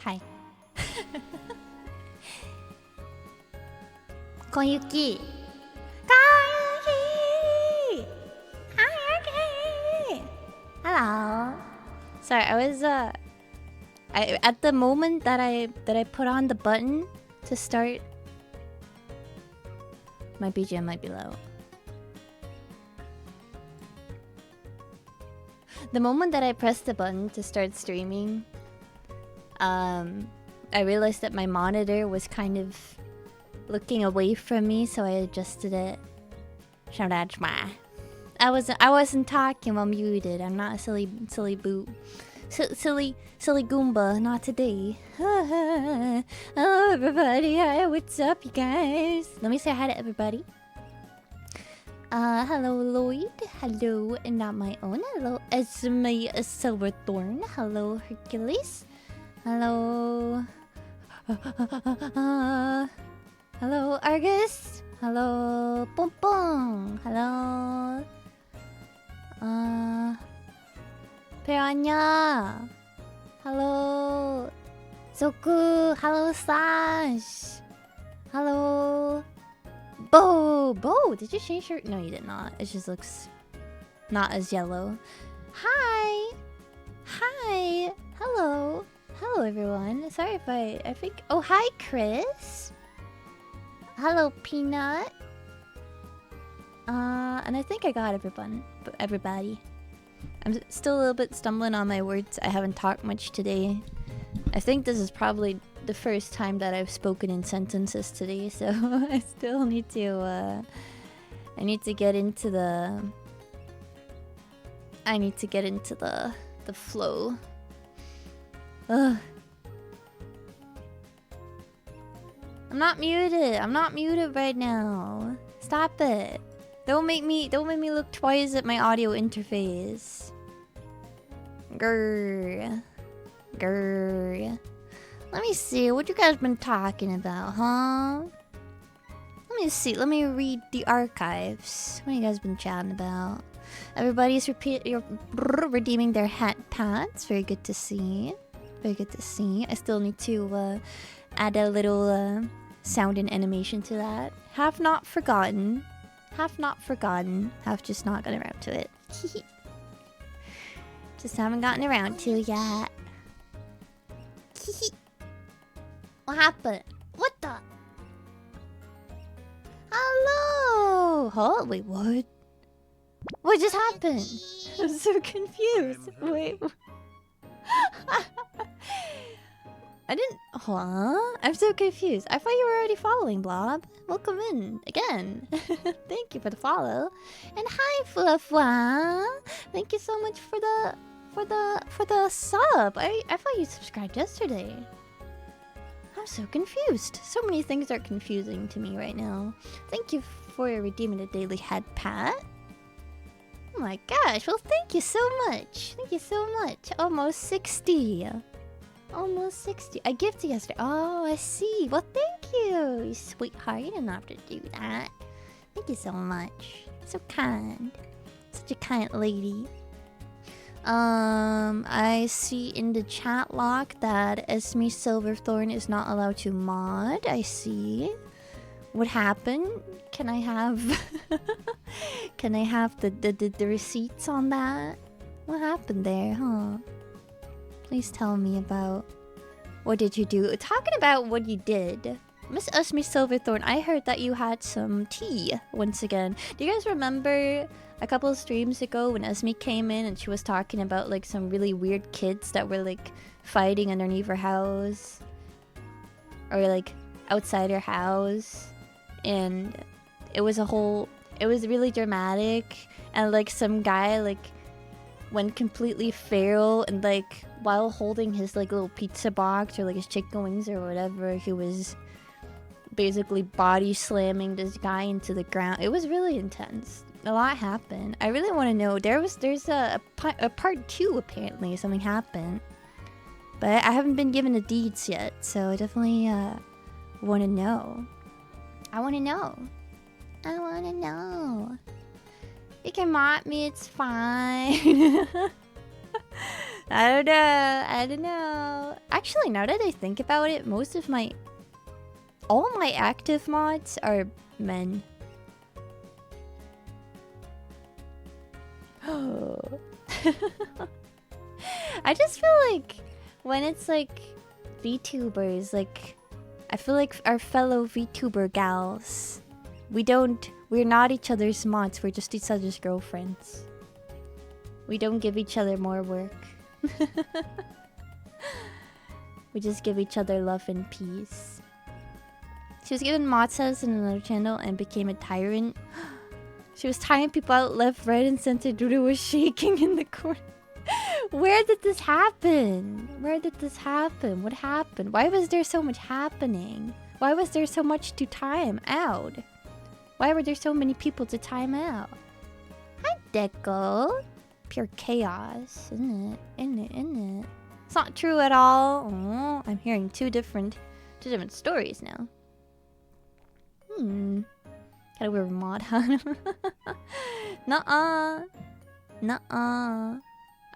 Hi. Koyuki. Koyuki. Koyuki. Hello. Sorry, I was at the moment that I put on the button to start, my BGM might be low. The moment that I pressed the button to start streaming, I realized that my monitor was kind of looking away from me, so I adjusted it. Shout out to my. I wasn't talking while muted. I'm not a silly boot. Silly Goomba, not today. Hello everybody, hi, what's up you guys? Let me say hi to everybody. Hello Lloyd, hello, and not my own, hello Esme Silverthorn, hello Hercules, hello hello Argus, hello Pong Pong, hello Piranha, hello Zoku, hello Slash, hello Bo, did you change your... No, you did not. It just looks not as yellow. Hi, hello everyone. Sorry if I think... Oh, hi Chris. Hello Peanut. And I think I got everybody. I'm still a little bit stumbling on my words. I haven't talked much today. I think this is probably the first time that I've spoken in sentences today, so I still need to get into the flow. Ugh. I'm not muted right now. Stop it. Don't make me look twice at my audio interface. Grr. Let me see, what you guys been talking about, huh? Let me see, let me read the archives. What you guys been chatting about? Everybody's redeeming their hat pads. Very good to see. I still need to add a little sound and animation to that. Have not forgotten. Have just not gotten around to it. Just haven't gotten around to it yet. What happened? What the? Hello! Huh? Wait, what? What just happened? I'm so confused. Wait. I didn't... Huh? I'm so confused. I thought you were already following, Blob. Welcome in again. Thank you for the follow. And hi, Fluffwa. Thank you so much for the sub. I thought you subscribed yesterday. I'm so confused. So many things are confusing to me right now. Thank you for redeeming a daily head pat. Oh my gosh. Well, thank you so much. Almost 60. I gifted yesterday. Oh, I see. Well, thank you. You sweetheart. You didn't have to do that. Thank you so much. So kind. Such a kind lady. I see in the chat log that Esme Silverthorn is not allowed to mod. I see. What happened? Can I have the receipts on that? What happened there, huh? Please tell me about what did you do? Talking about what you did. Miss Esme Silverthorn, I heard that you had some tea once again. Do you guys remember a couple of streams ago when Esme came in and she was talking about like some really weird kids that were like fighting underneath her house? Or like outside her house? And it was really dramatic, and like some guy like went completely feral, and like while holding his like little pizza box or like his chicken wings or whatever, he was basically body slamming this guy into the ground. It was really intense. A lot happened. I really want to know. There's a part 2 apparently. Something happened, but I haven't been given the deeds yet, so I definitely want to know. I want to know. You can mod me, it's fine. I don't know. I don't know. Actually, now that I think about it, all my active mods are men. I just feel like when it's like VTubers, like I feel like our fellow VTuber gals, we're not each other's mods, we're just each other's girlfriends. We don't give each other more work. We just give each other love and peace. She was given mod status in another channel and became a tyrant. She was tying people out left, right, and center. Duda was shaking in the corner. Where did this happen? Where did this happen? What happened? Why was there so much happening? Why was there so much to time out? Why were there so many people to time out? Hi, Deco. Pure chaos, isn't it? Isn't it? It's not true at all. Oh, I'm hearing two different stories now. Gotta wear a mod hat. Nuh-uh. Nuh-uh.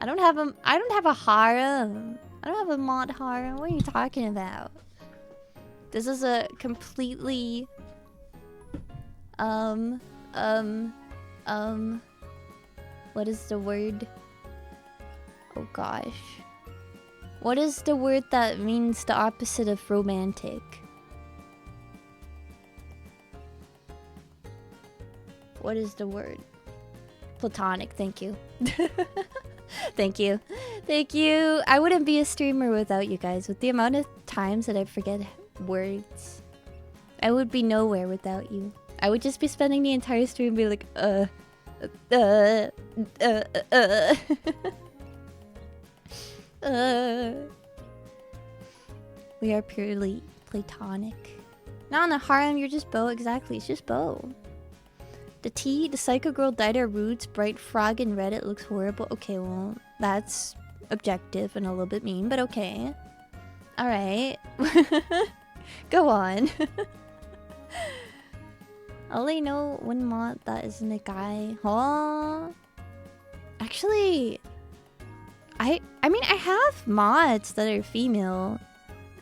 I don't have a harem. I don't have a mod harem. What are you talking about? This is a completely what is the word? Oh gosh. What is the word that means the opposite of romantic? What is the word? Platonic, thank you. Thank you. Thank you. I wouldn't be a streamer without you guys. With the amount of times that I forget words, I would be nowhere without you. I would just be spending the entire stream being like, We are purely platonic. Not in a harem, you're just Bo. Exactly, it's just Bo. The psycho girl dyed her roots bright frog in red. It looks horrible. Okay, well, that's objective and a little bit mean, but okay. Alright. Go on. I only know one mod that isn't a guy. Huh? Actually, I mean, I have mods that are female.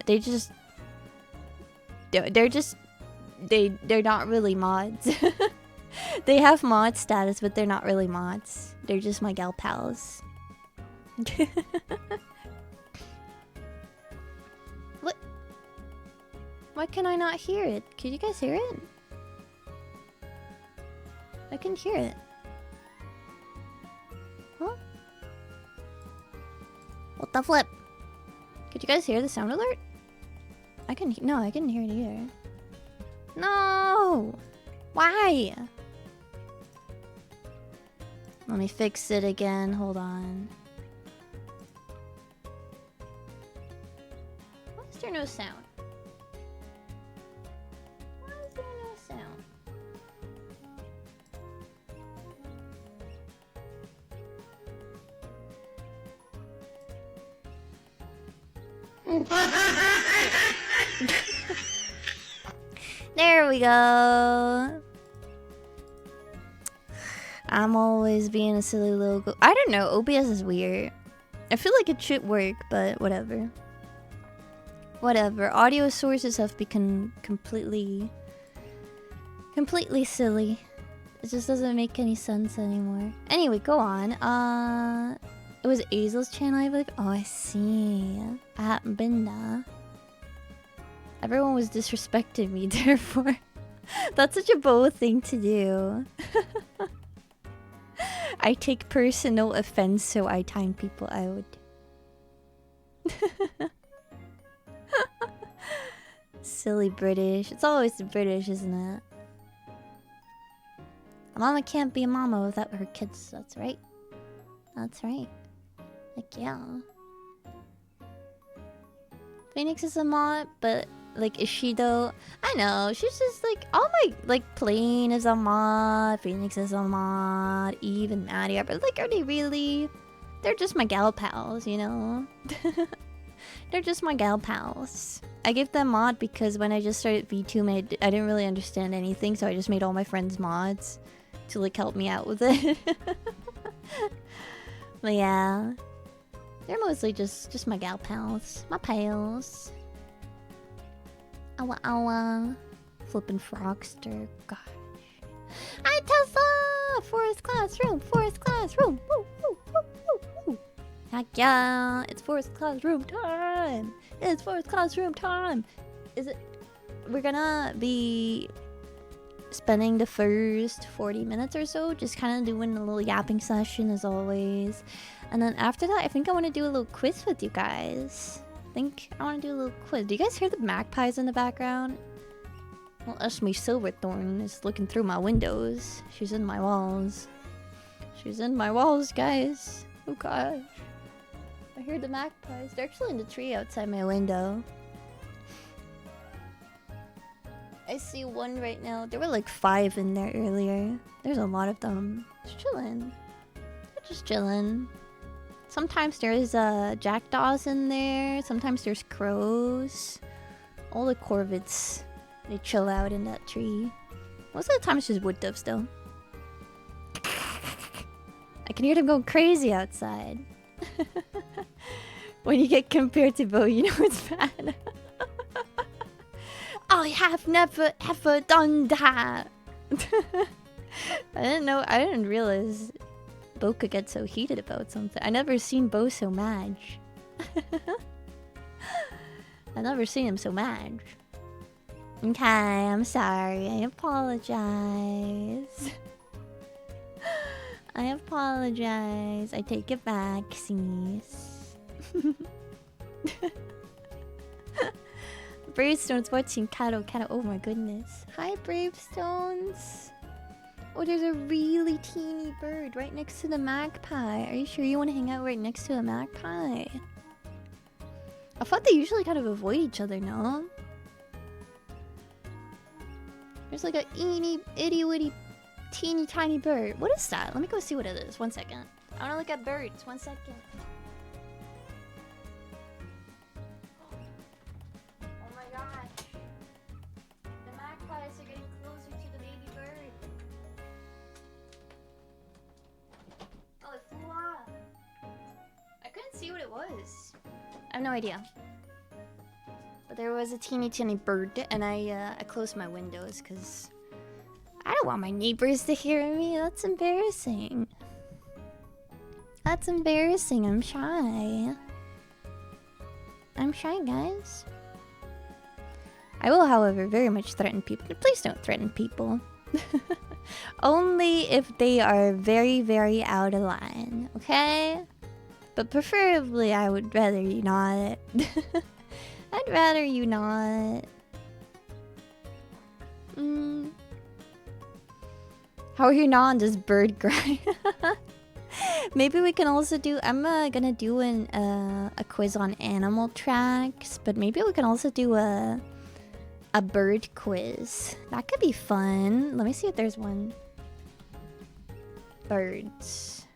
They're not really mods. They have mod status, but they're not really mods. They're just my gal pals. What? Why can I not hear it? Can you guys hear it? I can hear it. Huh? What the flip? Could you guys hear the sound alert? I couldn't hear it either. No! Why? Let me fix it again. Hold on. Why is there no sound? Why is there no sound? There we go. I'm always being a silly little I don't know, OBS is weird. I feel like it should work, but whatever. Whatever. Audio sources have become completely silly. It just doesn't make any sense anymore. Anyway, go on. It was Azel's channel, I believe. Oh, I see. Binda. Everyone was disrespecting me, therefore. That's such a bold thing to do. I take personal offense, so I time people out. Silly British. It's always the British, isn't it? A mama can't be a mama without her kids. That's right. That's right. Like, yeah. Phoenix is a mod, but like, is she though? I know, she's just like, all my, like, Plane is a mod, Phoenix is a mod, Eve and Maddie are, but like, are they really? They're just my gal pals, you know? They're just my gal pals. I gave them mod because when I just started VTube, I didn't really understand anything, so I just made all my friends mods to like help me out with it. But yeah. They're mostly just my gal pals. My pals. Awa awa. Flippin' Frogster. Gosh. Hi, Tessa! Forest classroom! Forest classroom! Woo, woo, woo, woo, woo. Heck yeah! It's forest classroom time! It's forest classroom time! Is it... We're gonna be spending the first 40 minutes or so just kind of doing a little yapping session as always. And then after that, I think I want to do a little quiz with you guys. I think I want to do a little quiz. Do you guys hear the magpies in the background? Well, Ashmi Silverthorn is looking through my windows. She's in my walls. She's in my walls, guys. Oh gosh. I hear the magpies. They're actually in the tree outside my window. I see one right now. There were like 5 in there earlier. There's a lot of them. Just chilling. They're just chilling. Sometimes there's jackdaws in there. Sometimes there's crows. All the corvids, they chill out in that tree. Most of the time it's just wood doves though. I can hear them going crazy outside. When you get compared to Bo, you know it's bad. I have never ever done that. I didn't realize Bo could get so heated about something. I never seen Bo so mad. I've never seen him so mad. Okay, I'm sorry. I apologize. I apologize. I take it back, sis. Bravestone's watching Kato. Oh my goodness. Hi, Bravestones. Oh, there's a really teeny bird right next to the magpie. Are you sure you want to hang out right next to a magpie? I thought they usually kind of avoid each other, no? There's like a itty witty teeny tiny bird. What is that? Let me go see what it is. 1 second. I want to look at birds. 1 second. Oh my gosh. The magpies are getting closer to the baby bird. Oh, it flew off. I couldn't see what it was. I have no idea. But there was a teeny bird, and I closed my windows because I don't want my neighbors to hear me. That's embarrassing. That's embarrassing. I'm shy. I'm shy, guys. I will, however, very much threaten people. Please don't threaten people. Only if they are very, very out of line, okay? But preferably, I would rather you not. I'd rather you not. How are you not on this bird grind? Maybe we can also do... I'm gonna do a quiz on animal tracks, but maybe we can also do a bird quiz. That could be fun. Let me see if there's one. Birds.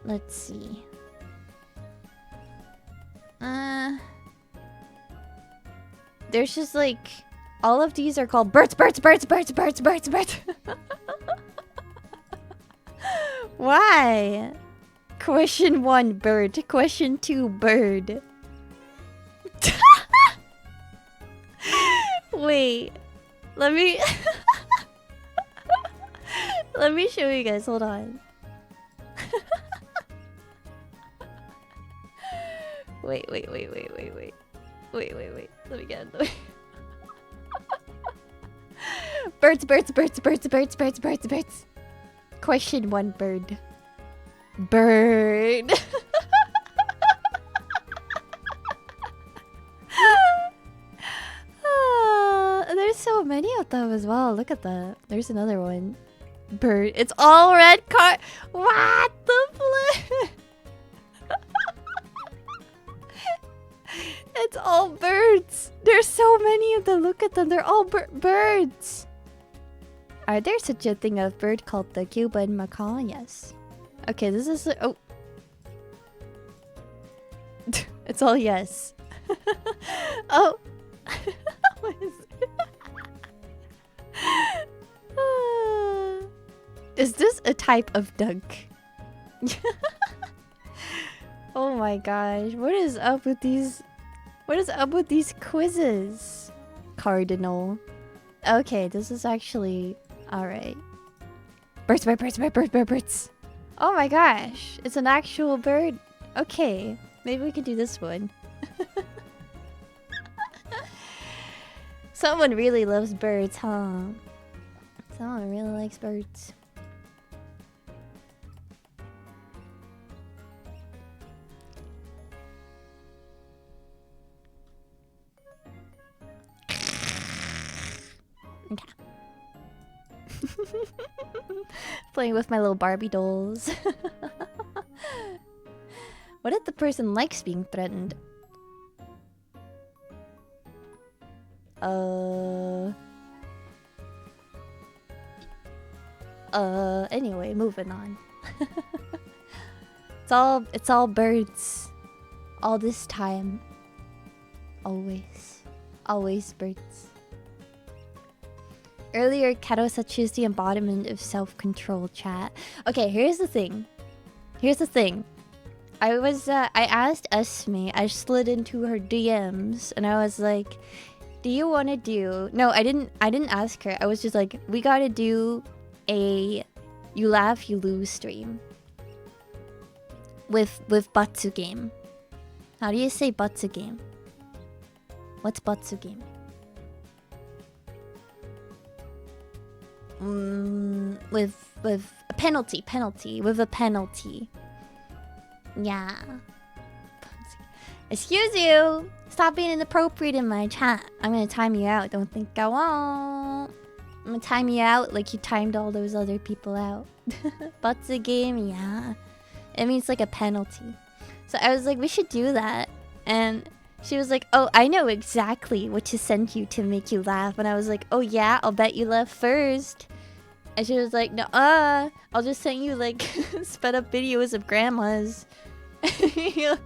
Let's see. There's just like... All of these are called birds. Why? Question 1, bird. Question 2, bird. Wait. Let me... Let me show you guys. Hold on. Wait. Let me get it. Birds. Question 1, bird. Bird. There's so many of them as well. Look at that. There's another one. Bird. It's all red card. What the flip? It's all birds. There's so many of them. Look at them. They're all birds. Are there such a thing of bird called the Cuban macaw? Yes. Okay, this is... Oh. It's all yes. Oh. What is it? Is this a type of duck? Oh my gosh, what is up with these? What is up with these quizzes? Cardinal. Okay, this is actually alright. Birds, birds, birds, birds, birds, birds, birds. Oh my gosh, it's an actual bird. Okay, maybe we could do this one. Someone really loves birds, huh? Someone really likes birds. Okay. Playing with my little Barbie dolls. What if the person likes being threatened? Anyway, moving on. It's all birds. All this time. Always birds. Earlier, Kato said she's the embodiment of self-control, chat. Okay, here's the thing. I asked Esme, I slid into her DMs, and I was like, do you want to do... No, I didn't ask her. I was just like, we gotta do a you laugh, you lose stream. With Batsu game. How do you say Batsu game? What's Batsu game? With a penalty. With a penalty. Yeah. Excuse you! Stop being inappropriate in my chat. I'm gonna time you out. Don't think I won't. I'm gonna time you out like you timed all those other people out. But's a game, yeah. It means like a penalty. So I was like, we should do that. And she was like, oh, I know exactly what to send you to make you laugh. And I was like, oh yeah, I'll bet you laugh first. And she was like, no, I'll just send you like sped up videos of grandmas. And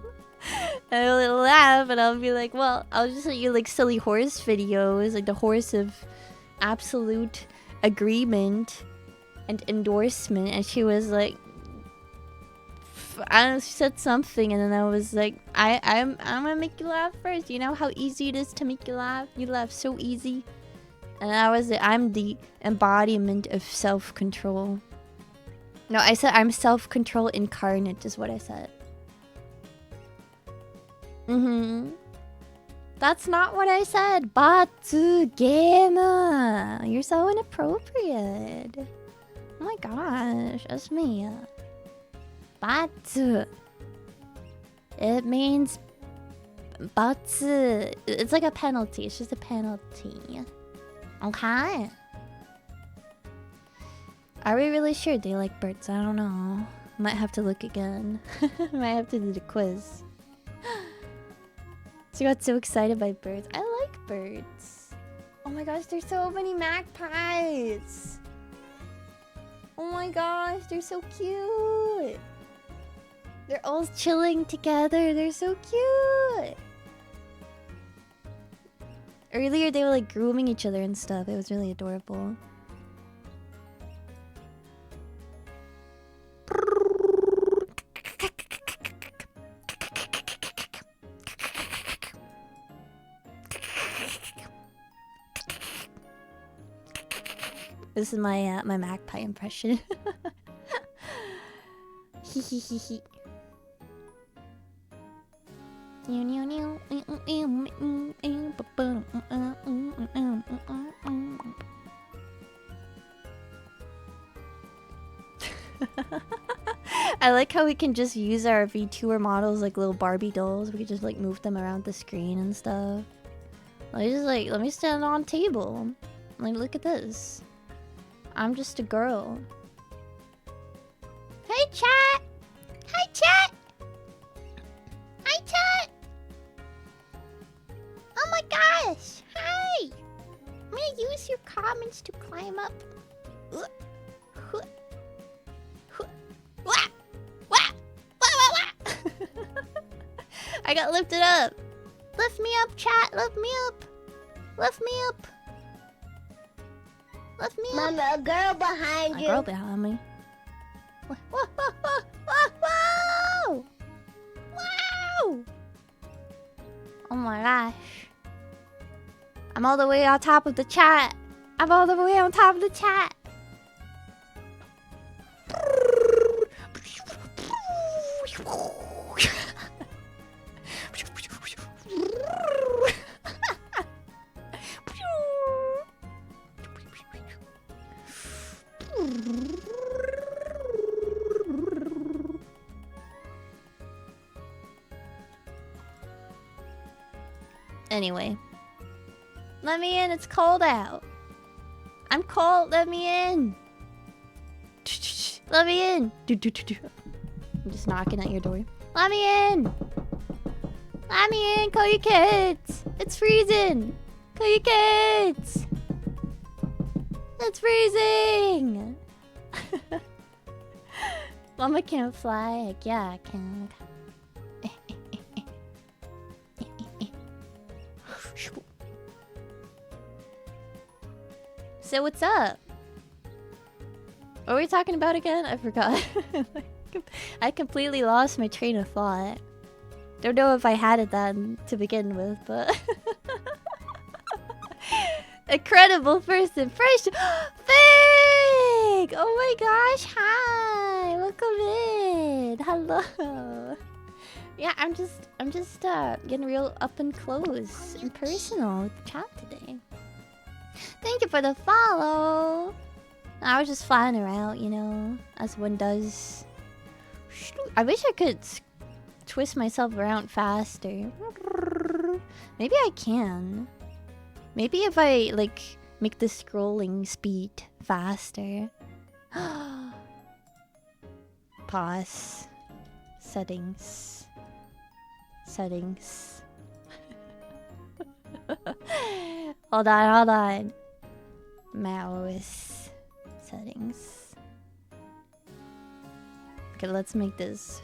I'll laugh and I'll be like, well, I'll just send you like silly horse videos, like the horse of absolute agreement and endorsement. And she was like, I don't know, she said something, and then I was like, I'm gonna make you laugh first. You know how easy it is to make you laugh? You laugh so easy. And I'm the embodiment of self-control. No, I said I'm self-control incarnate is what I said. That's not what I said. Batsu game. You're so inappropriate. Oh my gosh, that's me. Batsu. It means batsu. It's like a penalty. It's just a penalty. Okay. Are we really sure they like birds? I don't know. Might have to look again. Might have to do the quiz. She got so excited by birds. I like birds. Oh my gosh, there's so many magpies. Oh my gosh, they're so cute. They're all chilling together. They're so cute. Earlier, they were like grooming each other and stuff. It was really adorable. This is my my magpie impression. Hee hee hee hee. I like how we can just use our VTuber models like little Barbie dolls. We can just like move them around the screen and stuff. Let me stand on table. Like, look at this. I'm just a girl. Hey chat! Hi chat! Hi chat! Oh my gosh! Hi! I'm gonna use your comments to climb up. I got lifted up. Lift me up, chat. Lift me up. Lift me up. Lift me up. Mama, a girl behind A you. girl behind me. Whoa, whoa, whoa, whoa, whoa, whoa! Oh my gosh. I'm all the way on top of the chat. I'm all the way on top of the chat. Anyway, let me in. It's cold out. I'm cold. Let me in. Let me in. I'm just knocking at your door. Let me in. Let me in, Koyukids. It's freezing. Koyukids. It's freezing. Mama can't fly. Heck yeah, I can. So what's up? What were we talking about again? I forgot. I completely lost my train of thought. Don't know if I had it then to begin with, but incredible first impression. Fig! Oh my gosh, hi! Welcome in. Hello. Yeah, I'm just getting real up and close and personal with the chat today. Thank you for the follow. I was just flying around, you know, as one does. I wish I could twist myself around faster. Maybe I can. Maybe if I, like, make the scrolling speed faster. Pause. Settings. Settings. Hold on. Mouse settings. Okay, let's make this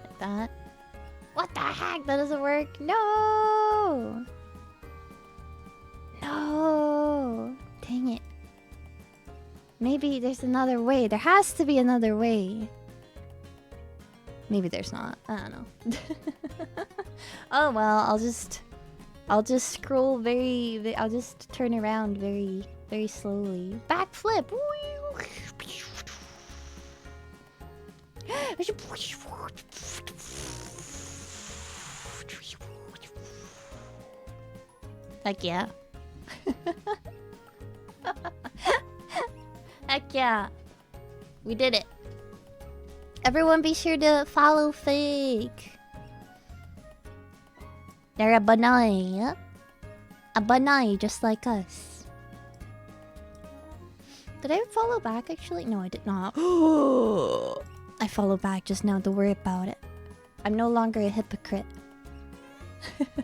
like that. What the heck? That doesn't work. No! No! Dang it. Maybe there's another way. There has to be another way. Maybe there's not. I don't know. Oh well, I'll just scroll I'll just turn around very slowly. Backflip. Heck yeah. Heck yeah. We did it. Everyone be sure to follow Fake. They're a banai. A banai just like us. Did I follow back actually? No, I did not. I followed back just now, don't worry about it. I'm no longer a hypocrite.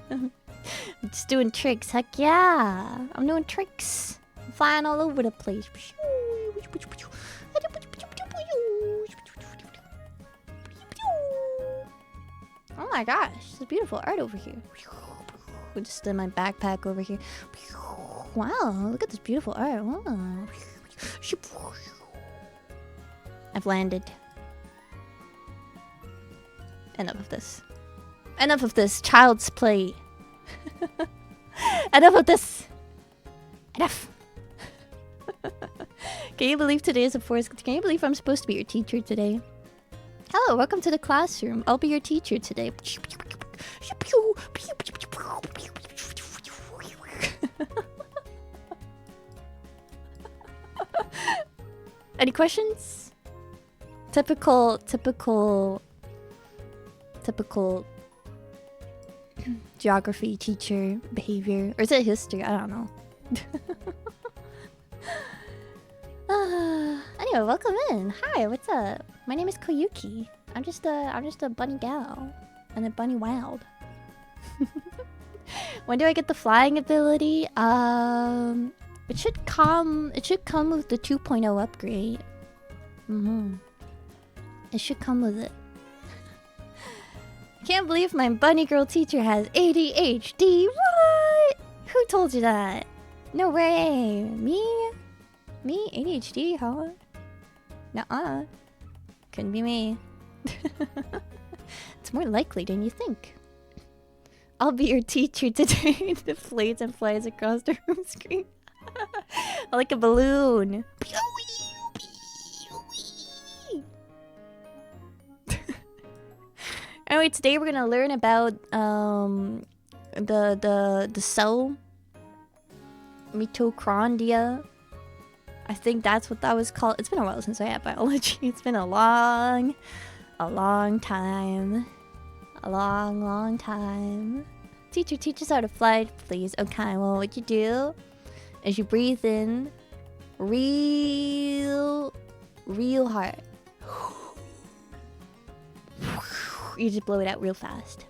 I'm just doing tricks, heck yeah! I'm doing tricks. I'm flying all over the place. Oh my gosh, there's beautiful art over here. Just in my backpack over here. Wow, look at this beautiful art. Wow. I've landed. Enough of this. Enough of this child's play. Enough of this. Enough. Can you believe today is a force? Can you believe I'm supposed to be your teacher today? Hello, welcome to the classroom. I'll be your teacher today. Any questions? Typical geography teacher behavior. Or is it history? I don't know. Anyway, welcome in. Hi, what's up? My name is Koyuki. I'm just a bunny gal. And a bunny wild. When do I get the flying ability? It should come with the 2.0 upgrade. It should come with it. Can't believe my bunny girl teacher has ADHD. What? Who told you that? No way. Me? Me? ADHD, huh? Nuh-uh. Couldn't be me. It's more likely than you think. I'll be your teacher today. The floats and flies across the room screen. Like a balloon. Anyway, today we're gonna learn about the cell mitochondria. I think that's what that was called. It's been a while since I had biology. It's been a long time. A long time. Teacher, teach us how to fly, please. Okay, well, what you do is you breathe in real hard. You just blow it out real fast.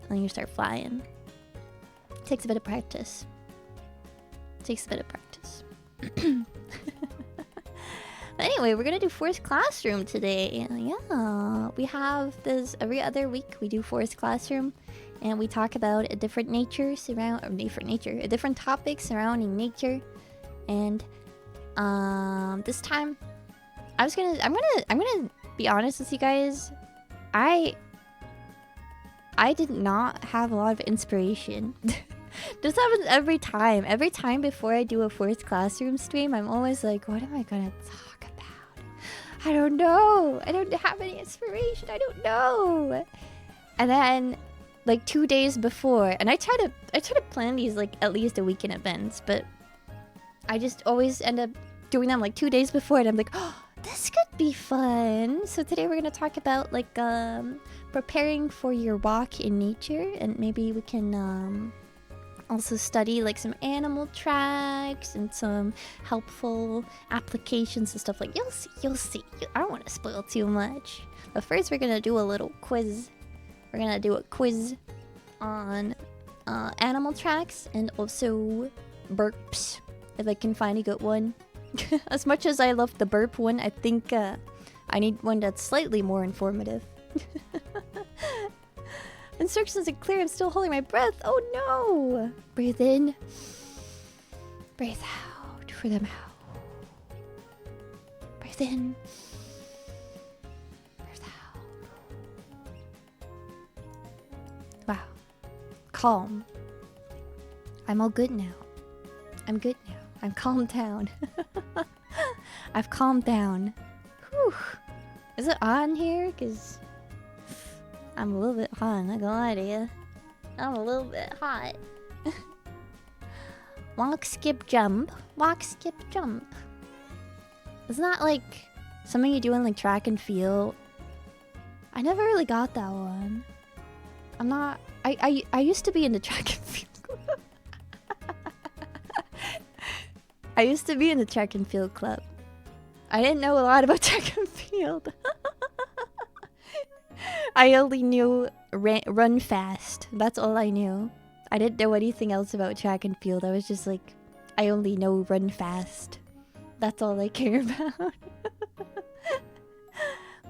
And then you start flying. Takes a bit of practice. But anyway, we're gonna do Forest Classroom today. Yeah, we have this every other week. We do Forest Classroom, and we talk about a different different topic surrounding nature. And this time, I'm gonna be honest with you guys. I did not have a lot of inspiration. This happens every time. Every time before I do a Forest Classroom stream, I'm always like, what am I gonna talk about? I don't know. I don't have any inspiration. I don't know. And then, like 2 days before, and I try to plan these like at least a week in advance, but I just always end up doing them like 2 days before, and I'm like, oh, this could be fun. So today we're gonna talk about like preparing for your walk in nature, and maybe we can also study like some animal tracks and some helpful applications and stuff. Like you'll see. I don't want to spoil too much, but first we're gonna do a little quiz. We're gonna do a quiz on animal tracks and also burps, if I can find a good one. As much as I love the burp one, I think I need one that's slightly more informative. Instructions are clear. I'm still holding my breath. Oh no! Breathe in. Breathe out for the mouth. Breathe in. Breathe out. Wow. Calm. I'm all good now. I'm good now. I'm calmed down. I've calmed down. Whew. Is it on here? Because I'm a little bit hot, I'm not gonna lie to you. I'm a little bit hot. Walk, skip, jump. Walk, skip, jump. Isn't that like something you do in like track and field? I never really got that one. I'm not... I used to be in the track and field. I used to be in the track and field club. I didn't know a lot about track and field. I only knew run fast. That's all I knew. I didn't know anything else about track and field. I was just like, I only know run fast. That's all I care about.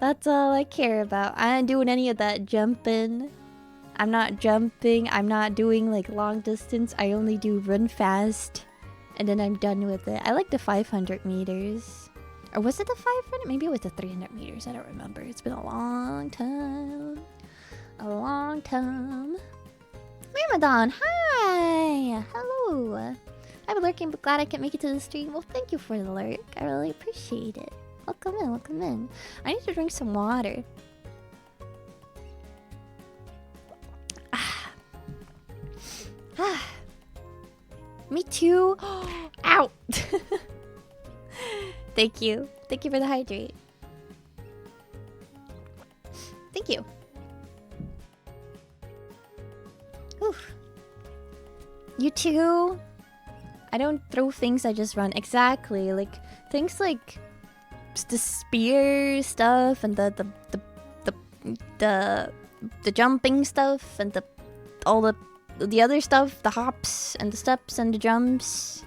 That's all I care about. I ain't doing any of that jumping. I'm not jumping. I'm not doing like long distance. I only do run fast. And then I'm done with it. I like the 500 meters. Or was it the 500? Maybe it was the 300 meters. I don't remember. It's been a long time. A long time. Ramadan, hi! Hello! I've been lurking, but glad I can make it to the stream. Well, thank you for the lurk. I really appreciate it. Welcome in, welcome in. I need to drink some water. Me too. Ow! Thank you. Thank you for the hydrate. Thank you. Oof. You too? I don't throw things, I just run. Exactly. Like, things like the spear stuff and the jumping stuff and all the other stuff, the hops and the steps and the jumps.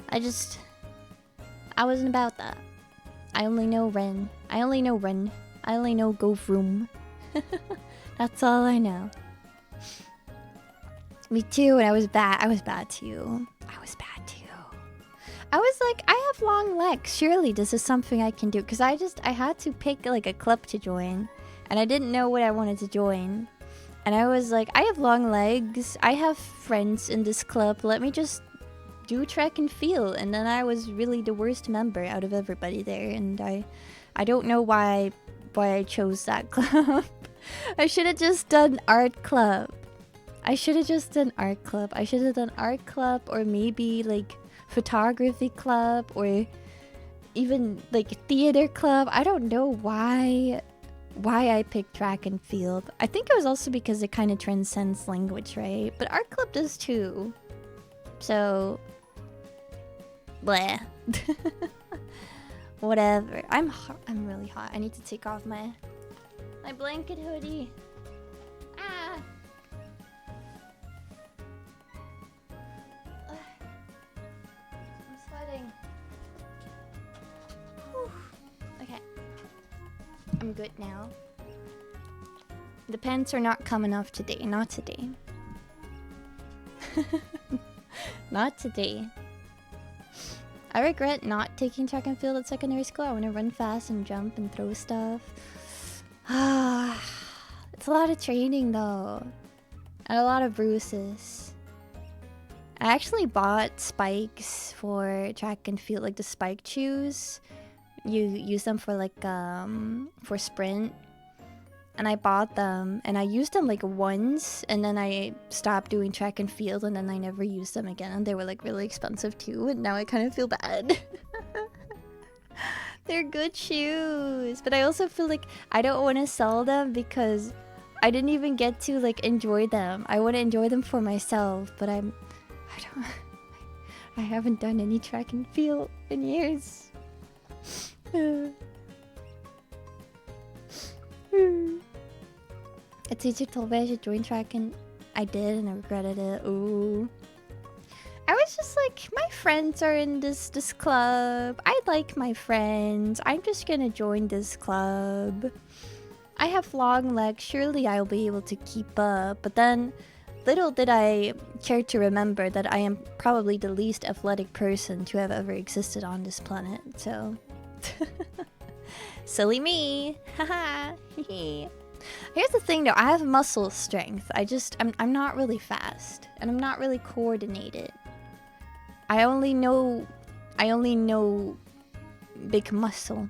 I wasn't about that. I only know run. I only know go vroom. That's all I know. Me too, and I was bad too. I was bad I was like, I have long legs. Surely this is something I can do. Because I had to pick like a club to join. And I didn't know what I wanted to join. And I was like, I have long legs. I have friends in this club. Let me just do track and field. And then I was really the worst member out of everybody there. And I don't know why I chose that club. I should have just done art club. I should have done art club or maybe like photography club or even like theater club. I don't know why I picked track and field. I think it was also because it kind of transcends language, right? But art club does too. So, bleh. Whatever. I'm really hot. I need to take off my blanket hoodie. Ah. I'm sweating. Whew. Okay. I'm good now. The pants are not coming off today. Not today. Not today. I regret not taking track and field at secondary school. I want to run fast and jump and throw stuff. It's a lot of training though. And a lot of bruises. I actually bought spikes for track and field, like the spike shoes. You use them for like for sprint. And I bought them and I used them like once and then I stopped doing track and field and then I never used them again and they were like really expensive too and now I kind of feel bad. They're good shoes, but I also feel like I don't want to sell them because I didn't even get to like enjoy them. I want to enjoy them for myself, but I haven't done any track and field in years. A teacher told me I should join track and I did and I regretted it. Ooh. I was just like, my friends are in this club. I like my friends. I'm just gonna join this club. I have long legs. Surely I'll be able to keep up. But then, little did I care to remember that I am probably the least athletic person to have ever existed on this planet. So, silly me. Haha. Here's the thing though, I have muscle strength. I'm not really fast and I'm not really coordinated. I only know big muscle.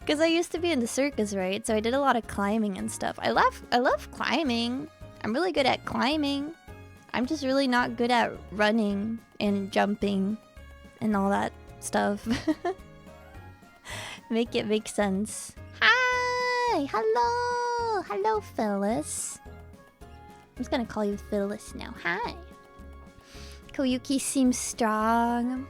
Cuz I used to be in the circus, right? So I did a lot of climbing and stuff. I love climbing. I'm really good at climbing. I'm just really not good at running and jumping and all that stuff. Make it make sense. Hi! Hello! Hello, Phyllis. I'm just gonna call you Phyllis now. Hi! Koyuki seems strong.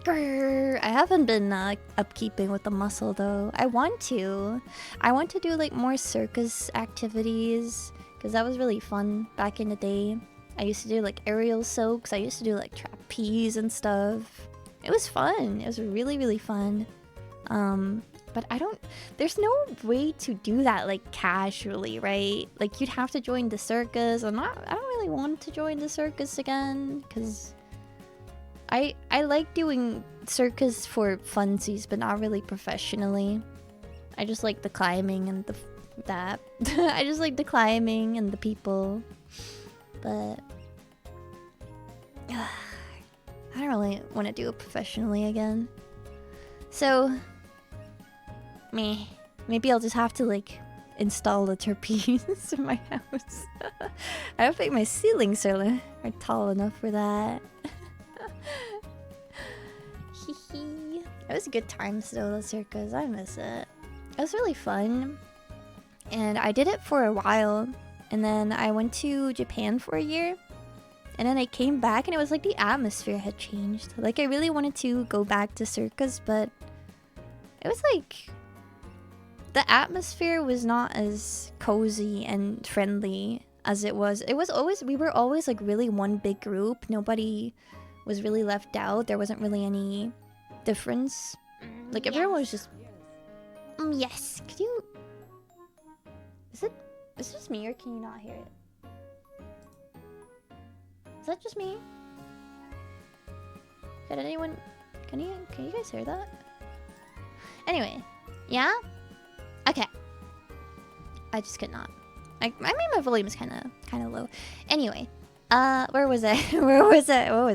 Grrr. I haven't been upkeeping with the muscle though. I want to. I want to do like more circus activities because that was really fun back in the day. I used to do like aerial soaks. I used to do like trapeze and stuff. It was fun. It was really, really fun. But there's no way to do that like casually, right? Like you'd have to join the circus. I don't really want to join the circus again because I like doing circus for funsies, but not really professionally. I just like the climbing and that. I just like the climbing and the people. But I don't really want to do it professionally again. So maybe I'll just have to like install a trapeze in my house. I don't think my ceilings are tall enough for that. It was good times though, the circus. I miss it. It was really fun. And I did it for a while. And then I went to Japan for a year. And then I came back and it was like the atmosphere had changed. Like I really wanted to go back to circus, but it was like the atmosphere was not as cozy and friendly as it was. We were always like really one big group. Nobody was really left out. There wasn't really any difference. Like everyone was just yes. Could you is it just me or can you not hear it? Is that just me? Can anyone... Can you guys hear that? Anyway. Yeah? Okay. I just could not. I mean, my volume is kind of low. Anyway. Where was I? What was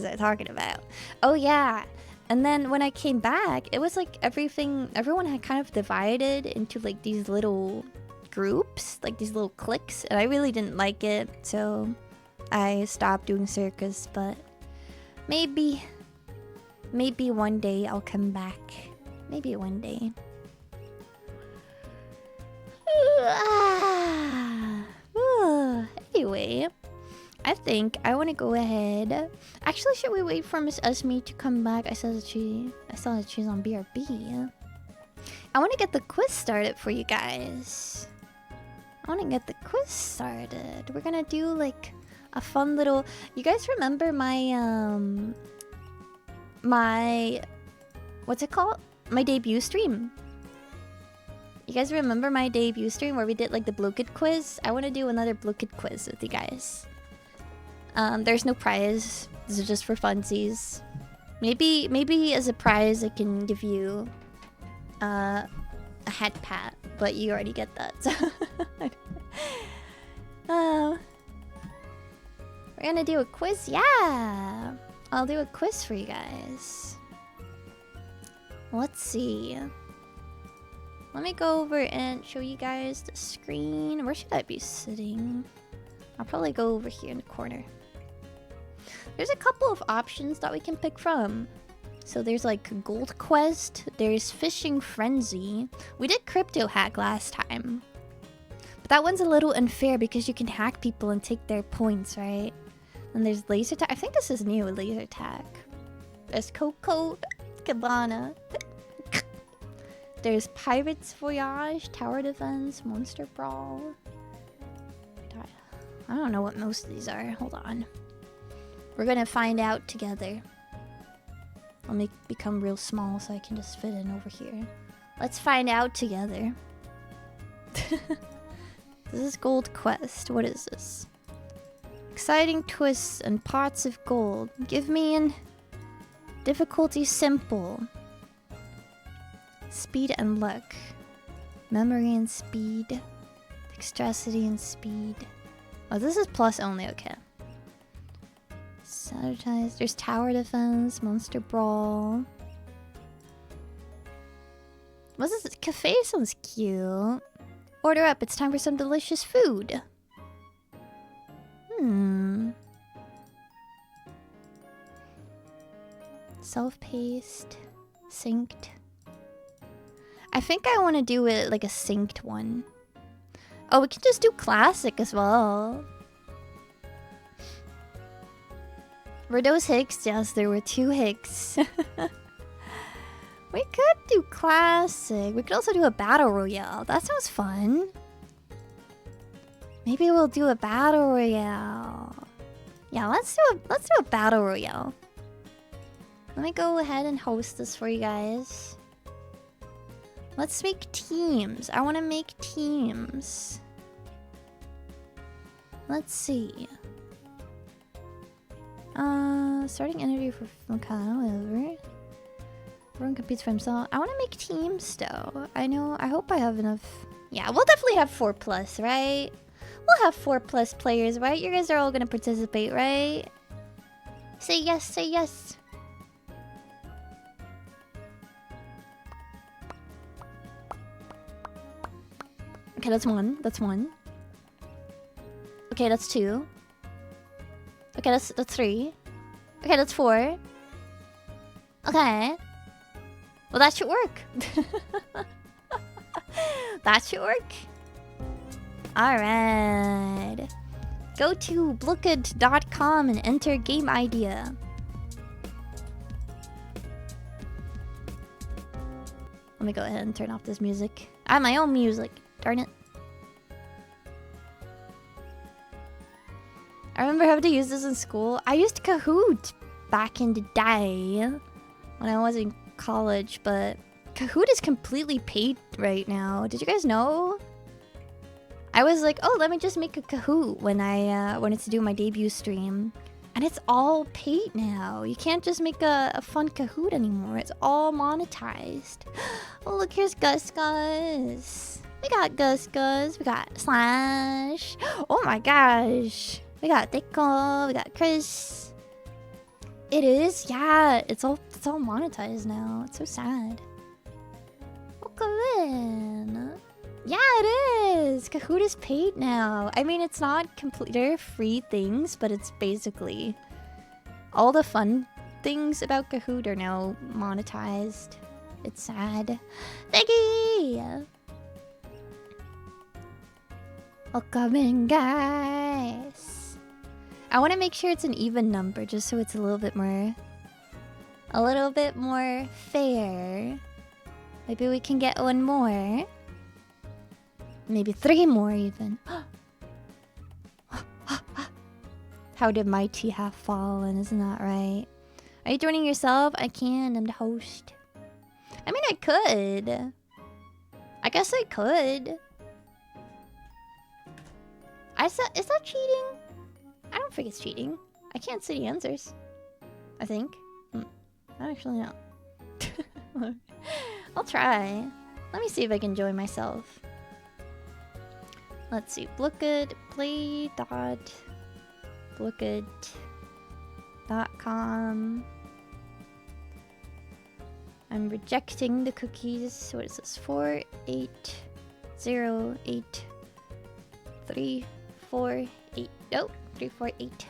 I talking about? Oh, yeah. And then when I came back, it was like everyone had kind of divided into like these little groups, like these little cliques, and I really didn't like it, so I stopped doing circus, but maybe one day I'll come back. Maybe one day. Anyway, I think I want to go ahead. Actually, should we wait for Miss Esme to come back? I saw that she's on BRB. I want to get the quiz started for you guys. We're gonna do like a fun little... You guys remember my what's it called? My debut stream. You guys remember my debut stream where we did like the Blue Kid quiz? I want to do another Blue Kid quiz with you guys. There's no prize. This is just for funsies. Maybe as a prize I can give you a hat pat, but you already get that. So we're gonna do a quiz. Yeah, I'll do a quiz for you guys. Let's see. Let me go over and show you guys the screen. Where should I be sitting? I'll probably go over here in the corner. There's a couple of options that we can pick from. So there's like Gold Quest, there's Fishing Frenzy. We did Crypto Hack last time. But that one's a little unfair because you can hack people and take their points, right? And there's Laser Tag. I think this is new, Laser Tag. There's Coco Cabana. There's Pirates Voyage, Tower Defense, Monster Brawl. I don't know what most of these are. Hold on. We're gonna find out together. I'll become real small so I can just fit in over here. Let's find out together. This is Gold Quest. What is this? Exciting twists and pots of gold. Give me an difficulty simple. Speed and luck. Memory and speed. Dexterity and speed. Oh, this is plus only, okay. Sabotage. There's Tower Defense, Monster Brawl. What's this? Cafe sounds cute. Order up, it's time for some delicious food. Self-paced. Synced. I think I want to do it like a synced one. Oh, we can just do classic as well. Were those Hicks? Yes, there were 2 Hicks. We could do classic. We could also do a battle royale. That sounds fun. Maybe we'll do a battle royale. Yeah, let's do a battle royale. Let me go ahead and host this for you guys. Let's make teams. I want to make teams. Let's see. Starting interview for whatever. Everyone competes for himself. I want to make teams though. I hope I have enough. Yeah, we'll definitely have 4+, right? We'll have 4+ players, right? You guys are all gonna participate, right? Say yes, say yes. Okay, that's 1. That's 1. Okay, that's 2. Okay, that's 3. Okay, that's 4. Okay. Well, that should work. That should work. Alright. Go to blooked.com and enter game idea. Let me go ahead and turn off this music. I have my own music. Darn it. I remember having to use this in school. I used Kahoot back in the day when I was in college, but Kahoot is completely paid right now. Did you guys know? I was like, oh, let me just make a Kahoot when I wanted to do my debut stream. And it's all paid now. You can't just make a fun Kahoot anymore. It's all monetized. Oh, look, here's Gus Gus. We got Gus Gus. We got Slash. Oh my gosh. We got Deco. We got Chris. It is? Yeah, it's all monetized now. It's so sad. Then. Yeah, it is. Kahoot is paid now. I mean, it's not complete. They're free things, but it's basically all the fun things about Kahoot are now monetized. It's sad. Thank welcome in, guys. I want to make sure it's an even number, just so it's a little bit more fair. Maybe we can get one more. Maybe 3 more even. How did my tea have fallen? Isn't that right? Are you joining yourself? I can. I'm the host. I mean, I could. I guess I could. Is that cheating? I don't think it's cheating. I can't see the answers. I think. I actually know. I'll try. Let me see if I can join myself. Let's see. Blookit.com. I'm rejecting the cookies. What is this? 4808348. Nope, 348.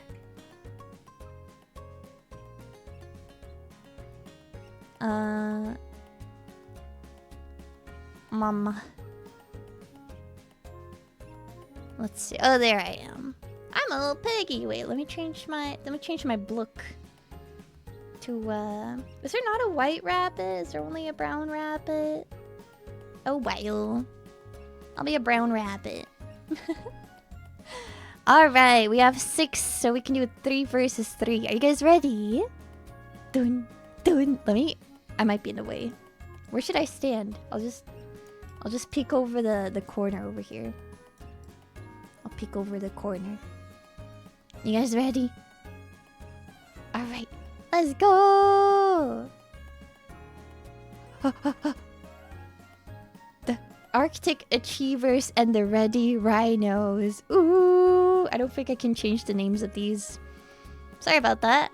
Mama. Let's see. Oh, there I am. I'm a little piggy. Wait, let me change my blook to is there not a white rabbit? Is there only a brown rabbit? Oh well. I'll be a brown rabbit. Alright, we have 6, so we can do 3 versus 3. Are you guys ready? Dun dun. I might be in the way. Where should I stand? I'll just peek over the corner over here. I'll peek over the corner. You guys ready? Alright, let's go! The Arctic Achievers and the Ready Rhinos. Ooh, I don't think I can change the names of these. Sorry about that.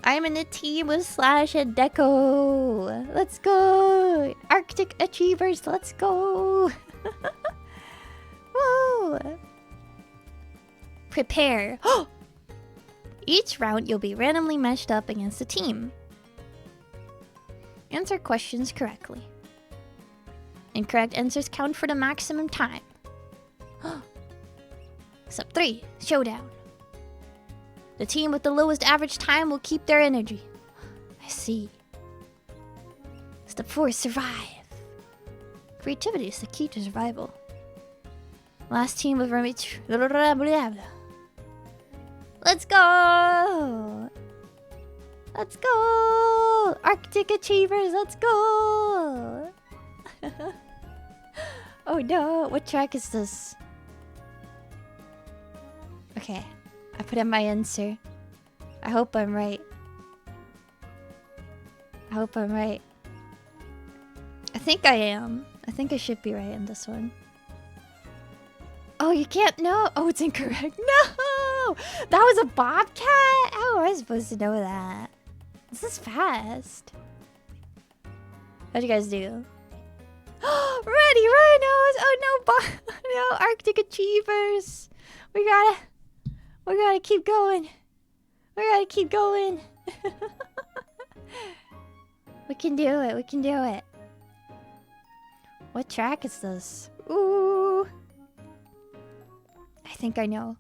I'm in a team with Slash and Deco. Let's go! Arctic Achievers, let's go! Whoa! Prepare. Each round, you'll be randomly matched up against a team. Answer questions correctly. Incorrect answers count for the maximum time. Step 3, showdown. The team with the lowest average time will keep their energy. I see. Step 4, survive. Creativity is the key to survival. Last team with remedy. Let's go! Let's go! Arctic Achievers, let's go! Oh no, what track is this? Okay, I put in my answer. I hope I'm right. I hope I'm right. I think I am. I think I should be right in this one. Oh, you can't know? Oh, it's incorrect. No! That was a bobcat? How am I supposed to know that? This is fast. How'd you guys do? Ready Rhinos! Oh no, no, Arctic Achievers! We gotta keep going. We gotta keep going. We can do it, we can do it. What track is this? Ooh. I think I know.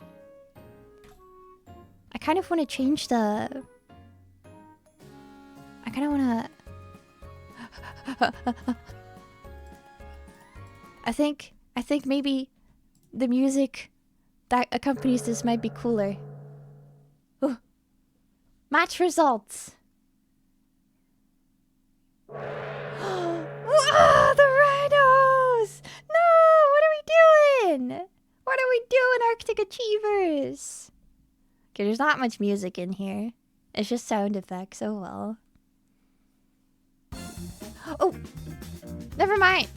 I kind of want to change the... I kind of want to... I think maybe the music that accompanies this might be cooler. Ooh. Match results. Ah, the rhinos! No, what are we doing? What are we doing, Arctic Achievers? Okay, there's not much music in here. It's just sound effects. Oh well. Oh! Never mind!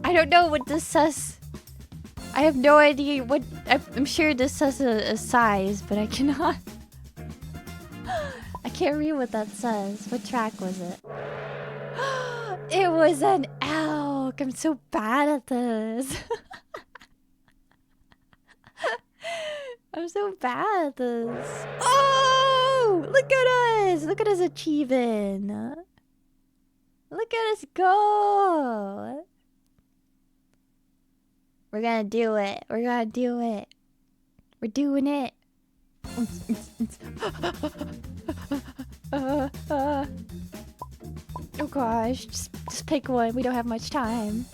I don't know what this says. I have no idea what... I'm sure this says a size, but I cannot... I can't read what that says. What track was it? It was an elk! I'm so bad at this. I'm so bad at this. Oh! Look at us! Look at us achieving. Look at us go! We're gonna do it. We're gonna do it. We're doing it. Oh gosh, just pick one. We don't have much time.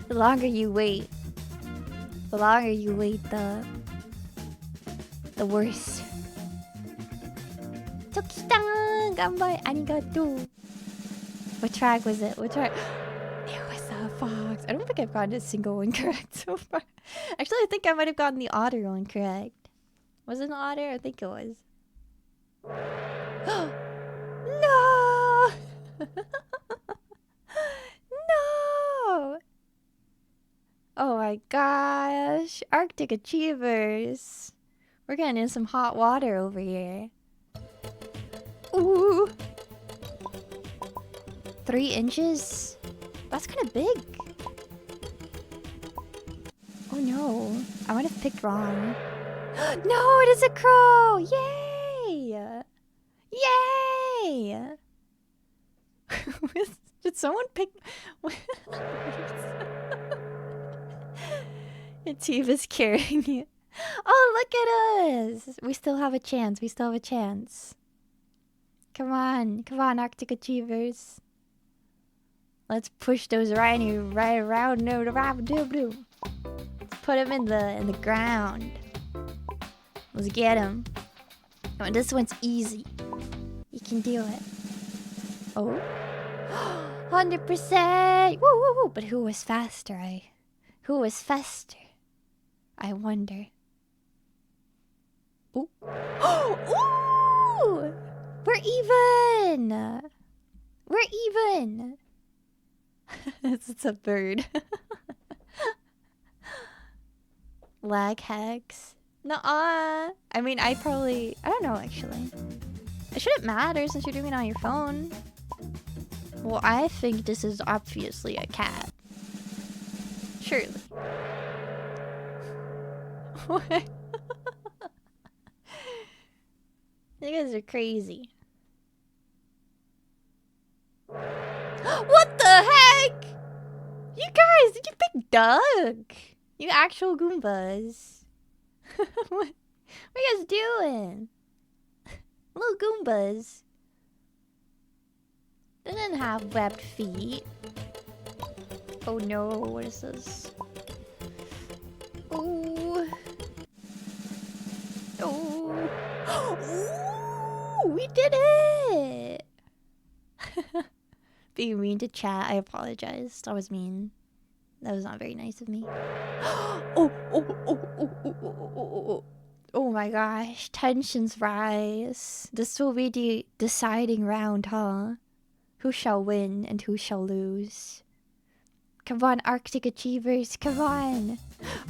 The longer you wait, the worse. Toki-san! Ganbai! Arigato! What track was it? What track? It was a fox. I don't think I've gotten a single one correct so far. Actually, I think I might have gotten the otter one correct. Was it an otter? I think it was. No! No! Oh my gosh. Arctic Achievers. We're getting in some hot water over here. Ooh. 3 inches? That's kind of big. Oh no. I might have picked wrong. No, it is a crow! Yay! Yay! Did someone pick... Ativa's carrying you. Oh, look at us! We still have a chance. We still have a chance. Come on. Come on, Arctic Achievers. Let's push those right around. Let's put them in the ground. Let's get them. Oh, this one's easy. You can do it. Oh. 100%! Woo, woo, woo! But who was faster? Who was faster? I wonder. Ooh. Ooh! We're even! We're even! It's a bird. Lag hacks. Nuh-uh. I mean, I don't know, actually. It shouldn't matter since you're doing it on your phone. Well, I think this is obviously a cat. Surely. What? You guys are crazy. What the heck? You guys, did you pick duck? You actual Goombas. What are you guys doing? Little Goombas. They didn't have webbed feet. Oh no, what is this? Ooh. Oh. Ooh, we did it! Being mean to chat, I apologize. That was mean. That was not very nice of me. Oh my gosh, tensions rise. This will be the deciding round, huh? Who shall win and who shall lose? Come on, Arctic Achievers, come on!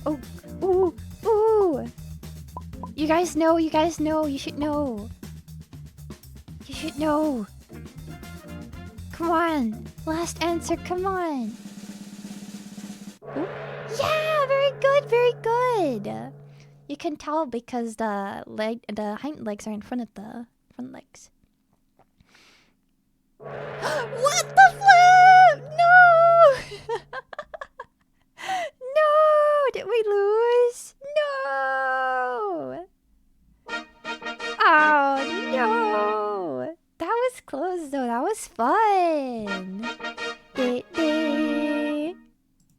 Oh, ooh, ooh! You guys know, you should know! You should know! Come on! Last answer, come on! Ooh. Yeah, very good, very good! You can tell because the hind legs are in front of the front legs. What the flip? No! No! Did we lose? No! Oh no! That was close though. That was fun.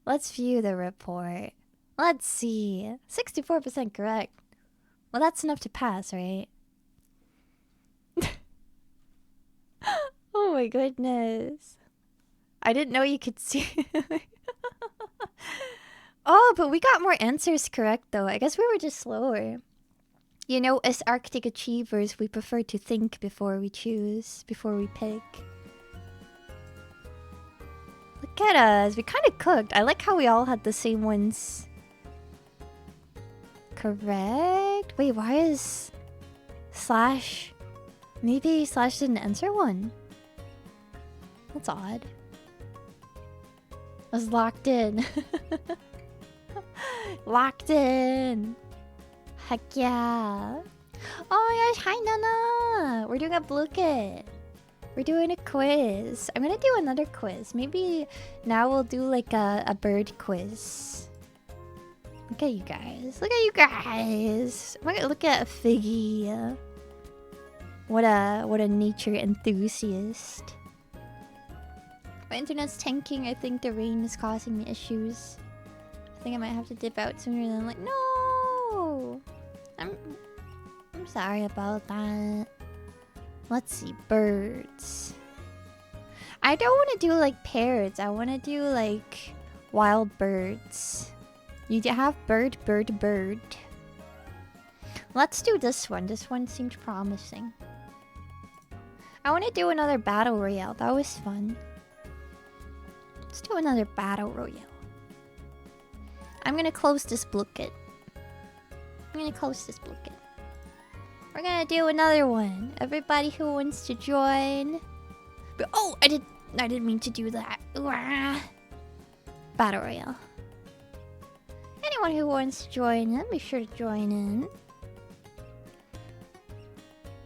Let's view the report. Let's see. 64% correct. Well, that's enough to pass, right? Oh my goodness. I didn't know you could see. Oh, but we got more answers correct though. I guess we were just slower. You know, as Arctic achievers, we prefer to think before we choose, before we pick. Look at us. We kind of cooked. I like how we all had the same ones. Correct. Wait, why is Slash... Maybe Slash didn't answer one. That's odd. I was locked in. Locked in. Heck yeah. Oh my gosh, hi Nana. We're doing a blue kit. We're doing a quiz. I'm gonna do another quiz. Maybe now we'll do like a bird quiz. Look at you guys. Look at you guys. Look at Figgy. What a nature enthusiast. My internet's tanking. I think the rain is causing me issues. I think I might have to dip out sooner than like no. I'm sorry about that. Let's see, birds. I don't want to do like parrots. I want to do like wild birds. You have bird, bird, bird. Let's do this one. This one seemed promising. I want to do another battle royale. That was fun. Let's do another battle royale. I'm gonna close this booklet. We're gonna do another one. Everybody who wants to join. But, oh, I didn't mean to do that. Battle royale. Anyone who wants to join in, be sure to join in.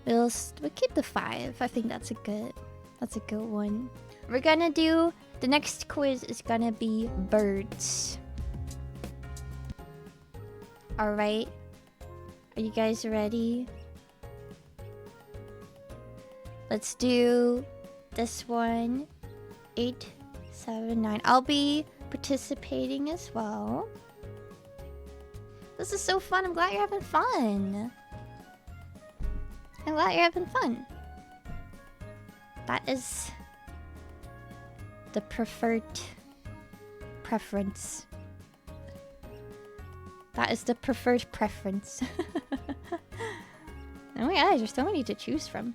We'll keep the 5. I think that's a good one. We're gonna do the next quiz is gonna be birds. All right. Are you guys ready? Let's do this one. 8, 7, 9. I'll be participating as well. This is so fun. I'm glad you're having fun. That is the preferred preference. Oh my gosh, there's so many to choose from.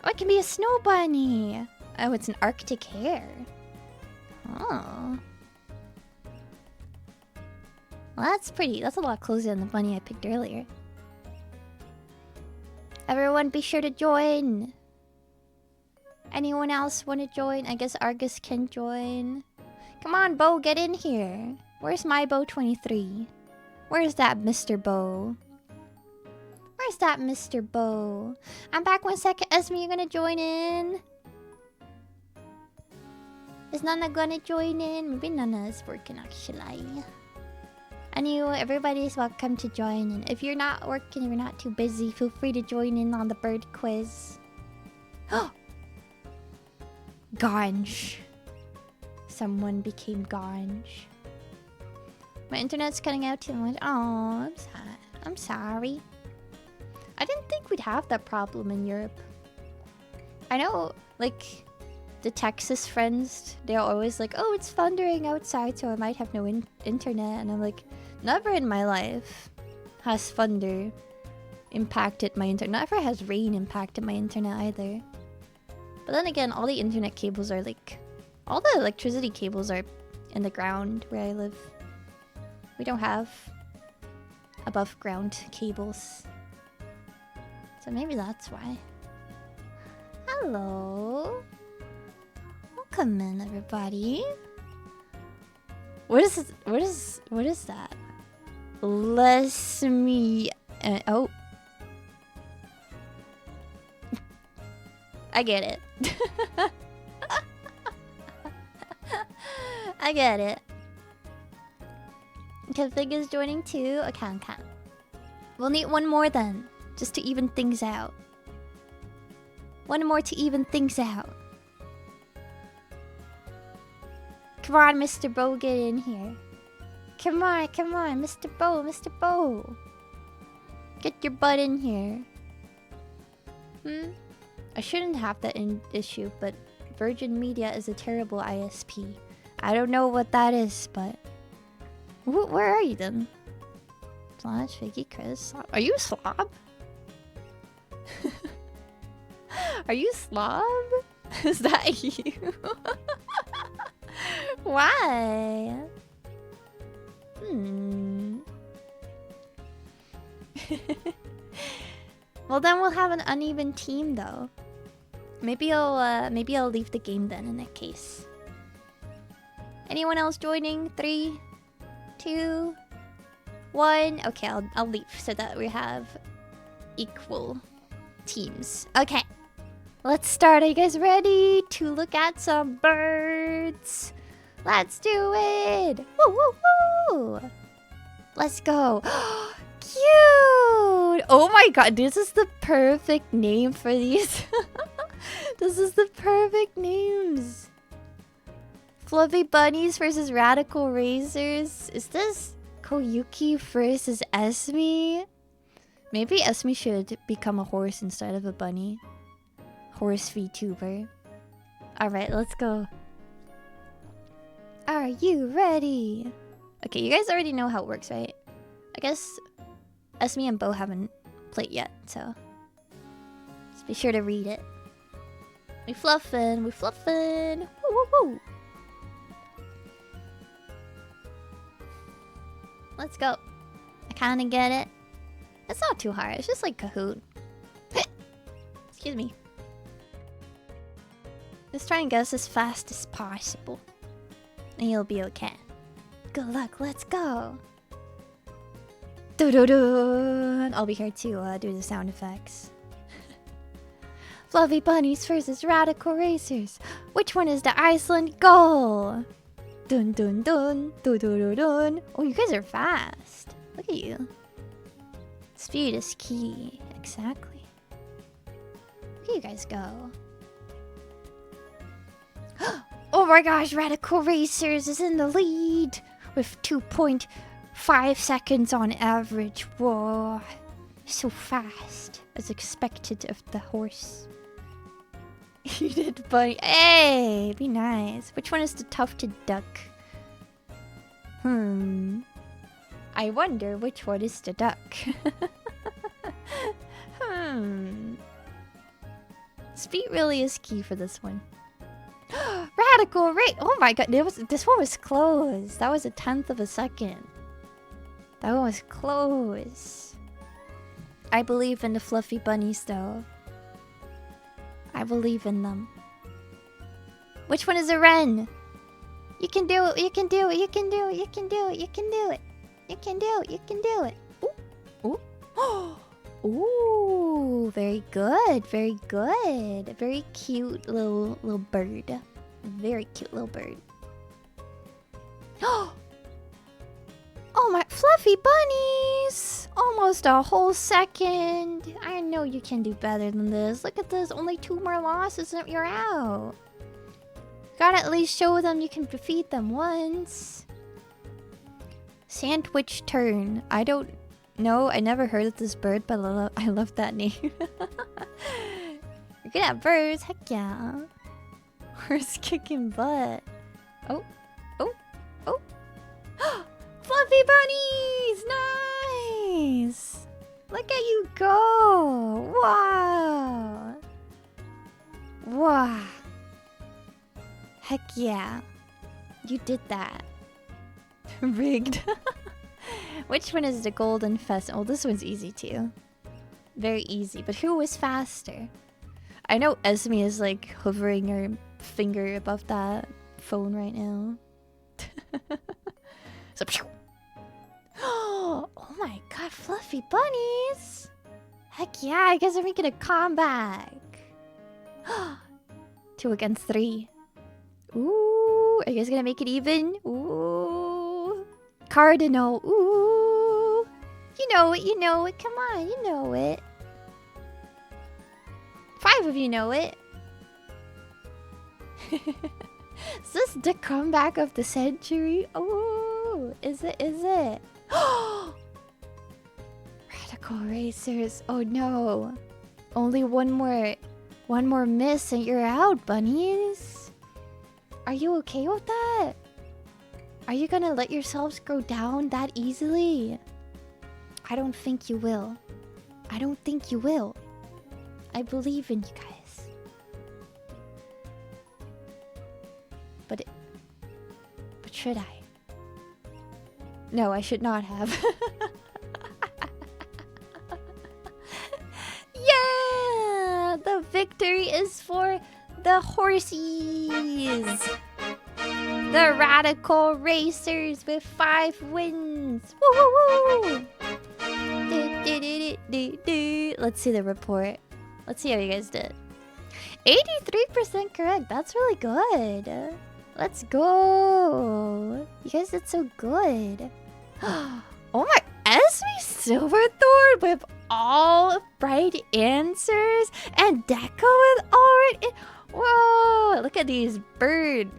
Oh, it can be a snow bunny. Oh, it's an Arctic hare. Oh. Well, that's pretty. That's a lot closer than the bunny I picked earlier. Everyone be sure to join. Anyone else want to join? I guess Argus can join. Come on, Bo, get in here. Where's my Bo 23? Where's that Mr. Bo? I'm back 1 second. Esme, you gonna join in? Is Nana gonna join in? Maybe Nana is working actually. Anyway, everybody's welcome to join in. If you're not working, if you're not too busy, feel free to join in on the bird quiz. Ganj. Someone became Ganj. My internet's cutting out too much. Oh, I'm sorry. I didn't think we'd have that problem in Europe. I know, like, the Texas friends, they're always like, oh, it's thundering outside, so I might have no internet. And I'm like, never in my life has thunder impacted my internet. Never has rain impacted my internet either. But then again, all the internet cables are like... all the electricity cables are in the ground where I live. We don't have above ground cables. So maybe that's why. Hello. Welcome in, everybody. What is that? Me. Oh. I get it. I get it. Config is joining too. Okay. We'll need one more then, just to even things out. One more to even things out. Come on, Mr. Bo, get in here. Come on, Mr. Bo. Get your butt in here. I shouldn't have that issue, but Virgin Media is a terrible ISP. I don't know what that is, but where are you then? Slash Vicky Chris. Are you a slob? Are you a slob? Is that you? Why? Well, then we'll have an uneven team, though. Maybe I'll leave the game then in that case. Anyone else joining? 3, 2, 1. Okay, I'll leave so that we have equal teams. Okay, let's start. Are you guys ready to look at some birds? Let's do it! Woo woo woo! Let's go. Cute! Oh my god, this is the perfect name for these. This is the perfect names. Fluffy bunnies versus radical razors. Is this Koyuki versus Esme? Maybe Esme should become a horse instead of a bunny. Horse VTuber. Alright, let's go. Are you ready? Okay, you guys already know how it works, right? I guess Esme and Bo haven't played yet, so just be sure to read it. We fluffin', we fluffin'. Woo woo woo. Let's go. I kinda get it. It's not too hard, it's just like Kahoot. Excuse me. Let's try and guess as fast as possible. And you'll be okay. Good luck, let's go. Doo-doo-doo. I'll be here to do the sound effects. Fluffy bunnies versus radical racers. Which one is the Iceland goal? Dun dun dun, dun dun dun dun. Oh, you guys are fast. Look at you. Speed is key. Exactly. Look at you guys go. Oh my gosh, Radical Racers is in the lead with 2.5 seconds on average. Whoa. So fast, as expected of the horse. You did, buddy. Hey, be nice. Which one is the tufted duck? I wonder which one is the duck. Speed really is key for this one. Radical rate. Oh my god, this one was close. That was 1/10 of a second. That one was close. I believe in the fluffy bunnies though. I believe in them. Which one is a wren? You can do it, you can do it, you can do it, you can do it, you can do it. You can do it, you can do it. Ooh. Ooh. Ooh, very good, very good. Very cute little bird. Very cute little bird. Oh my, fluffy bunnies! Almost a whole second. I know you can do better than this. Look at this, only 2 more losses and you're out. Gotta at least show them you can defeat them once. Sandwich tern. I don't know, I never heard of this bird, but I love that name. You're good at birds, heck yeah. Horse kicking butt. Oh, oh, oh. Fluffy bunnies! Nice! Look at you go! Wow! Wow! Heck yeah. You did that. Rigged. Which one is the golden pheasant? Oh, this one's easy too. Very easy. But who was faster? I know Esme is like hovering her finger above that phone right now. So, oh my god, fluffy bunnies! Heck yeah, I guess I'm making a comeback. 2 against 3. Ooh, are you guys gonna make it even? Ooh. Cardinal. Ooh. You know it, you know it. Come on, you know it. 5 of you know it. Is this the comeback of the century? Oh, is it? Is it? Radical racers. Oh no. Only one more miss and you're out, bunnies. Are you okay with that? Are you gonna let yourselves grow down that easily? I don't think you will. I don't think you will. I believe in you guys. But should I? No, I should not have. Yeah! The victory is for the horsies! The radical racers with 5 wins! Woo woo woo! Let's see the report. Let's see how you guys did. 83% correct. That's really good. Let's go. You guys did so good. Oh my, Esme Silverthorn with all right answers and Deco with all right. Whoa! Look at these bird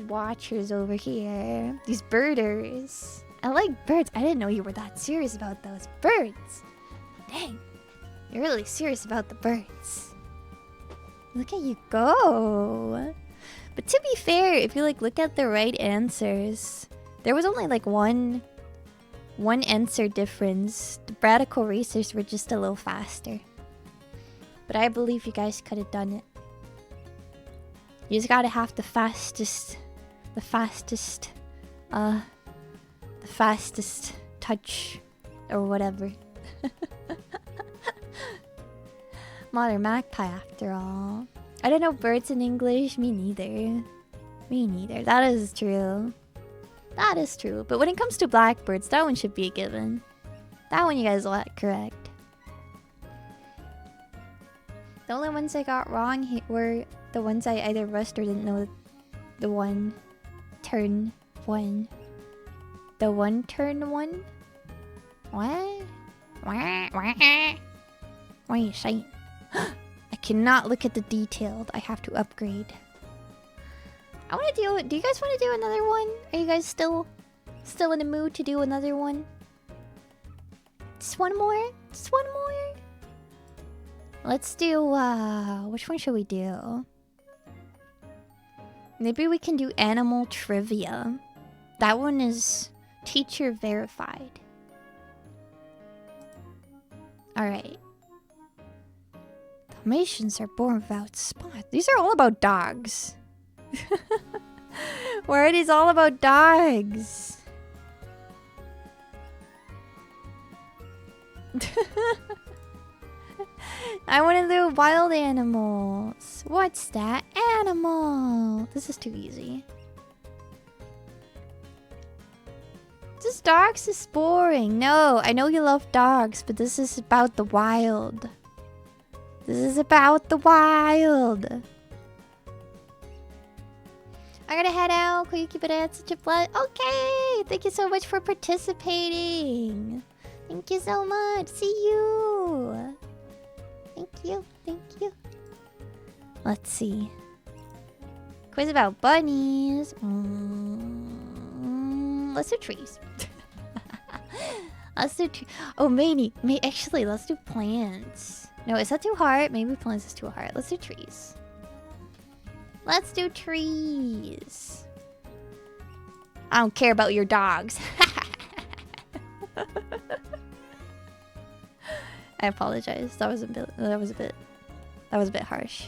watchers over here. These birders. I like birds. I didn't know you were that serious about those birds. Dang, you're really serious about the birds. Look at you go. But to be fair, if you look at the right answers, there was only one answer difference. The radical racers were just a little faster. But I believe you guys could have done it. You just gotta have the fastest touch or whatever. Modern magpie after all. I don't know birds in English. Me neither. Me neither. That is true. That is true. But when it comes to blackbirds, that one should be a given. That one you guys got correct. The only ones I got wrong were the ones I either rushed or didn't know the one turn one. The one turn one? What? What are you saying? I cannot look at the detailed. I have to upgrade. I want to do you guys want to do another one? Are you guys still in the mood to do another one? Just one more? Just one more? Let's do which one should we do? Maybe we can do animal trivia. That one is teacher verified. Alright. Dalmatians are born without spots. These are all about dogs. Why are these all about dogs? I want to do wild animals. What's that animal? This is too easy. Just dogs is boring. No, I know you love dogs, but this is about the wild. This is about the wild. I gotta head out, Koyuki, but I had such a blast. Okay, thank you so much for participating. Thank you so much. See you. Thank you, thank you. Let's see. Quiz about bunnies. Let's do trees. Let's do oh, actually, let's do plants. No, is that too hard? Maybe plants is too hard. Let's do trees. Let's do trees. I don't care about your dogs. I apologize. That was a bit harsh.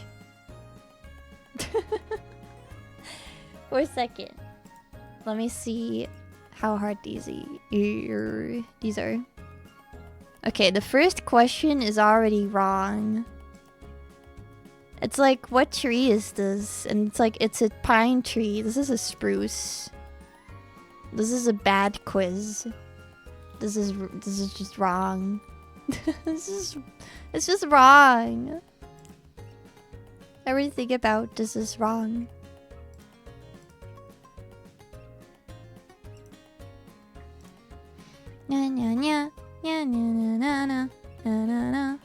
For a second. Let me see how hard these are. Okay, the first question is already wrong. It's like, what tree is this? And it's like, it's a pine tree. This is a spruce. This is a bad quiz. This is just wrong. It's just wrong. Everything about this is wrong. Nya nya nya nya nya na na na na na.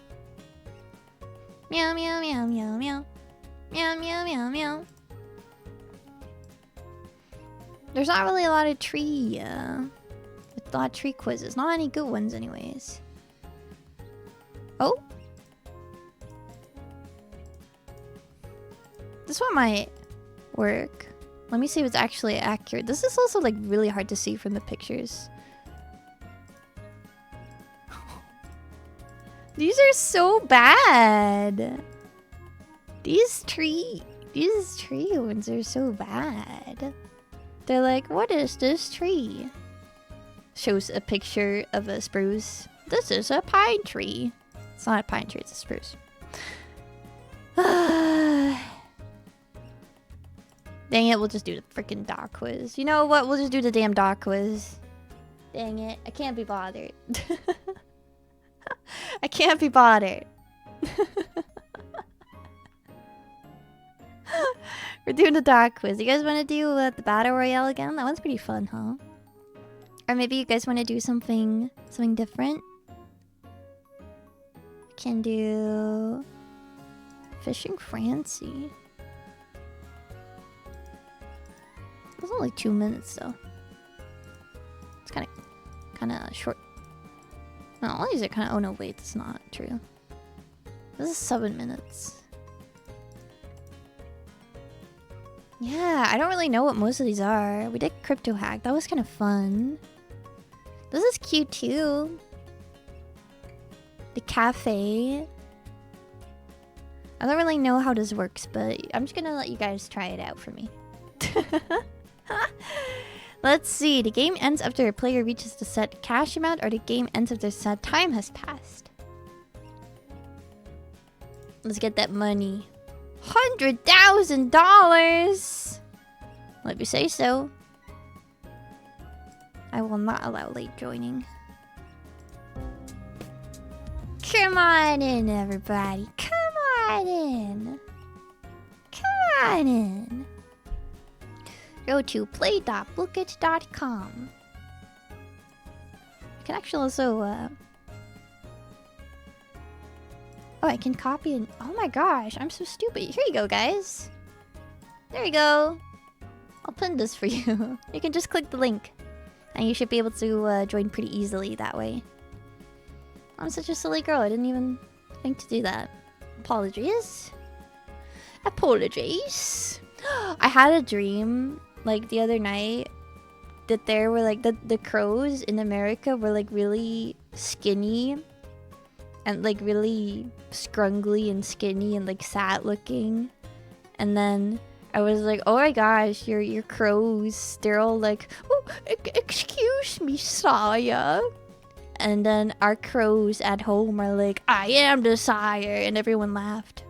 Meow meow meow meow meow. Meow meow meow meow. There's not really a lot of tree quizzes. Not any good ones anyways. Oh? This one might work. Let me see if it's actually accurate. This is also like really hard to see from the pictures. These are so bad. These tree ones are so bad. They're like, what is this tree? Shows a picture of a spruce. This is a pine tree. It's not a pine tree, it's a spruce. Dang it, we'll just do the freaking dog quiz. You know what? We'll just do the damn dog quiz. Dang it, I can't be bothered. I can't be bothered. We're doing the dog quiz. You guys want to do the battle royale again? That one's pretty fun, huh? Or maybe you guys want to do something different? We can do Fishing Francie. It's only 2 minutes though. It's kind of short. No, all these are kind of. Oh no, wait, that's not true. This is 7 minutes. Yeah, I don't really know what most of these are. We did Crypto Hack. That was kind of fun. This is cute too. The cafe. I don't really know how this works, but I'm just gonna let you guys try it out for me. Let's see. The game ends after a player reaches the set cash amount, or the game ends after set time has passed. Let's get that money. $100,000! Let me say so. I will not allow late joining. Come on in, everybody. Come on in. Come on in. Go to play.bookit.com. I can actually also, oh, I can copy and... Oh my gosh, I'm so stupid. Here you go, guys. There you go. I'll pin this for you. You can just click the link. And you should be able to join pretty easily that way. I'm such a silly girl. I didn't even think to do that. Apologies. Apologies. I had a dream, like, the other night, that there were, like, the crows in America were, like, really skinny. And, like, really scrungly and skinny and, like, sad looking. And then I was like, oh my gosh, your crows. They're all like, oh, excuse me, sire. And then our crows at home are like, I am the sire. And everyone laughed.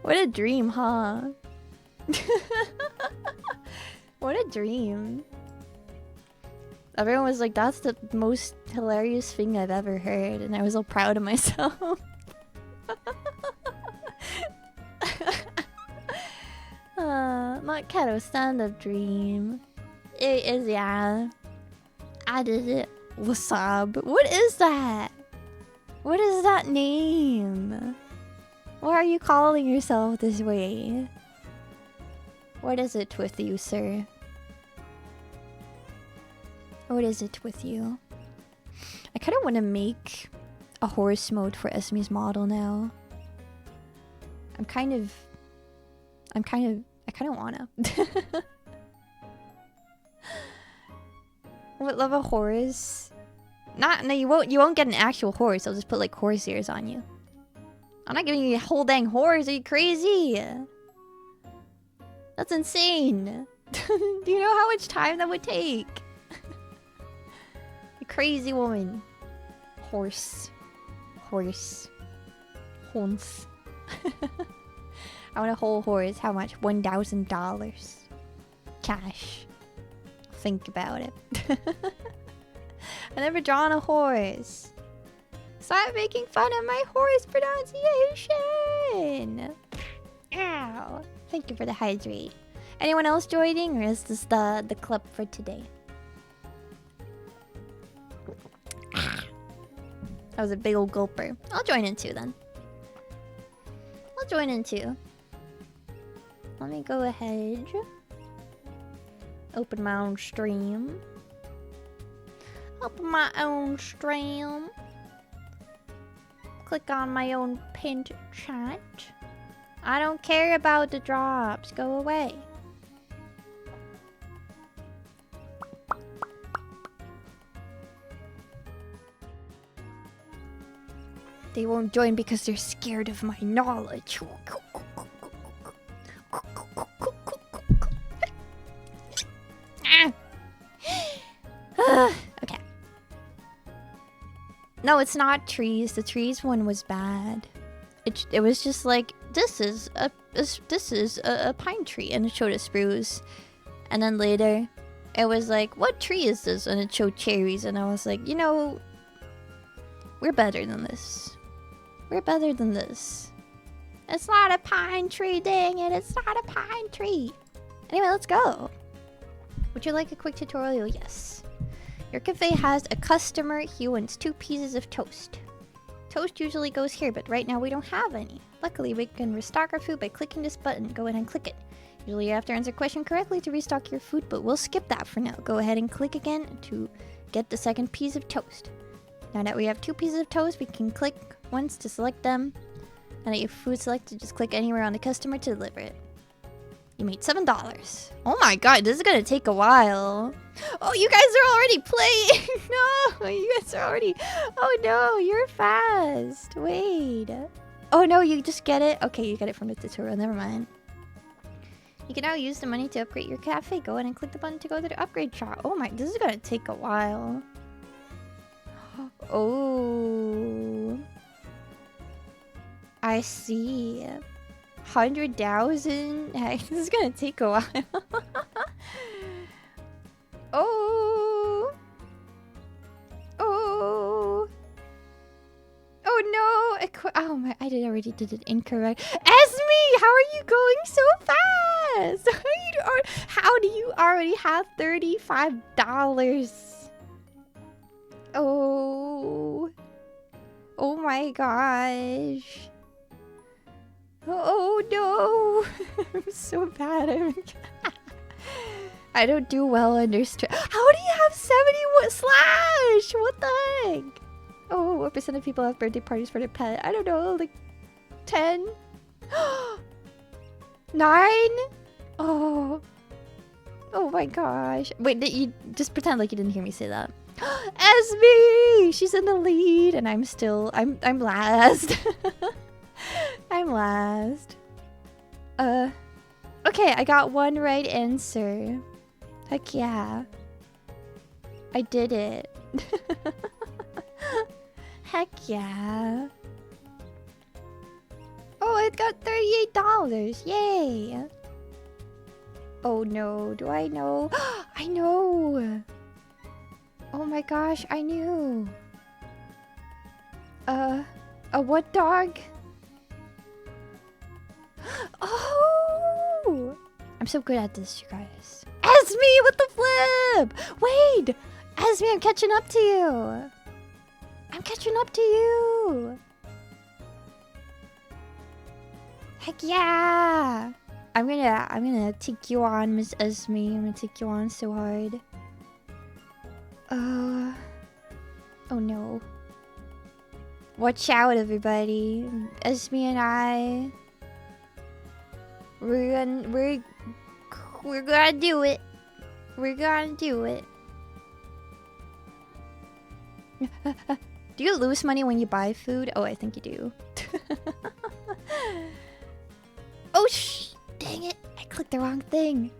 What a dream, huh? What a dream. Everyone was like, that's the most hilarious thing I've ever heard. And I was all proud of myself. Not Kato stand-up dream. It is, yeah. I did it. Wasab. What is that? What is that name? Why are you calling yourself this way? What is it with you, sir? What is it with you? I kind of want to make a horse mode for Esme's model now. I kind of wanna. Would love a horse. No, you won't get an actual horse. I'll just put like horse ears on you. I'm not giving you a whole dang horse. Are you crazy? That's insane. Do you know how much time that would take? You crazy woman. Horse. Horse. Horse. I want a whole horse. How much? $1,000. Cash. Think about it. I never drawn a horse. Stop making fun of my horse pronunciation. Ow. Thank you for the hydrate. Anyone else joining, or is this the club for today? That was a big old gulper. I'll join in too then. I'll join in too. Let me go ahead. Open my own stream. Open my own stream. Click on my own pinned chat. I don't care about the drops. Go away. They won't join because they're scared of my knowledge. Okay. No, it's not trees. The trees one was bad. It was just like, this is a pine tree, and it showed a spruce. And then later, it was like, what tree is this? And it showed cherries, and I was like, you know, we're better than this. We're better than this. It's not a pine tree, dang it! It's not a pine tree. Anyway, let's go. Would you like a quick tutorial? Yes. Your cafe has a customer. He wants 2 pieces of toast. Toast usually goes here, but right now we don't have any. Luckily, we can restock our food by clicking this button. Go ahead and click it. Usually you have to answer a question correctly to restock your food, but we'll skip that for now. Go ahead and click again to get the 2nd piece of toast. Now that we have 2 pieces of toast, we can click once to select them. And at your food selected, just click anywhere on the customer to deliver it. You made $7. Oh my god, this is gonna take a while. Oh, you guys are already playing! No, you guys are already... Oh no, you're fast. Wait. Oh no, you just get it? Okay, you get it from the tutorial, never mind. You can now use the money to upgrade your cafe. Go ahead and click the button to go to the upgrade shop. Oh my, this is gonna take a while. Oh... I see. 100,000? Hey, this is gonna take a while. Oh. Oh. Oh no. Oh my, already did it incorrect. Esme, how are you going so fast? How do you already have $35? Oh. Oh my gosh. Oh no! I'm so bad. I don't do well under stress. How do you have 71 slash? What the heck? Oh, what percent of people have birthday parties for their pet? I don't know, like 10? 9? Oh. Oh my gosh. Wait, you just pretend like you didn't hear me say that. Esme! She's in the lead and I'm last. I'm last. Okay, I got 1 right answer. Heck yeah. I did it. Heck yeah. Oh, I got $38. Yay. Oh no, do I know? I know. Oh my gosh, I knew. A what dog? Oh! I'm so good at this, you guys. Esme with the flip! Wait! Esme, I'm catching up to you! I'm catching up to you! Heck yeah! I'm gonna take you on, Miss Esme. I'm gonna take you on so hard. Oh no. Watch out, everybody. Esme and I... We're gonna do it. We're gonna do it. Do you lose money when you buy food? Oh, I think you do. Oh, dang it. I clicked the wrong thing.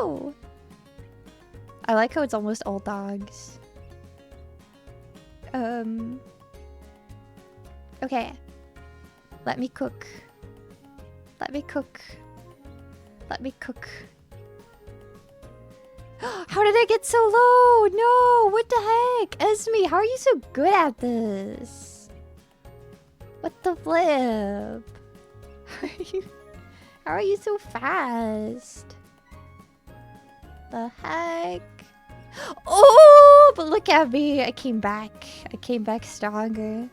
No! I like how it's almost all dogs. Okay. Let me cook. Let me cook. Let me cook. How did I get so low? No! What the heck? Esme, how are you so good at this? What the flip? How are you so fast? The heck? Oh! But look at me. I came back. I came back stronger.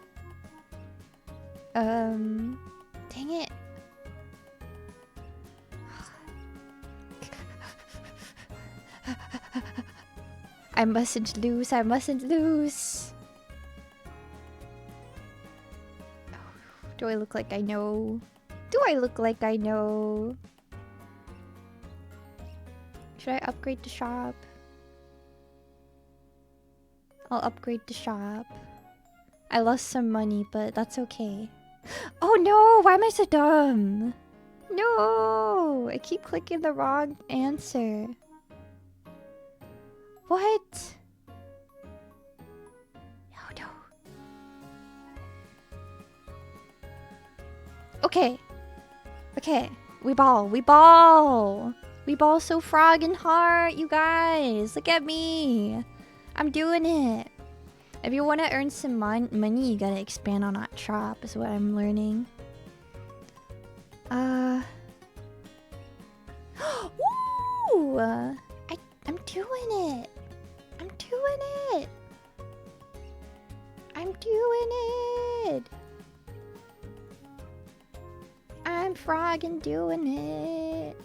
Dang it. I mustn't lose. I mustn't lose. Do I look like I know? Do I look like I know? Should I upgrade the shop? I'll upgrade the shop. I lost some money, but that's okay. Oh no! Why am I so dumb? No! I keep clicking the wrong answer. What? No. Okay. We ball. We ball so frog and heart, you guys. Look at me. I'm doing it. If you want to earn some money, you gotta expand on that shop, is what I'm learning. Woo! I'm doing it. I'm frogging doing it.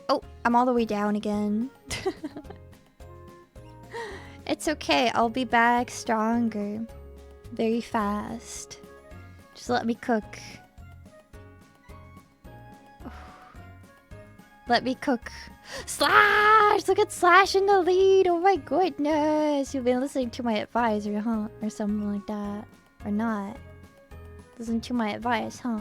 Oh, I'm all the way down again. It's okay, I'll be back stronger. Very fast. Just let me cook. Let me cook. Slash! Look at Slash in the lead! Oh my goodness! You've been listening to my advice, huh? Or something like that. Or not. Listen to my advice, huh?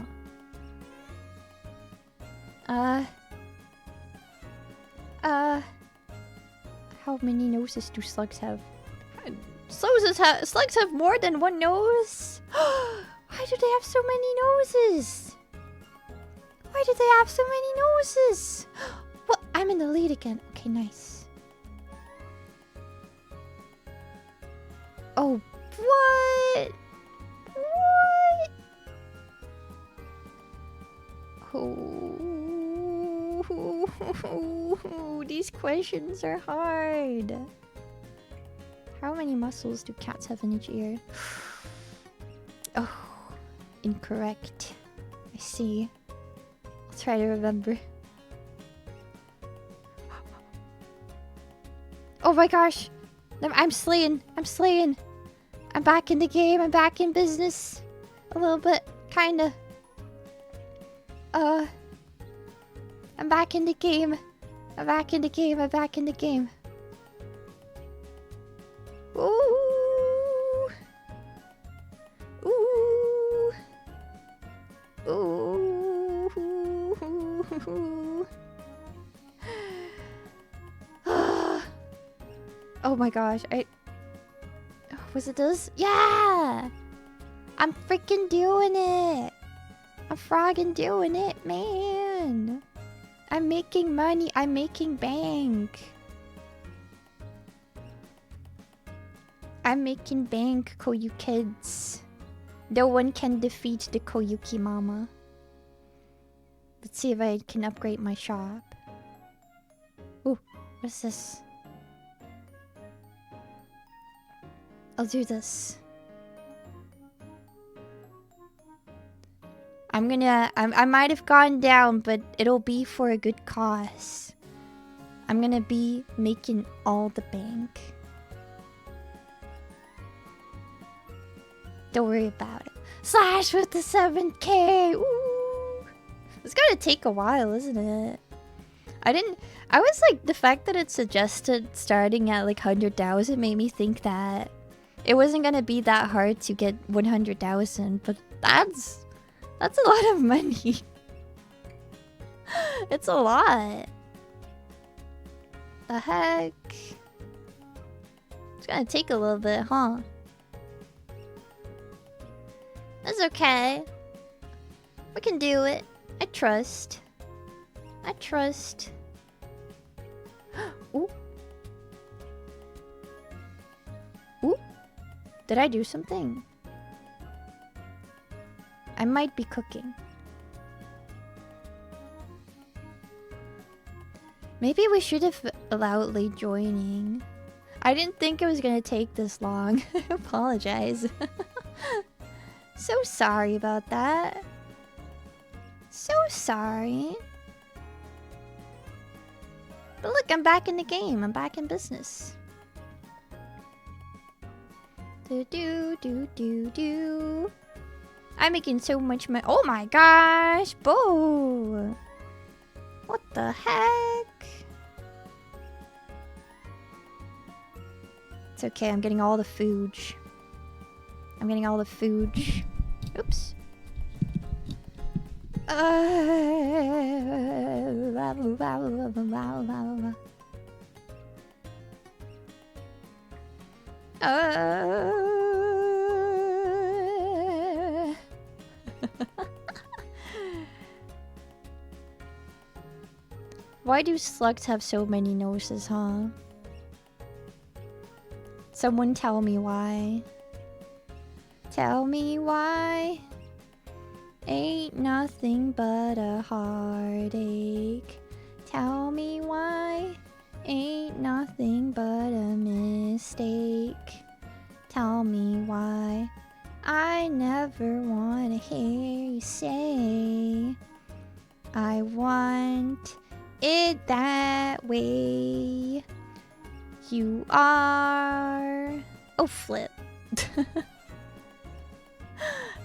How many noses do slugs have? Slugs have more than one nose? Why do they have so many noses? What? I'm in the lead again. Okay, nice. Oh, what? Oh, these questions are hard. How many muscles do cats have in each ear? Oh, incorrect. I see. I'll try to remember. Oh my gosh! I'm slaying! I'm back in the game, I'm back in business. A little bit, kinda. I'm back in the game. Ooh. Oh my gosh, was it this? Yeah! I'm freaking doing it! I'm frogging doing it, man! I'm making money, I'm making bank! I'm making bank, Koyukids. No one can defeat the Koyuki mama. Let's see if I can upgrade my shop. Ooh, what's this? I'll do this. I might have gone down, but it'll be for a good cause. I'm gonna be making all the bank. Don't worry about it. Slash with the 7K! Ooh! It's gonna take a while, isn't it? I was like, the fact that it suggested starting at like 100,000 made me think that it wasn't gonna be that hard to get 100,000, but that's a lot of money. It's a lot. The heck? It's gonna take a little bit, huh? That's okay. We can do it. I trust. Ooh. Ooh. Did I do something? I might be cooking. Maybe we should have allowed late joining. I didn't think it was gonna take this long. I apologize. So sorry about that. So sorry. But look, I'm back in the game. I'm back in business. Do. I'm making so much money. Oh my gosh, Bo! What the heck? It's okay, I'm getting all the food. I'm getting all the food. Oops. Why do slugs have so many noses, huh? Someone tell me why. Tell me why. Ain't nothing but a heartache. Tell me why. Ain't nothing but a mistake. Tell me why. I never wanna hear you say I want it that way. You are... Oh, flip.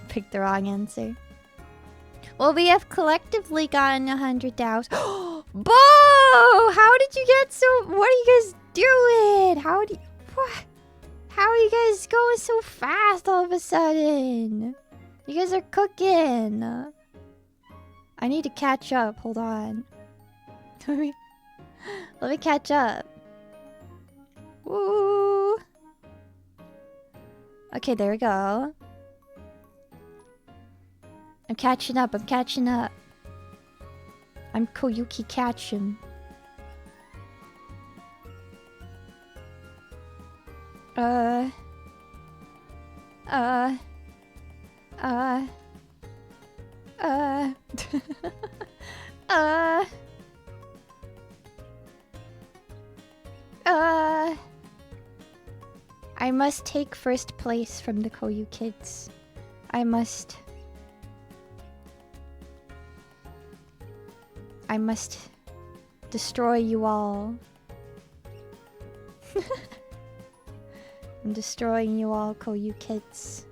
Picked the wrong answer. Well, we have collectively gotten 100,000. Bo! How did you get so... What are you guys doing? How do you... What? How are you guys going so fast all of a sudden? You guys are cooking. I need to catch up. Hold on. Let me catch up. Woo! Okay, there we go. I'm catching up. I'm catching up. I'm Koyuki catching. I must take first place from the Koyukids. I must destroy you all. I'm destroying you all, Koyukids.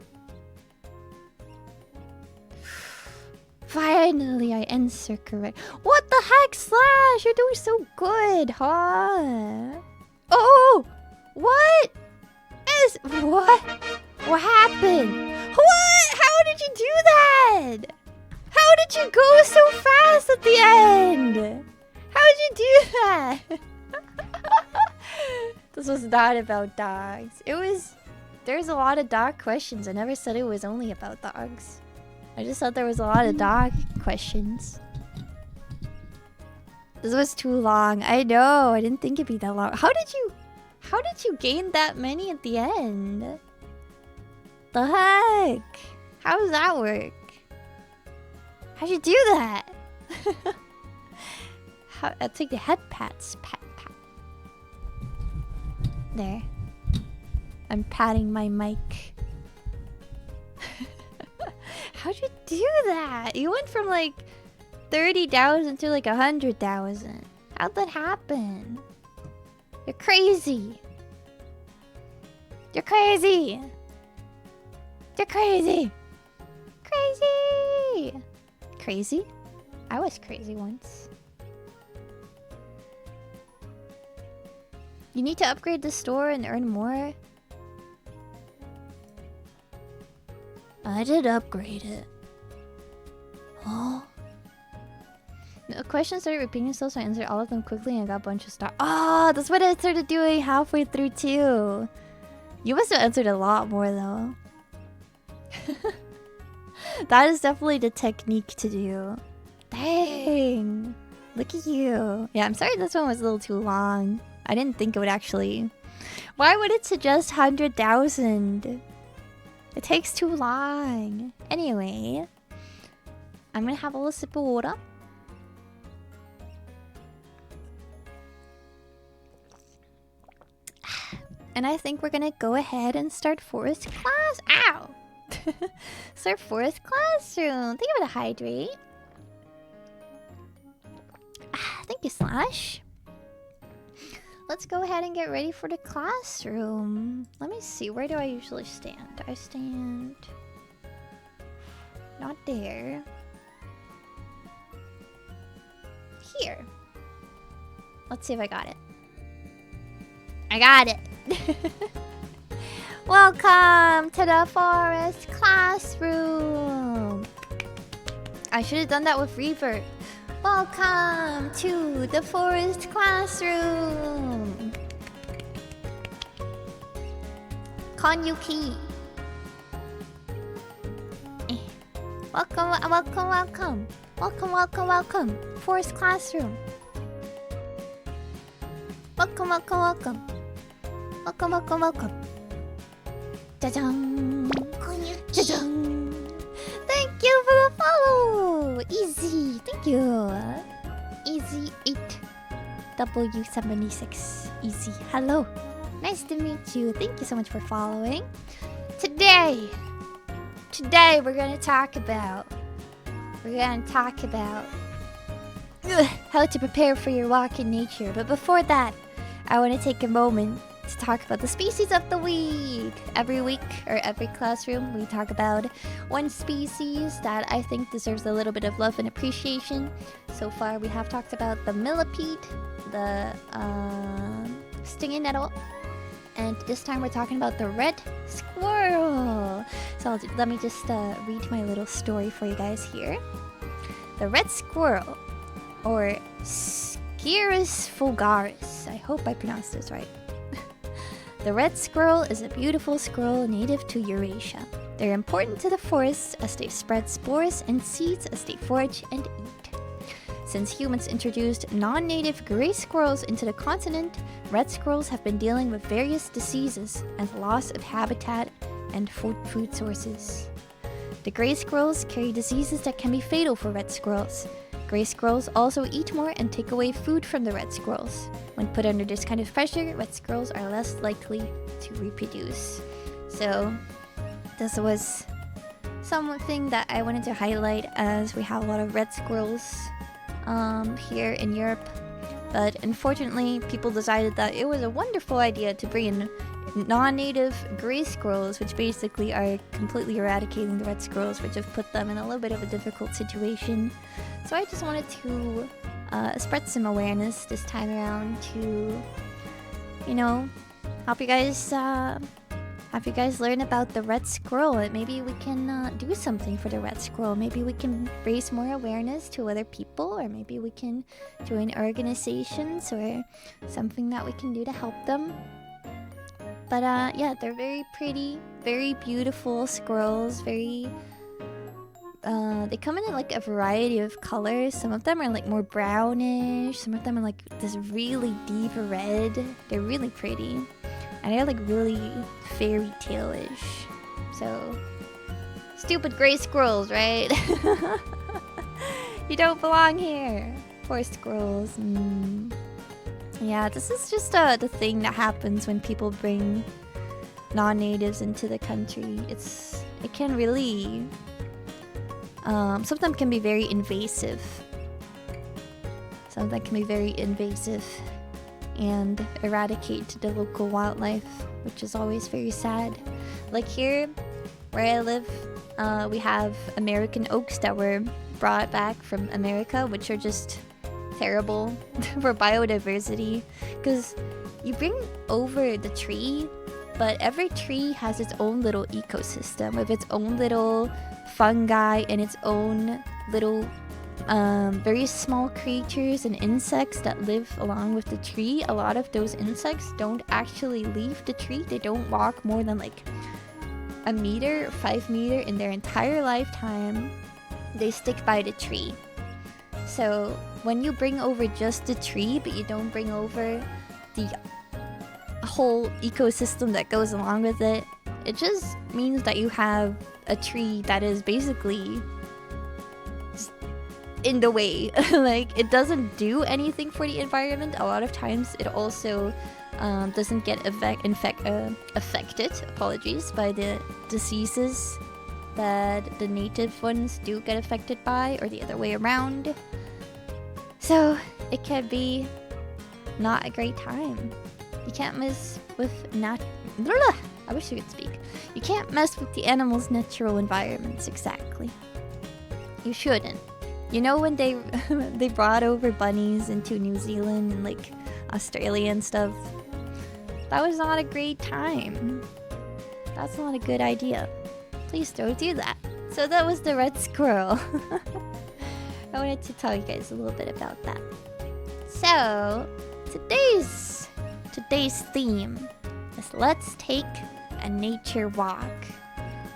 Finally, I answer correct. What the heck, Slash? You're doing so good, huh? Oh! What? What? What happened? What? How did you do that? How did you go so fast at the end? How did you do that? This was not about dogs. It was... There's a lot of dog questions. I never said it was only about dogs. I just thought there was a lot of dog questions. This was too long. I know. I didn't think it'd be that long. How did you gain that many at the end? The heck? How does that work? How'd you do that? I'll take the head pats. Pat. There. I'm patting my mic. How'd you do that? You went from like 30,000 to like 100,000. How'd that happen? You're crazy. You're crazy. You're crazy. Crazy. Crazy? I was crazy once. You need to upgrade the store and earn more. I did upgrade it. Oh. The questions started repeating themselves, so I answered all of them quickly and got a bunch of stars. Ah, that's what I started doing halfway through too. You must have answered a lot more though. That is definitely the technique to do. Dang. Look at you. Yeah, I'm sorry this one was a little too long. I didn't think it would actually... Why would it suggest 100,000? It takes too long. Anyway, I'm gonna have a little sip of water. And I think we're gonna go ahead and start fourth class. Ow! Start fourth classroom. Thank you for the hydrate. Thank you, Slash. Let's go ahead and get ready for the classroom. Let me see. Where do I usually stand? I stand... Not there. Here. Let's see if I got it. I got it. Welcome to the forest classroom. I should have done that with reverb. Welcome to the forest classroom. Koyuki. Welcome. Welcome. Forest classroom. Welcome. Jajang. Jajang. Thank you for the follow. Easy. Thank you. Easy 8W76. Easy. Hello. Nice to meet you. Thank you so much for following. Today we're gonna talk about how to prepare for your walk in nature. But before that, I want to take a moment to talk about the species of the week. Every week or every classroom, we talk about one species that I think deserves a little bit of love and appreciation. So far, we have talked about the millipede, the stinging nettle, and this time we're talking about the red squirrel. So let me just read my little story for you guys here. The red squirrel, or Sciurus vulgaris. I hope I pronounced this right. The red squirrel is a beautiful squirrel native to Eurasia. They're important to the forests as they spread spores and seeds as they forage and eat. Since humans introduced non-native gray squirrels into the continent, red squirrels have been dealing with various diseases and loss of habitat and food sources. The gray squirrels carry diseases that can be fatal for red squirrels. Gray squirrels also eat more and take away food from the red squirrels. When put under this kind of pressure, red squirrels are less likely to reproduce. So, this was something that I wanted to highlight, as we have a lot of red squirrels here in Europe. But unfortunately, people decided that it was a wonderful idea to bring in non-native gray squirrels, which basically are completely eradicating the red squirrels, which have put them in a little bit of a difficult situation. So I just wanted to spread some awareness this time around to, you know, help you guys learn about the red squirrel. And maybe we can do something for the red squirrel. Maybe we can raise more awareness to other people, or maybe we can join organizations or something that we can do to help them. But yeah, they're very pretty, very beautiful squirrels. They come in like a variety of colors. Some of them are like more brownish. Some of them are like this really deep red. They're really pretty. And they're like really fairy tale-ish. So, stupid gray squirrels, right? You don't belong here. Poor squirrels. Yeah, this is just the thing that happens when people bring non-natives into the country. It can really... some of them can be very invasive. Some of them can be very invasive and eradicate the local wildlife, which is always very sad. Like here, where I live, we have American oaks that were brought back from America, which are just terrible for biodiversity, because you bring over the tree, but every tree has its own little ecosystem with its own little fungi and its own little very small creatures and insects that live along with the tree. A lot of those insects don't actually leave the tree. They don't walk more than like a meter or 5 meters in their entire lifetime. They stick by the tree. So when you bring over just the tree, but you don't bring over the whole ecosystem that goes along with it, it just means that you have a tree that is basically in the way. Like, it doesn't do anything for the environment. A lot of times it also doesn't get affected, apologies, by the diseases that the native ones do get affected by, or the other way around. So it can be not a great time. You can't mess with I wish I could speak. You can't mess with the animal's natural environments, exactly. You shouldn't. You know when they they brought over bunnies into New Zealand and like Australia and stuff? That was not a great time. That's not a good idea. Please don't do that. So that was the red squirrel. I wanted to tell you guys a little bit about that. So today's theme is let's take a nature walk.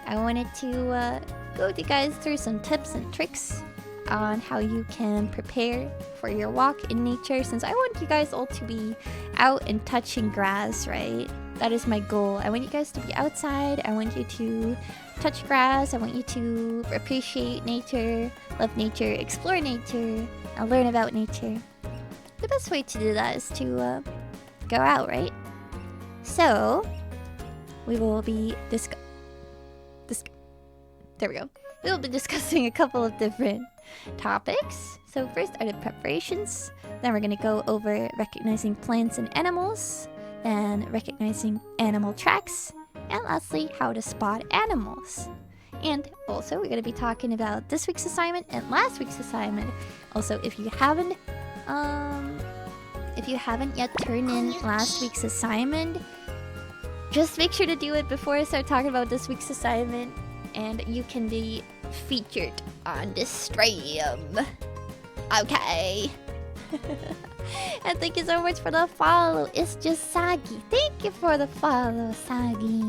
I wanted to go with you guys through some tips and tricks on how you can prepare for your walk in nature, since I want you guys all to be out and touching grass, right? That is my goal. I want you guys to be outside. I want you to touch grass. I want you to appreciate nature, love nature, explore nature, and learn about nature. The best way to do that is to go out, right? So we will be there we go. We will be discussing a couple of different topics. So first are the preparations. Then we're going to go over recognizing plants and animals, and recognizing animal tracks, and lastly, how to spot animals. And also, we're going to be talking about this week's assignment and last week's assignment. Also, if you haven't yet turned in last week's assignment, just make sure to do it before I start talking about this week's assignment, and you can be featured on the stream. Okay. And thank you so much for the follow. It's just Sagi. Thank you for the follow, Sagi.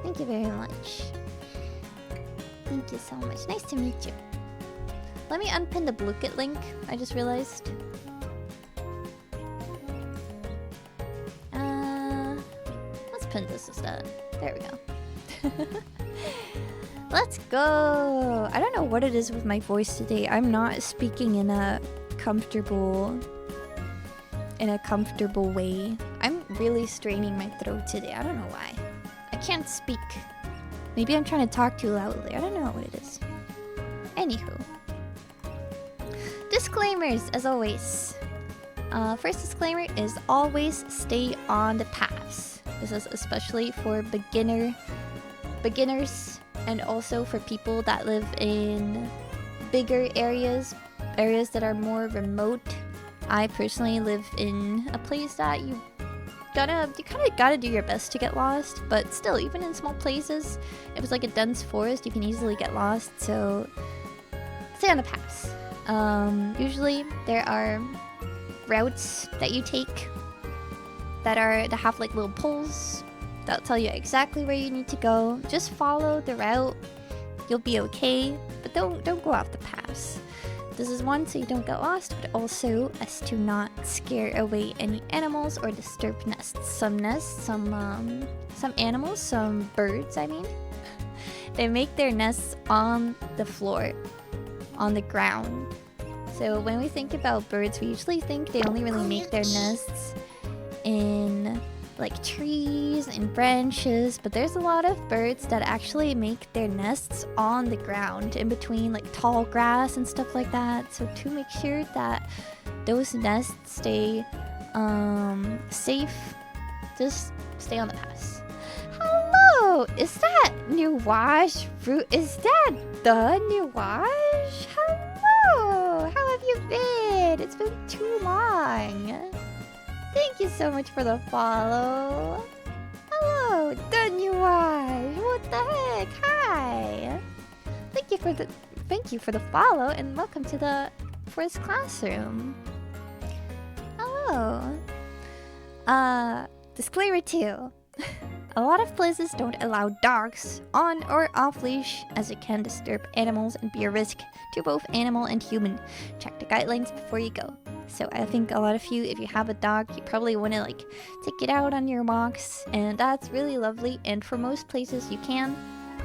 Thank you very much. Thank you so much. Nice to meet you. Let me unpin the Bluekit link. I just realized. Let's pin this instead. There we go. Let's go. I don't know what it is with my voice today. I'm not speaking in a comfortable way. I'm really straining my throat today. I don't know why. I can't speak. Maybe I'm trying to talk too loudly. I don't know what it is. Anywho. Disclaimers, as always. First disclaimer is always stay on the paths. This is especially for beginners, and also for people that live in bigger areas that are more remote. I personally live in a place that you kind of gotta do your best to get lost, but still, even in small places, if it's like a dense forest, you can easily get lost, so stay on the paths. Usually there are routes that you take that have like little poles that'll tell you exactly where you need to go. Just follow the route, you'll be okay, but don't go off the paths. This is one, so you don't get lost, but also as to not scare away any animals or disturb nests. Some animals, some birds, I mean, they make their nests on the floor, on the ground. So when we think about birds, we usually think they only really make their nests in like trees and branches, but there's a lot of birds that actually make their nests on the ground in between like tall grass and stuff like that. So to make sure that those nests stay safe, just stay on the paths. Hello, is that Norah fruit? Is that the Norah? Hello, how have you been? It's been too long. Thank you so much for the follow. Hello, the Norah. What the heck? Hi. Thank you for the follow, and welcome to the first classroom. Hello. Disclaimer 2. A lot of places don't allow dogs on or off leash, as it can disturb animals and be a risk to both animal and human. Check the guidelines before you go. So I think a lot of you, if you have a dog, you probably want to like take it out on your walks, and that's really lovely. And for most places you can,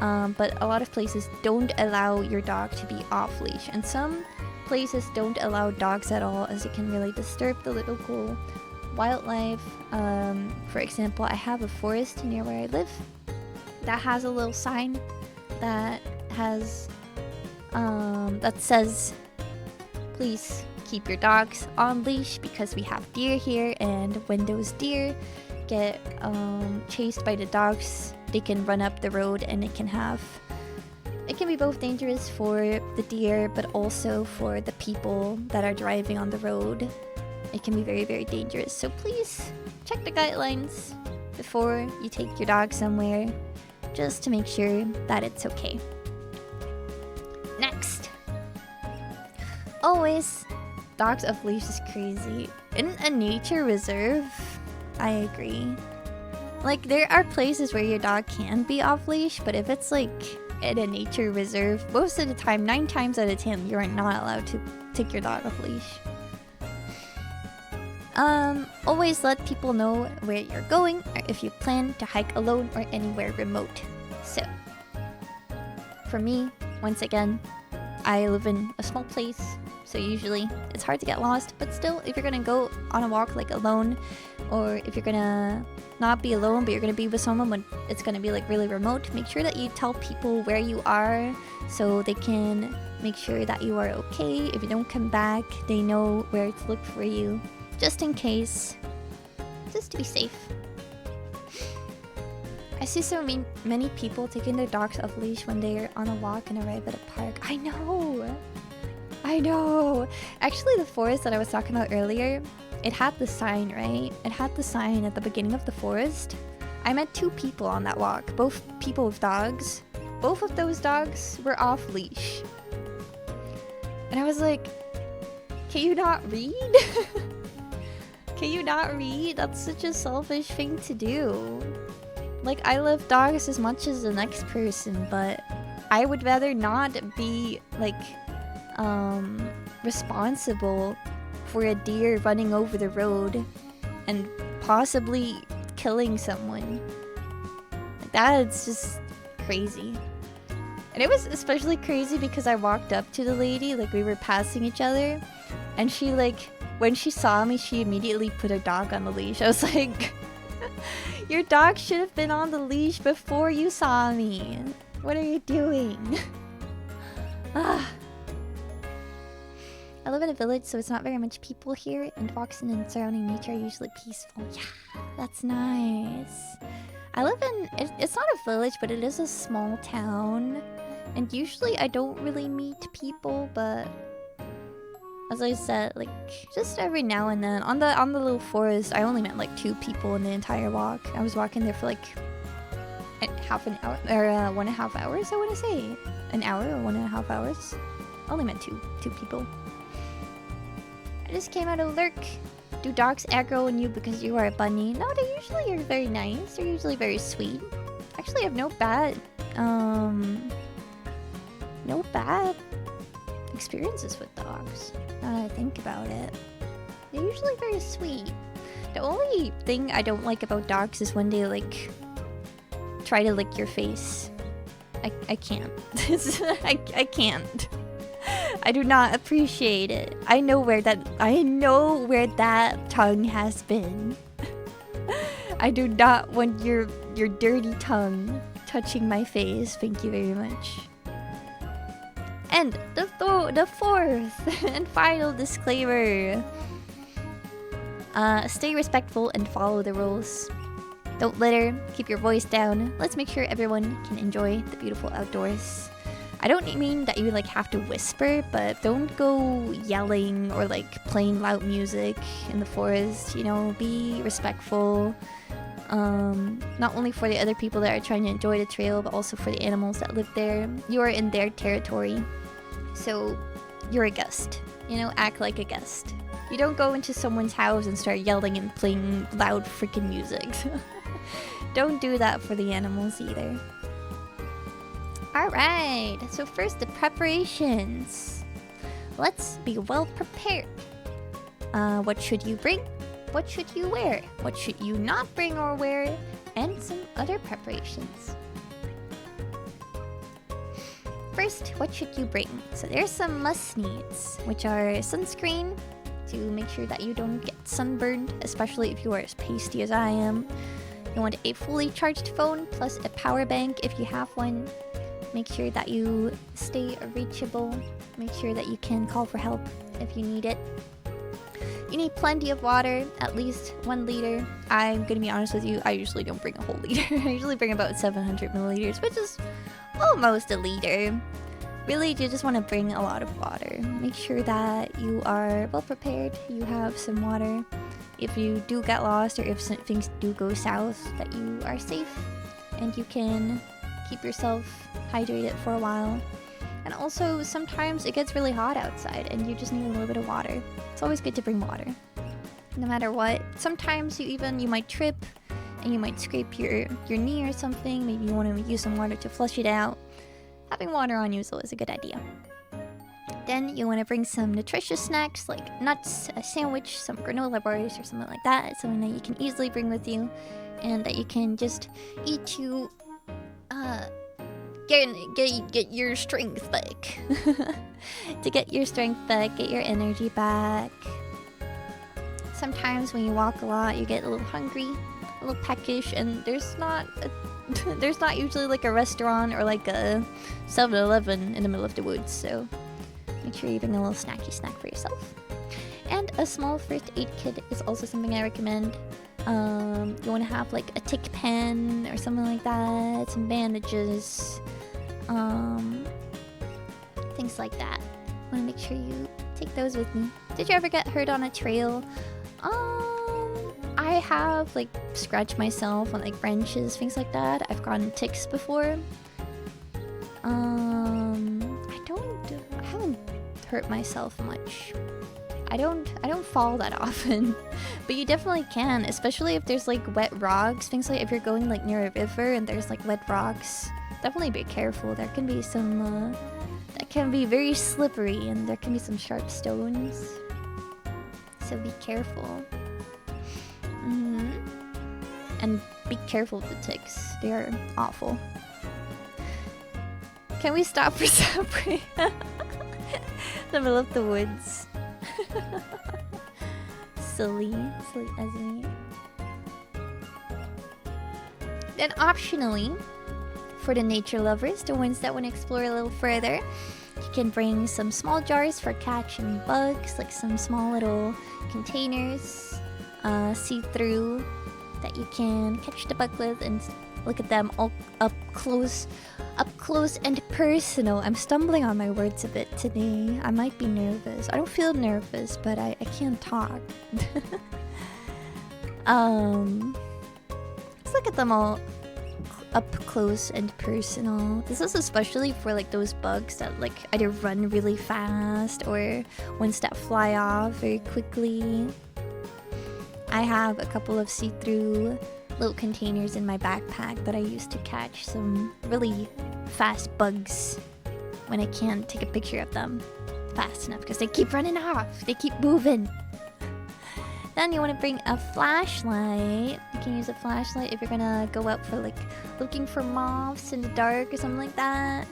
but a lot of places don't allow your dog to be off leash, and some places don't allow dogs at all, as it can really disturb the local wildlife. For example, I have a forest near where I live that has a little sign that says, please keep your dogs on leash because we have deer here, and when those deer get chased by the dogs, they can run up the road and it can have it can be both dangerous for the deer, but also for the people that are driving on the road. It can be very, very dangerous. So please check the guidelines before you take your dog somewhere, just to make sure that it's okay. Next. Always, dogs off leash is crazy. In a nature reserve, I agree. Like, there are places where your dog can be off leash, but if it's like in a nature reserve, most of the time, 9 times out of 10, you are not allowed to take your dog off leash. Always let people know where you're going, or if you plan to hike alone or anywhere remote. So, for me, once again, I live in a small place, so usually it's hard to get lost, but still, if you're gonna go on a walk like alone, or if you're gonna not be alone but you're gonna be with someone when it's gonna be like really remote, make sure that you tell people where you are so they can make sure that you are okay. If you don't come back, they know where to look for you, just in case, just to be safe. I see so many people taking their dogs off leash when they're on a walk and arrive at a park. I know! Actually, the forest that I was talking about earlier, it had the sign, right? It had the sign at the beginning of the forest. I met 2 people on that walk, both people with dogs. Both of those dogs were off leash. And I was like, can you not read? Can you not read? That's such a selfish thing to do. Like, I love dogs as much as the next person, but I would rather not be, like, responsible for a deer running over the road and possibly killing someone. Like, that's just crazy. And it was especially crazy because I walked up to the lady, like, we were passing each other, and she, like, when she saw me, she immediately put her dog on the leash. I was like, your dog should have been on the leash before you saw me. What are you doing? Ah. I live in a village, so it's not very much people here, and walks in and surrounding nature are usually peaceful. Yeah, that's nice. I live in... It's not a village, but it is a small town. And usually I don't really meet people, but... as I said, like, just every now and then. On the little forest, I only met like 2 people in the entire walk. I was walking there for like half an hour, or 1.5 hours, I want to say. An hour or 1.5 hours. Only met two people. I just came out of lurk. Do dogs aggro on you because you are a bunny? No, they usually are very nice. They're usually very sweet. Actually, I have no bad experiences with dogs, now that I think about it. They're usually very sweet. The only thing I don't like about dogs is when they, like, try to lick your face. I can't. I can't. I do not appreciate it. I know where that tongue has been. I do not want your dirty tongue touching my face. Thank you very much. And the 4th and final disclaimer. Stay respectful and follow the rules. Don't litter, keep your voice down. Let's make sure everyone can enjoy the beautiful outdoors. I don't mean that you, like, have to whisper, but don't go yelling or, like, playing loud music in the forest. You know, be respectful. Not only for the other people that are trying to enjoy the trail, but also for the animals that live there. You are in their territory, so you're a guest. You know, act like a guest. You don't go into someone's house and start yelling and playing loud freaking music. Don't do that for the animals either. Alright, so first the preparations. Let's be well prepared. What should you bring? What should you wear? What should you not bring or wear? And some other preparations. First, what should you bring? So there's some must-needs, which are sunscreen to make sure that you don't get sunburned, especially if you are as pasty as I am. You want a fully charged phone plus a power bank if you have one. Make sure that you stay reachable. Make sure that you can call for help if you need it. You need plenty of water, at least 1 liter. I'm gonna be honest with you, I usually don't bring a whole liter. I usually bring about 700 milliliters, which is almost a liter. Really, you just want to bring a lot of water. Make sure that you are well prepared. You have some water. If you do get lost or if things do go south, that you are safe and you can keep yourself hydrated for a while. And also, sometimes it gets really hot outside and you just need a little bit of water. It's always good to bring water, no matter what. Sometimes you might trip and you might scrape your knee or something. Maybe you want to use some water to flush it out. Having water on you is always a good idea. Then you want to bring some nutritious snacks like nuts, a sandwich, some granola bars or something like that. Something that you can easily bring with you and that you can just eat to get your strength back. To get your strength back, get your energy back. Sometimes when you walk a lot, you get a little hungry, a little peckish, and there's not usually like a restaurant or like a 7-Eleven in the middle of the woods, so make sure you bring a little snacky snack for yourself. And a small first aid kit is also something I recommend. You want to have like a tick pen or something like that, some bandages, things like that. I want to make sure you take those with me. Did you ever get hurt on a trail? I have like scratched myself on like branches, things like that. I've gotten ticks before. I haven't hurt myself much. I don't fall that often, but you definitely can, especially if there's like wet rocks, things like if you're going like near a river and there's like wet rocks. Definitely be careful. There can be some that can be very slippery and there can be some sharp stones. So be careful. And be careful of the ticks. They are awful. Can we stop for Subway? The middle of the woods. silly as me. Then optionally, for the nature lovers, the ones that want to explore a little further, you can bring some small jars for catching bugs, like some small little containers, see-through, that you can catch the bug with and look at them all up close and personal. I'm stumbling on my words a bit today. I might be nervous. I don't feel nervous, but I can't talk. Let's look at them all up close and personal. This is especially for like those bugs that like either run really fast or ones that fly off very quickly. I have a couple of see-through little containers in my backpack that I use to catch some really fast bugs when I can't take a picture of them fast enough because they keep running off. They keep moving. Then you want to bring a flashlight. You can use a flashlight if you're gonna go out for like looking for moths in the dark or something like that.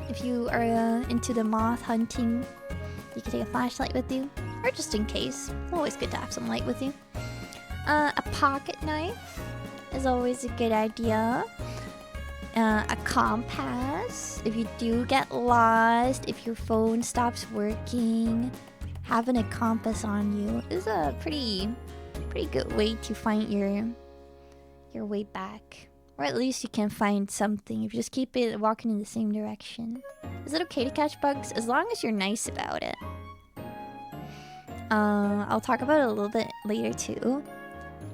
If you are into the moth hunting, you can take a flashlight with you. Or just in case. It's always good to have some light with you. A pocket knife is always a good idea. A compass. If you do get lost, if your phone stops working, having a compass on you is a pretty good way to find your way back. Or at least you can find something if you just keep it walking in the same direction. Is it okay to catch bugs? As long as you're nice about it. I'll talk about it a little bit later too.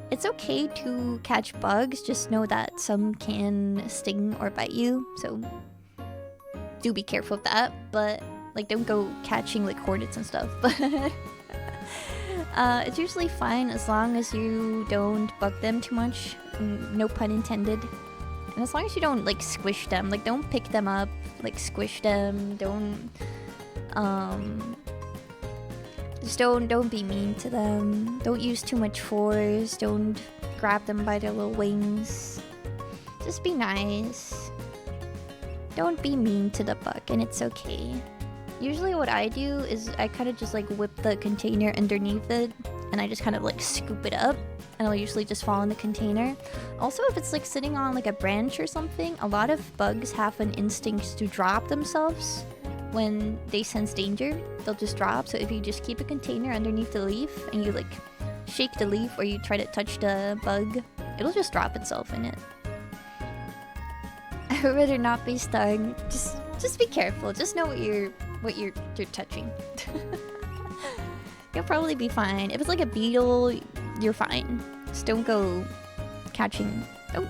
It's okay to catch bugs, just know that some can sting or bite you, so do be careful of that, but like don't go catching like hornets and stuff. But it's usually fine as long as you don't bug them too much, no pun intended. And as long as you don't like squish them, like don't pick them up, like squish them, just don't be mean to them. Don't use too much force. Don't grab them by their little wings. Just be nice. Don't be mean to the bug, and it's okay. Usually what I do is I kind of just like whip the container underneath it, and I just kind of like scoop it up, and I'll usually just fall in the container. Also, if it's like sitting on like a branch or something, a lot of bugs have an instinct to drop themselves. When they sense danger, they'll just drop. So if you just keep a container underneath the leaf and you like shake the leaf or you try to touch the bug, it'll just drop itself in it. would rather not be stung. Just be careful. Just know what you're touching. You'll probably be fine. If it's like a beetle, you're fine. Just don't go catching.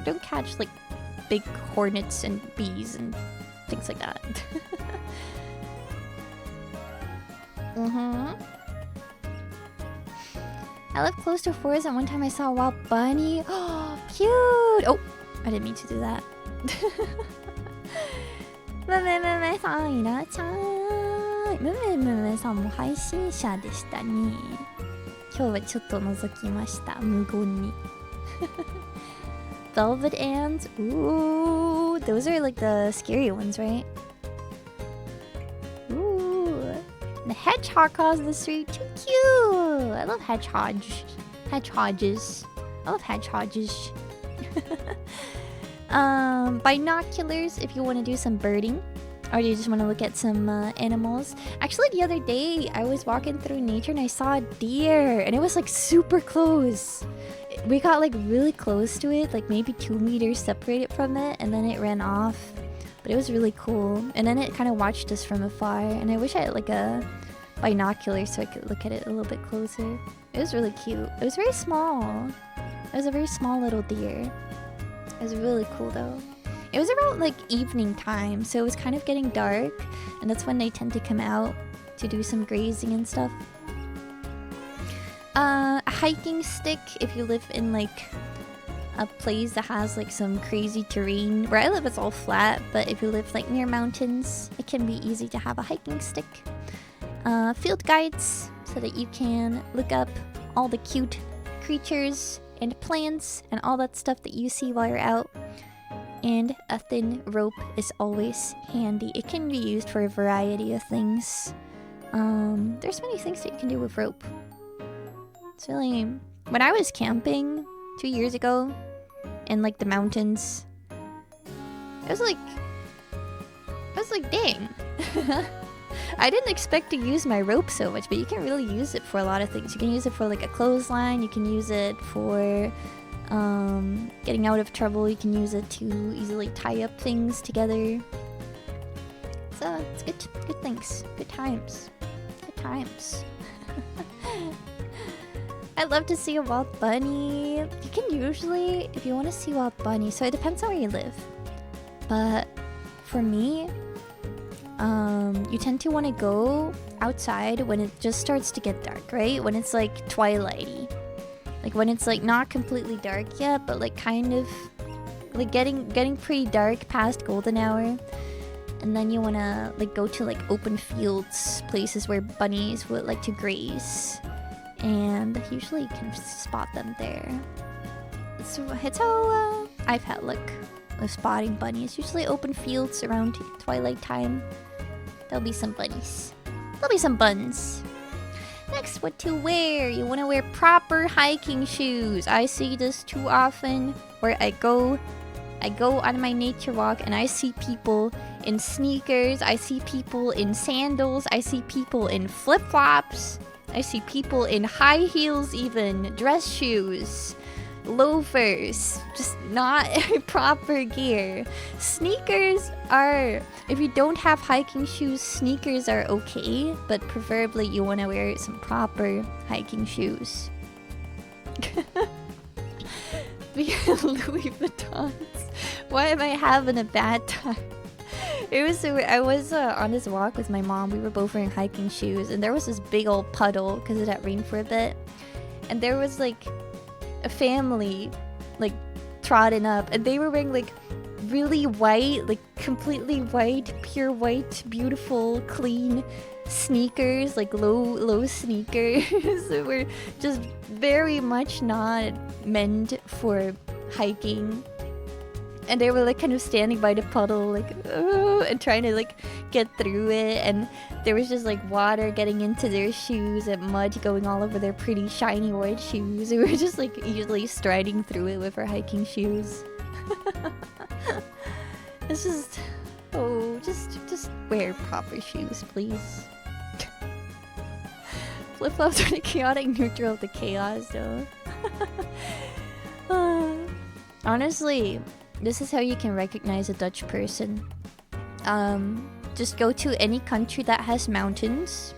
Don't catch like big hornets and bees and things like that. I live close to forests, and one time I saw a wild bunny. Oh, cute! Oh, I didn't mean to do that. ムメさんも配信者でしたね。今日はちょっと覗きました。無言に。Velvet ants? Ooh, those are like the scary ones, right? Ooh, the hedgehog crossed the street. Too cute! I love hedgehogs. I love hedgehogs. Binoculars if you want to do some birding. Or you just want to look at some animals. Actually, the other day, I was walking through nature and I saw a deer. And it was like super close. We got like really close to it. Like maybe 2 meters separated from it. And then it ran off. But it was really cool. And then it kind of watched us from afar. And I wish I had like a binocular so I could look at it a little bit closer. It was really cute. It was very small. It was a very small little deer. It was really cool though. It was around like evening time, so it was kind of getting dark, and that's when they tend to come out to do some grazing and stuff. A hiking stick if you live in like a place that has like some crazy terrain. Where I live it's all flat, but if you live like near mountains, it can be easy to have a hiking stick. Field guides so that you can look up all the cute creatures and plants and all that stuff that you see while you're out. And a thin rope is always handy. It can be used for a variety of things. There's many things that you can do with rope. It's really... When I was camping 2 years ago in like the mountains, I was like, dang. I didn't expect to use my rope so much, but you can really use it for a lot of things. You can use it for like a clothesline. You can use it for getting out of trouble. You can use it to easily tie up things together. So it's good things. Good times. I'd love to see a wild bunny. You can usually, if you want to see wild bunny, so it depends on where you live. But for me, you tend to want to go outside when it just starts to get dark, right? When it's like twilighty. Like when it's like not completely dark yet, but like kind of like getting pretty dark past golden hour. And then you want to like go to like open fields, places where bunnies would like to graze. And usually you can spot them there. It's how I've had luck with spotting bunnies. Usually open fields around twilight time. There'll be some bunnies. There'll be some buns. Next, what to wear? You want to wear proper hiking shoes. I see this too often where I go on my nature walk and I see people in sneakers. I see people in sandals. I see people in flip-flops. I see people in high heels even. Dress shoes. Loafers. Just not proper gear. Sneakers are... If you don't have hiking shoes, sneakers are okay. But preferably you want to wear some proper hiking shoes. Louis Vuittons. Why am I having a bad time? I was on this walk with my mom. We were both wearing hiking shoes. And there was this big old puddle because it had rained for a bit. And there was like a family like trotting up. And they were wearing like really white, like completely white, pure white, beautiful, clean sneakers, like low sneakers. That were just very much not meant for hiking. And they were like kind of standing by the puddle, like, oh, and trying to like get through it. And there was just like water getting into their shoes and mud going all over their pretty shiny white shoes. We were just like easily striding through it with our hiking shoes. It's just, oh, just wear proper shoes, please. Flip-flops are the chaotic neutral of the chaos, though. Honestly, this is how you can recognize a Dutch person. Just go to any country that has mountains.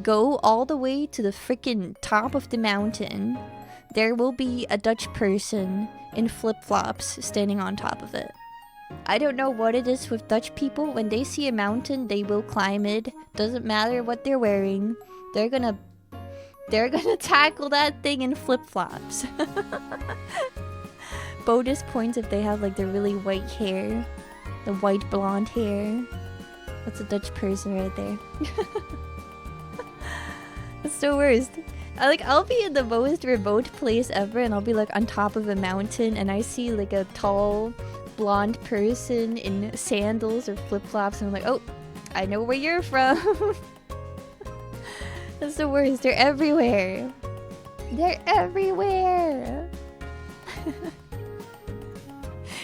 Go all the way to the freaking top of the mountain. There will be a Dutch person in flip-flops standing on top of it. I don't know what it is with Dutch people. When they see a mountain, they will climb it. Doesn't matter what they're wearing. They're gonna tackle that thing in flip-flops. Bonus points if they have like the really white hair. The white blonde hair. That's a Dutch person right there. It's the worst. I'll be in the most remote place ever and I'll be like on top of a mountain and I see like a tall blonde person in sandals or flip-flops and I'm like, oh, I know where you're from. That's the worst. They're everywhere. They're everywhere.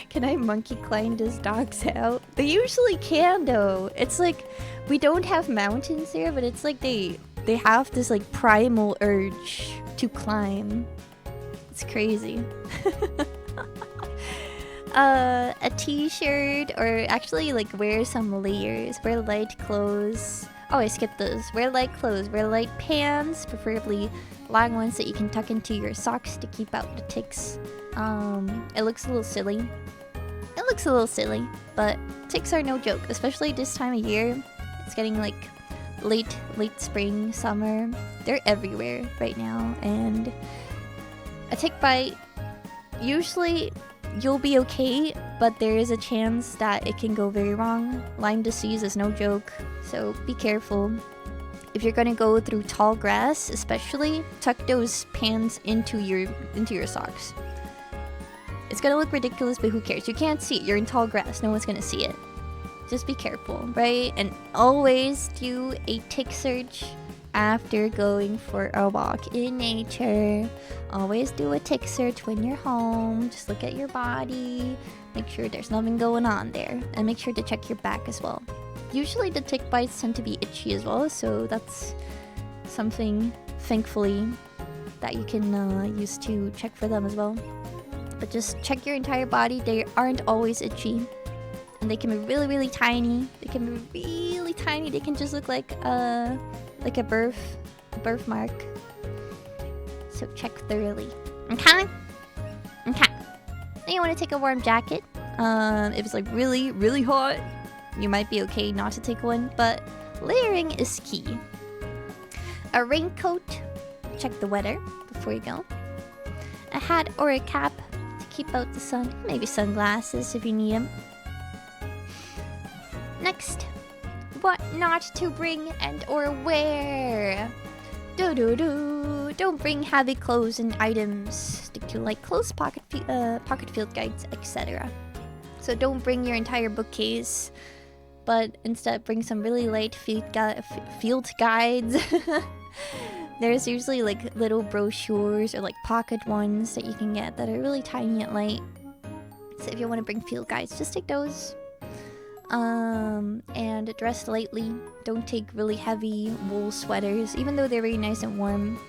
Can I monkey climb this dog's out? They usually can though. It's like we don't have mountains here, but it's like they have this like primal urge to climb. It's crazy. A t-shirt or actually like wear some layers. Wear light clothes. Oh, I skipped those. Wear light clothes. Wear light pants, preferably long ones that you can tuck into your socks to keep out the ticks. It looks a little silly. It looks a little silly, but ticks are no joke, especially this time of year. It's getting like late spring, summer. They're everywhere right now, and a tick bite, usually you'll be okay, but there is a chance that it can go very wrong. Lyme disease is no joke, so be careful. If you're gonna go through tall grass, especially, tuck those pants into your socks. It's gonna look ridiculous, but who cares? You can't see it. You're in tall grass. No one's gonna see it. Just be careful, right? And always do a tick search after going for a walk in nature. Always do a tick search when you're home. Just look at your body. Make sure there's nothing going on there. And make sure to check your back as well. Usually the tick bites tend to be itchy as well, so that's something, thankfully, that you can use to check for them as well. But just check your entire body. They aren't always itchy. And they can be really, really tiny. They can be really tiny. They can just look like a birthmark. So check thoroughly. Okay? Okay. Then you want to take a warm jacket. If it's like really, really hot, you might be okay not to take one. But layering is key. A raincoat. Check the weather before you go. A hat or a cap to keep out the sun. Maybe sunglasses if you need them. Next, what not to bring and or wear. Don't bring heavy clothes and items. Stick to like clothes, pocket field guides, etc. So don't bring your entire bookcase, but instead bring some really light field guides. There's usually like little brochures or like pocket ones that you can get that are really tiny and light. So if you want to bring field guides, just take those. And dress lightly. Don't take really heavy wool sweaters, even though they're very nice and warm.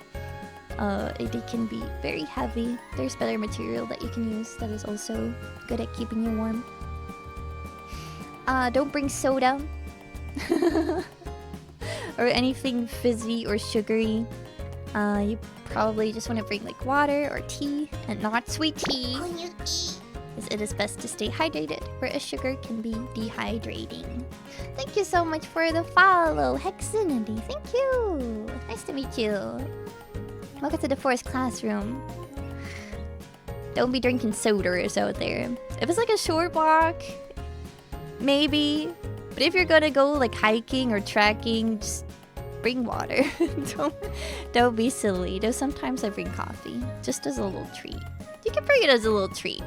They can be very heavy. There's better material that you can use that is also good at keeping you warm. Don't bring soda or anything fizzy or sugary. You probably just want to bring like water or tea, and not sweet tea. As it is best to stay hydrated, whereas sugar can be dehydrating. Thank you so much for the follow, Hexinity. Thank you. Nice to meet you. Welcome to the Forest Classroom. Don't be drinking sodas out there. If it's like a short walk, maybe. But if you're gonna go like hiking or trekking, just bring water. Don't be silly. Though sometimes I bring coffee, just as a little treat. You can bring it as a little treat.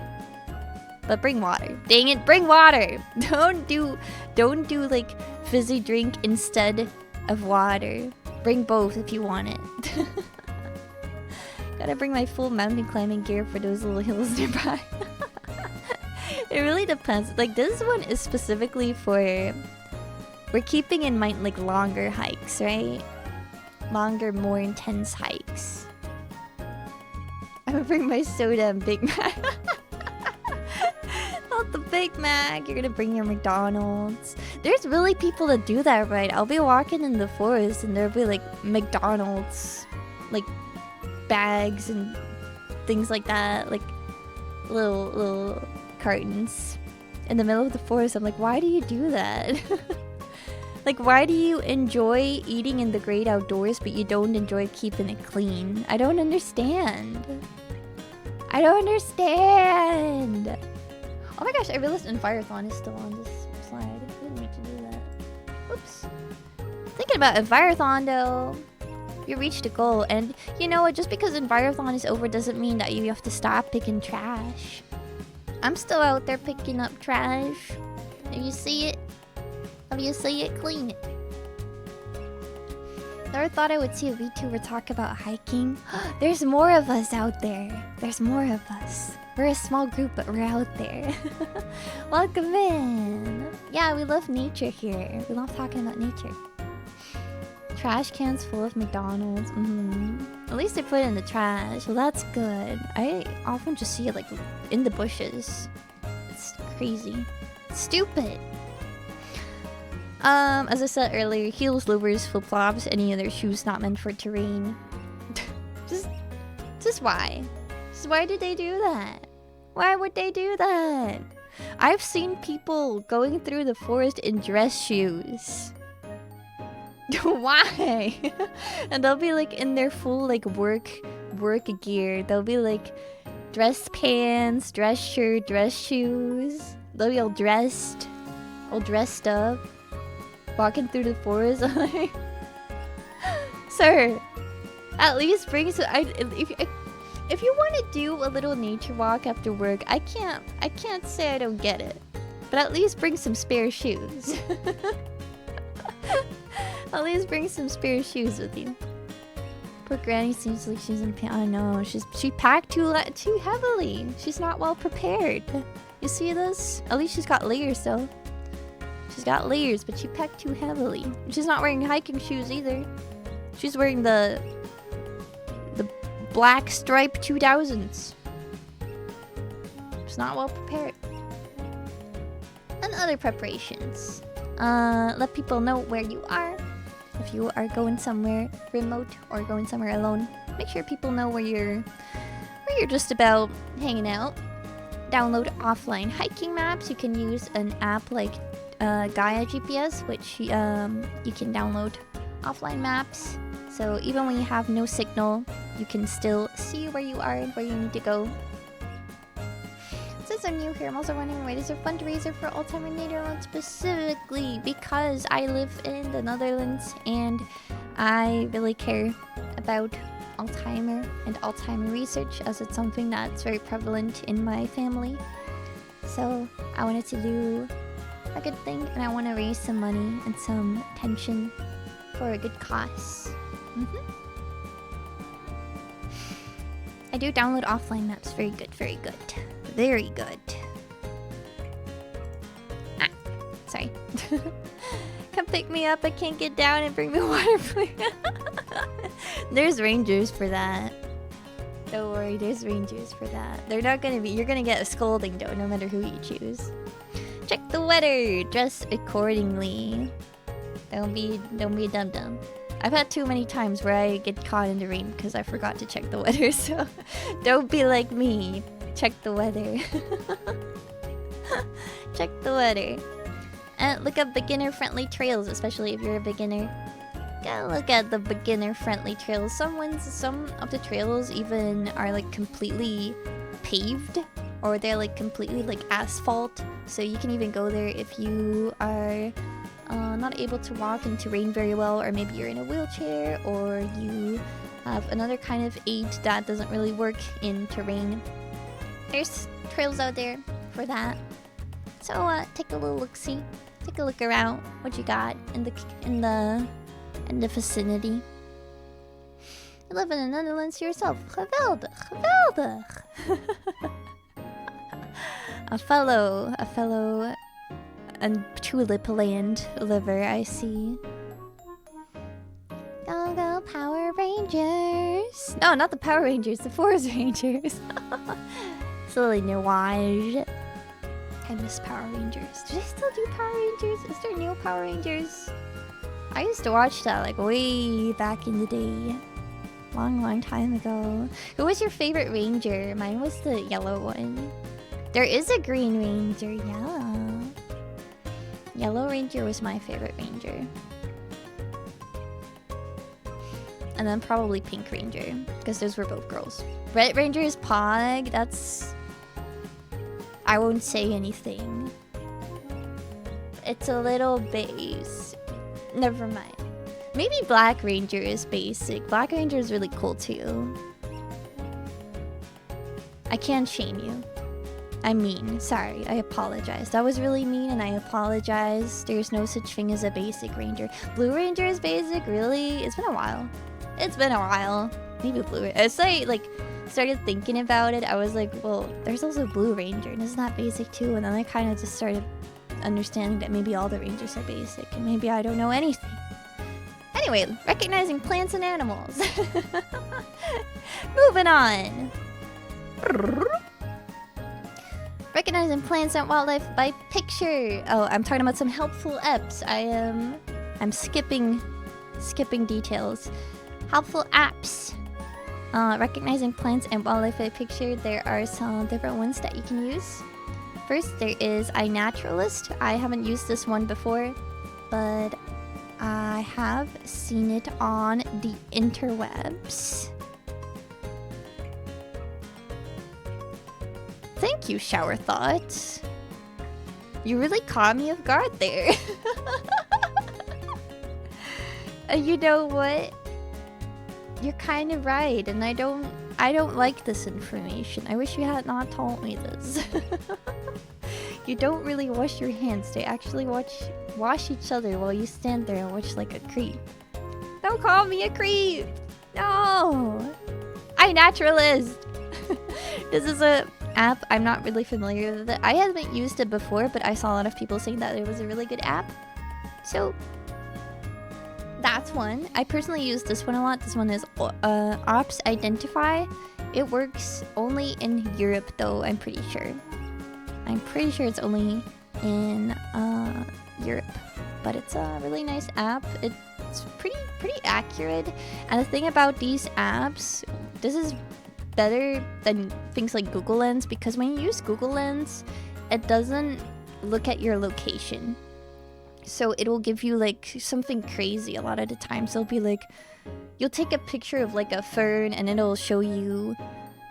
But bring water. Dang it, bring water! Don't do like fizzy drink instead of water. Bring both if you want it. Gotta bring my full mountain climbing gear for those little hills nearby. It really depends. Like this one is specifically for... We're keeping in mind like longer hikes, right? Longer, more intense hikes. I'm gonna bring my soda and Big Mac. Big Mac. You're gonna bring your McDonald's. There's really people that do that, right? I'll be walking in the forest and there'll be like McDonald's, like bags and things like that, like little cartons in the middle of the forest. I'm like, why do you do that? Like, why do you enjoy eating in the great outdoors, but you don't enjoy keeping it clean? I don't understand. I don't understand. Oh my gosh, I realized Envirothon is still on this slide. I didn't need to do that. Oops. Thinking about Envirothon though. You reached a goal, and you know what? Just because Envirothon is over doesn't mean that you have to stop picking trash. I'm still out there picking up trash. If you see it, clean it. Never thought I would see a VTuber talk about hiking. There's more of us out there. There's more of us. We're a small group, but we're out there. Welcome in. Yeah, we love nature here. We love talking about nature. Trash cans full of McDonald's. At least they put it in the trash. Well, that's good. I often just see it like in the bushes. It's crazy. It's stupid. As I said earlier, heels, loafers, flip-flops, any other shoes not meant for terrain. just why? Just why did they do that? Why would they do that? I've seen people going through the forest in dress shoes. Why? And they'll be like in their full like work gear. They'll be like dress pants, dress shirt, dress shoes. They'll be all dressed up, walking through the forest. Sir, at least bring some. If you want to do a little nature walk after work, I can't say I don't get it, but at least bring some spare shoes. At least bring some spare shoes with you. Poor Granny seems like she's in pain. I know, she packed too heavily. She's not well prepared. You see this? At least she's got layers though. She's got layers, but she packed too heavily. She's not wearing hiking shoes either. She's wearing the black stripe 2000s. She's not well prepared. And other preparations. Let people know where you are. If you are going somewhere remote or going somewhere alone, make sure people know where you're just about hanging out. Download offline hiking maps. You can use an app like Gaia GPS, which you can download offline maps. So even when you have no signal, you can still see where you are and where you need to go. Since I'm new here, I'm also wondering why there's a fundraiser for Alzheimer Netherlands specifically because I live in the Netherlands and I really care about Alzheimer and Alzheimer research, as it's something that's very prevalent in my family. So I wanted to do a good thing, and I want to raise some money and some attention for a good cause. I do download offline maps. Very good, very good. Very good. Ah, sorry. Come pick me up. I can't get down and bring me water, please. There's rangers for that. Don't worry, there's rangers for that. They're not gonna be. You're gonna get a scolding though, no matter who you choose. Check the weather. Dress accordingly. Don't be a dum-dum. I've had too many times where I get caught in the rain because I forgot to check the weather, so don't be like me. Check the weather. Check the weather. And look up beginner-friendly trails, especially if you're a beginner. Gotta look at the beginner-friendly trails. Some of the trails even are like completely paved, or they're like completely like asphalt. So you can even go there if you are not able to walk in terrain very well, or maybe you're in a wheelchair, or you have another kind of aid that doesn't really work in terrain. There's trails out there for that. So take a little look-see. Take a look around what you got in the vicinity. You live in the Netherlands yourself. Geweldig, geweldig. a fellow and Tulip Land liver, I see. Go Power Rangers! No, not the Power Rangers, the Forest Rangers. Silly Nuage. I miss Power Rangers. Do they still do Power Rangers? Is there new Power Rangers? I used to watch that like way back in the day. Long time ago. Who was your favorite ranger? Mine was the yellow one. There is a green ranger, yeah. Yellow ranger was my favorite ranger. And then probably pink ranger, because those were both girls. Red ranger is Pog, that's... I won't say anything. It's a little base. Never mind. Maybe Black Ranger is basic. Black Ranger is really cool too. I can't shame you. I'm mean. Sorry, I apologize. That was really mean and I apologize. There's no such thing as a basic ranger. Blue Ranger is basic? Really? It's been a while. It's been a while. Maybe Blue Ranger. As I started thinking about it, I was like, well, there's also Blue Ranger and isn't that basic too? And then I kind of just started understanding that maybe all the Rangers are basic and maybe I don't know anything. Anyway, recognizing plants and animals. Moving on. Recognizing plants and wildlife by picture. Oh, I'm talking about some helpful apps. I'm skipping details. Helpful apps. Recognizing plants and wildlife by picture. There are some different ones that you can use. First, there is iNaturalist. I haven't used this one before, but I have seen it on the interwebs. Thank you, Shower Thoughts. You really caught me off guard there. You know what? You're kind of right, and I don't like this information. I wish you had not told me this. You don't really wash your hands. They actually wash each other while you stand there and watch like a creep. Don't call me a creep! No! iNaturalist! This is a app. I'm not really familiar with it. I haven't used it before, but I saw a lot of people saying that it was a really good app. So, that's one. I personally use this one a lot. This one is Ops Identify. It works only in Europe though, I'm pretty sure. I'm pretty sure it's only in Europe. But it's a really nice app. It's pretty accurate. And the thing about these apps, this is better than things like Google Lens, because when you use Google Lens, it doesn't look at your location. So it will give you like something crazy a lot of the times. It'll be like, you'll take a picture of like a fern and it'll show you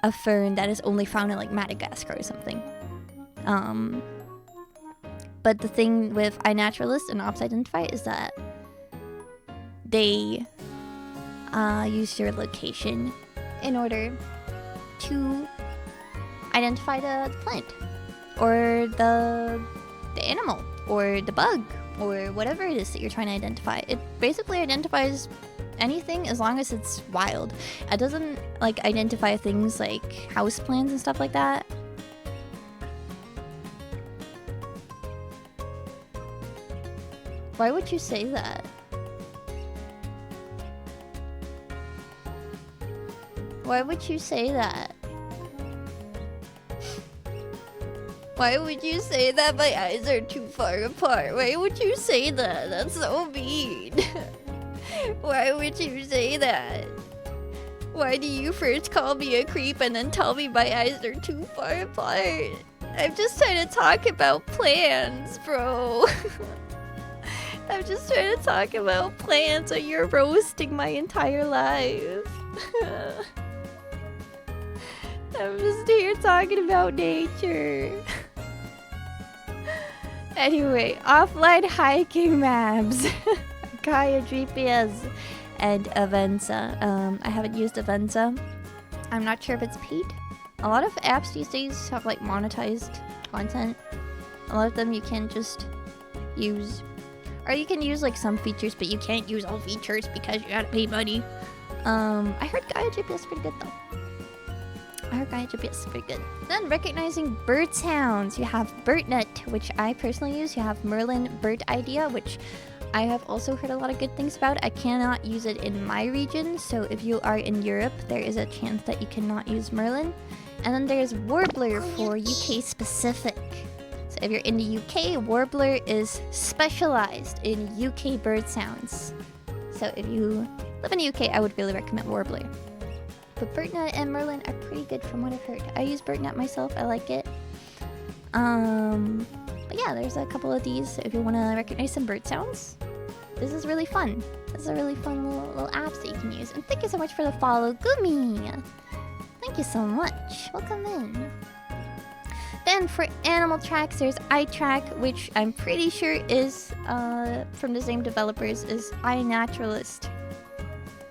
a fern that is only found in like Madagascar or something. But the thing with iNaturalist and Ops Identify is that they use your location in order to identify the plant or the animal or the bug or whatever it is that you're trying to identify. It basically identifies anything as long as it's wild. It doesn't like identify things like houseplants and stuff like that. Why would you say that? Why would you say that? Why would you say that my eyes are too far apart? Why would you say that? That's so mean. Why would you say that? Why do you first call me a creep and then tell me my eyes are too far apart? I'm just trying to talk about plants, bro. I'm just trying to talk about plants and you're roasting my entire life. I'm just here talking about nature. Anyway, offline hiking maps. Kaya GPS and Avenza. I haven't used Avenza. I'm not sure if it's paid. A lot of apps these days have like monetized content. A lot of them you can just use. Or you can use like some features, but you can't use all features because you gotta pay money. I heard Gaia GPS is pretty good though. I heard Gaia GPS is pretty good. Then recognizing bird sounds. You have BirdNet, which I personally use. You have Merlin Bird Idea, which I have also heard a lot of good things about. I cannot use it in my region, so if you are in Europe, there is a chance that you cannot use Merlin. And then there's Warbler for UK specific. So if you're in the UK, Warbler is specialized in UK bird sounds. So if you live in the UK, I would really recommend Warbler. But BirdNet and Merlin are pretty good from what I've heard. I use BirdNet myself, I like it. But yeah, there's a couple of these if you want to recognize some bird sounds. This is really fun. This is a really fun little apps that you can use. And thank you so much for the follow, Gumi! Thank you so much. Welcome in. Then for animal tracks, there's iTrack, which I'm pretty sure is from the same developers as iNaturalist.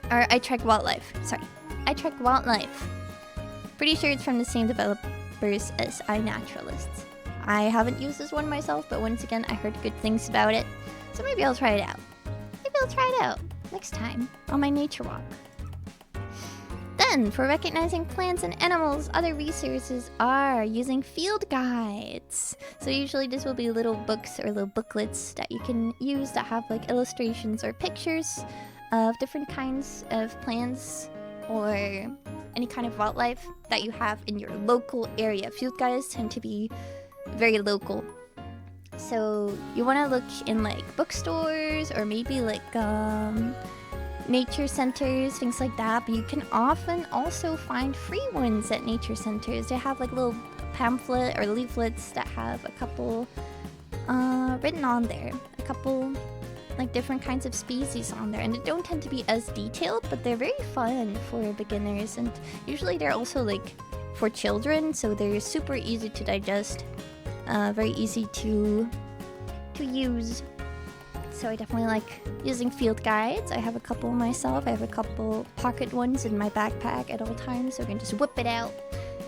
Or iTrack Wildlife, sorry. iTrack Wildlife. Pretty sure it's from the same developers as iNaturalist. I haven't used this one myself, but once again, I heard good things about it. So maybe I'll try it out. Maybe I'll try it out next time on my nature walk. Then, for recognizing plants and animals, other resources are using field guides. So usually this will be little books or little booklets that you can use that have like illustrations or pictures of different kinds of plants or any kind of wildlife that you have in your local area. Field guides tend to be very local. So you want to look in like bookstores or maybe like nature centers, things like that. But you can often also find free ones at nature centers. They have like little pamphlet or leaflets that have a couple written on there. A couple like different kinds of species on there, and they don't tend to be as detailed, but they're very fun for beginners, and usually they're also like for children, so they're super easy to digest, very easy to use. So I definitely like using field guides. I have a couple myself. I have a couple pocket ones in my backpack at all times, so I can just whip it out,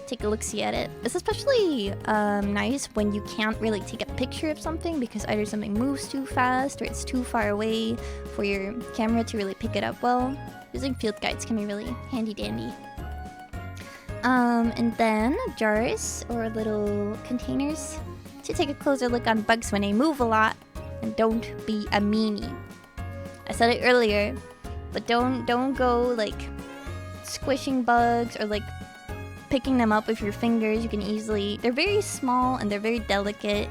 take a look-see at it. It's especially nice when you can't really take a picture of something because either something moves too fast or it's too far away for your camera to really pick it up well. Using field guides can be really handy-dandy. And then jars or little containers to take a closer look on bugs when they move a lot. And don't be a meanie. I said it earlier, but don't go like squishing bugs or like picking them up with your fingers. You can easily, they're very small and they're very delicate.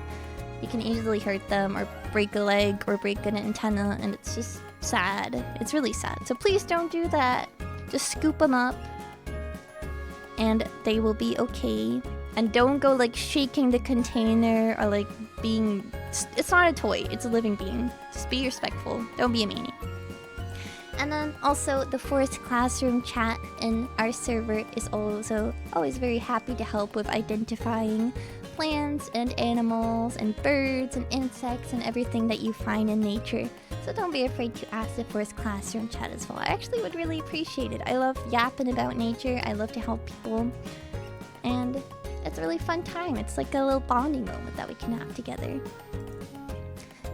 You can easily hurt them or break a leg or break an antenna, and it's just sad. It's really sad. So please don't do that. Just scoop them up and they will be okay. And don't go like shaking the container or like being... It's not a toy, it's a living being. Just be respectful. Don't be a meanie. And then also the Forest Classroom chat in our server is also always very happy to help with identifying plants and animals and birds and insects and everything that you find in nature. So don't be afraid to ask the Forest Classroom chat as well. I actually would really appreciate it. I love yapping about nature. I love to help people. And it's a really fun time. It's like a little bonding moment that we can have together.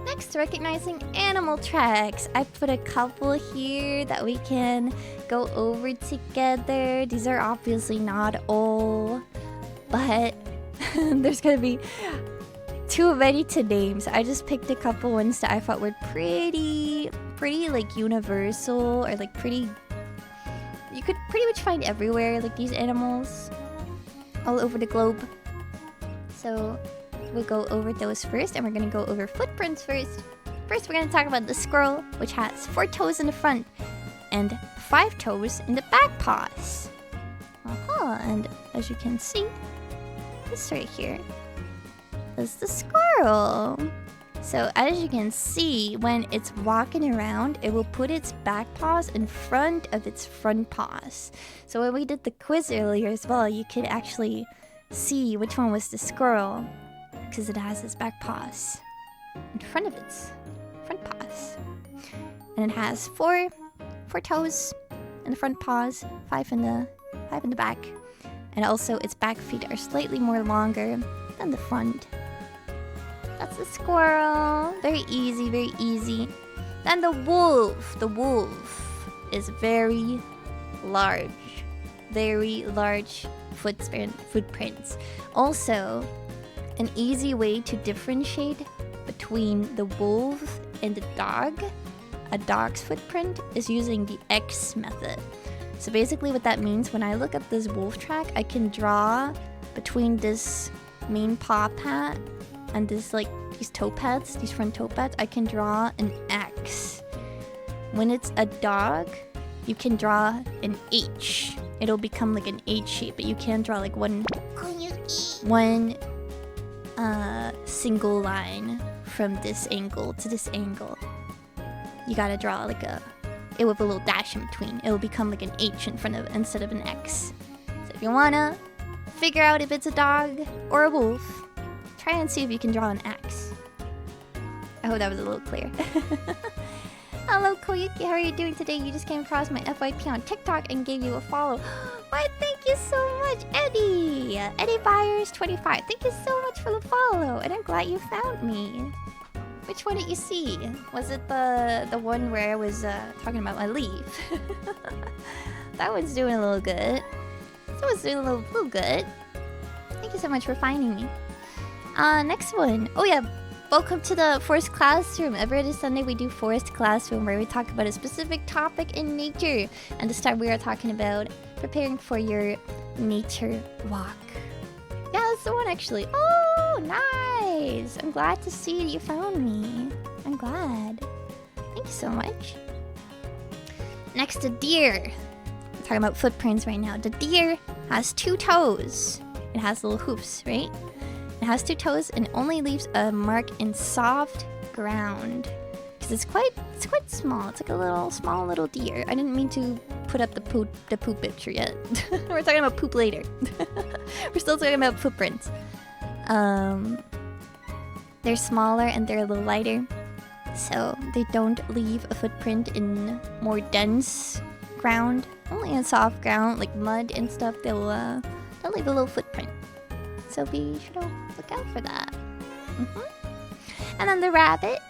Next, recognizing animal tracks. I put a couple here that we can go over together. These are obviously not all, but there's gonna be too many to name. So I just picked a couple ones that I thought were pretty like universal or like pretty... You could pretty much find everywhere, like these animals. All over the globe. So we'll go over those first, and we're gonna go over footprints first. First, we're gonna talk about the squirrel, which has 4 toes in the front and 5 toes in the back paws. And as you can see, this right here is the squirrel. So as you can see, when it's walking around, it will put its back paws in front of its front paws. So when we did the quiz earlier as well, you could actually see which one was the squirrel because it has its back paws in front of its front paws. And it has 4 toes in the front paws, 5 in the back. And also its back feet are slightly more longer than the front. That's the squirrel. Very easy, very easy. Then the wolf. The wolf is very large footprints. Also, an easy way to differentiate between the wolf and the dog, a dog's footprint, is using the X method. So basically what that means, when I look at this wolf track, I can draw between this main paw pad and this like these toe pads, these front toe pads, I can draw an X. When it's a dog, you can draw an H. It'll become like an H shape, but you can't draw like one single line from this angle to this angle. You gotta draw like it with a little dash in between. It'll become like an H in front of it instead of an X. So if you wanna figure out if it's a dog or a wolf, try and see if you can draw an X. I hope that was a little clear. Hello Koyuki, how are you doing today? You just came across my FYP on TikTok and gave you a follow. Why, thank you so much, Eddie! Eddie Byers 25. Thank you so much for the follow, and I'm glad you found me. Which one did you see? Was it the one where I was talking about my leaf? That one's doing a little good. That one's doing a little good. Thank you so much for finding me. Next one. Oh yeah, welcome to the Forest Classroom. Every other Sunday we do Forest Classroom where we talk about a specific topic in nature. And this time we are talking about preparing for your nature walk. Yeah, that's the one actually. Oh, nice! I'm glad to see you found me. I'm glad. Thank you so much. Next, the deer. We're talking about footprints right now. The deer has 2 toes. It has little hoofs, right? It has 2 toes and only leaves a mark in soft ground. Because it's quite small. It's like a small little deer. I didn't mean to put up the poop picture yet. We're talking about poop later. We're still talking about footprints. They're smaller and they're a little lighter. So they don't leave a footprint in more dense ground. Only in soft ground, like mud and stuff, they'll leave a little footprint. So be sure to look out for that. And then the rabbit.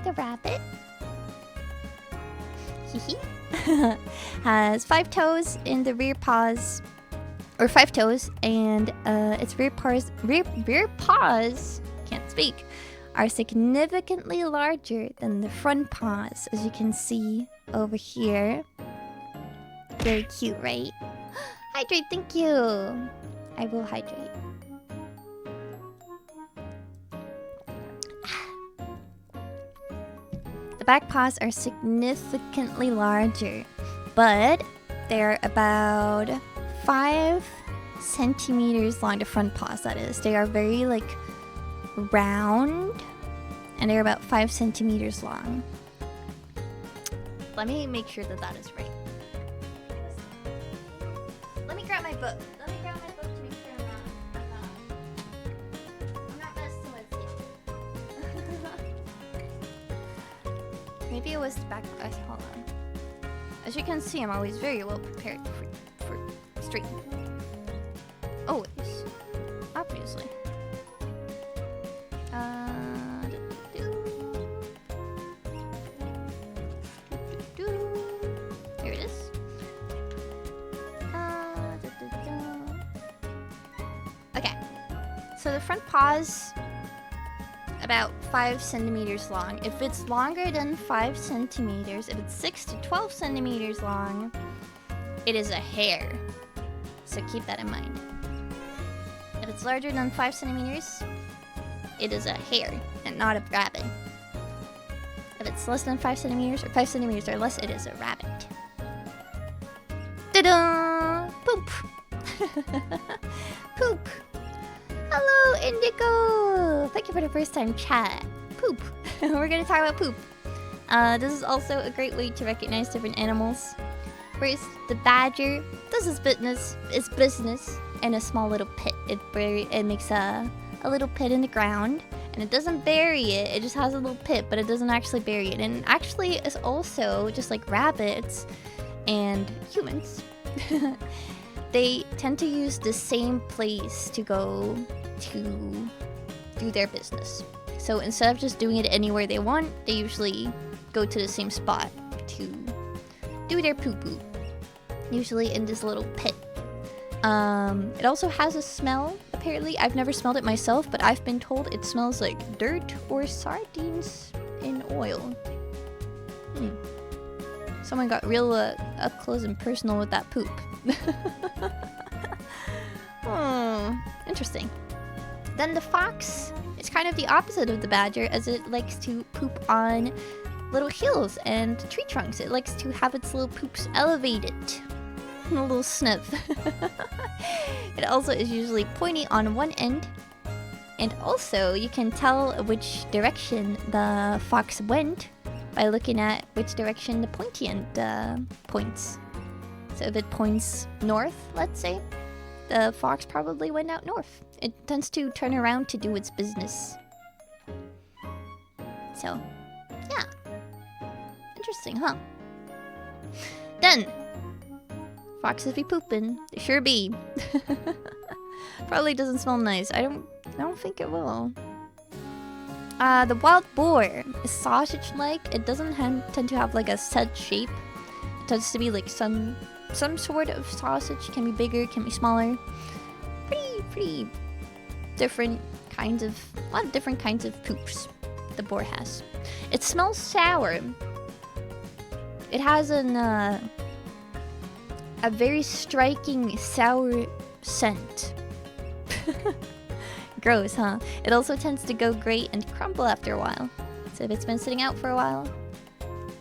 The rabbit has 5 toes in the rear paws, or 5 toes, and its rear paws can't speak, are significantly larger than the front paws, as you can see over here. Very cute, right? Hydrate, thank you. I will hydrate. The back paws are significantly larger, but they're about 5 centimeters long. The front paws, that is. They are very like round, and they're about 5 centimeters long. Let me make sure that is right. Let me grab my book. Let me grab my book to make sure I'm not messing with you. Maybe it was the back. Hold on. As you can see, I'm always very well prepared for stream. Always. Obviously. Here it is. Okay. So the front paw's about 5 centimeters long. If it's longer than 5 centimeters, if it's 6 to 12 centimeters long, it is a hare. So keep that in mind. If it's larger than 5 centimeters, it is a hare and not a rabbit. If it's less than 5 centimeters or 5 centimeters or less, it is a rabbit. Ta-da! Poop! Poop! Hello, Indigo! Thank you for the first time chat. Poop. We're gonna talk about poop. This is also a great way to recognize different animals. First, the badger does its business in a small little pit. It makes a little pit in the ground, and it doesn't bury it. It just has a little pit, but it doesn't actually bury it. And actually, it's also just like rabbits and humans. They tend to use the same place to go to do their business. So instead of just doing it anywhere they want, they usually go to the same spot to do their poo-poo. Usually in this little pit. It also has a smell, apparently. I've never smelled it myself, but I've been told it smells like dirt or sardines in oil. Someone got real up close and personal with that poop. Interesting. Then the fox is kind of the opposite of the badger, as it likes to poop on little hills and tree trunks. It likes to have its little poops elevated. A little sniff. It also is usually pointy on one end. And also, you can tell which direction the fox went by looking at which direction the pointy end points. So if it points north, let's say, the fox probably went out north. It tends to turn around to do its business. So, yeah. Interesting, huh? Then, foxes be pooping. They sure be. Probably doesn't smell nice. I don't think it will. The wild boar is sausage-like. It doesn't tend to have like a set shape. It tends to be like some sort of sausage. Can be bigger, can be smaller. Pretty different kinds of, a lot of different kinds of poops the boar has. It smells sour. It has a very striking sour scent. Gross, huh? It also tends to go gray and crumble after a while. So if it's been sitting out for a while,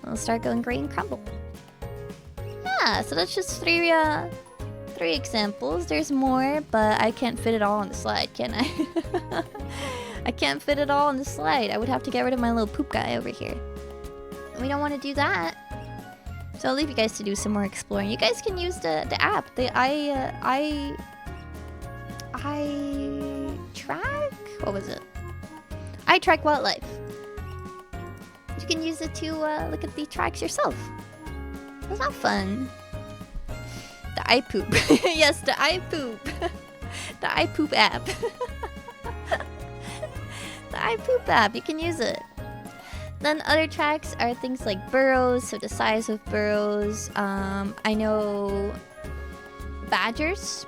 it'll start going gray and crumble. Yeah, so that's just three examples. There's more, but I can't fit it all on the slide, can I? I can't fit it all on the slide. I would have to get rid of my little poop guy over here. We don't want to do that. So I'll leave you guys to do some more exploring. You guys can use the app. I track? What was it? I track wildlife. You can use it to look at the tracks yourself. It's not fun. The iPoop. Yes, the iPoop. The iPoop app. The iPoop app. You can use it. Then other tracks are things like burrows, so the size of burrows. I know badgers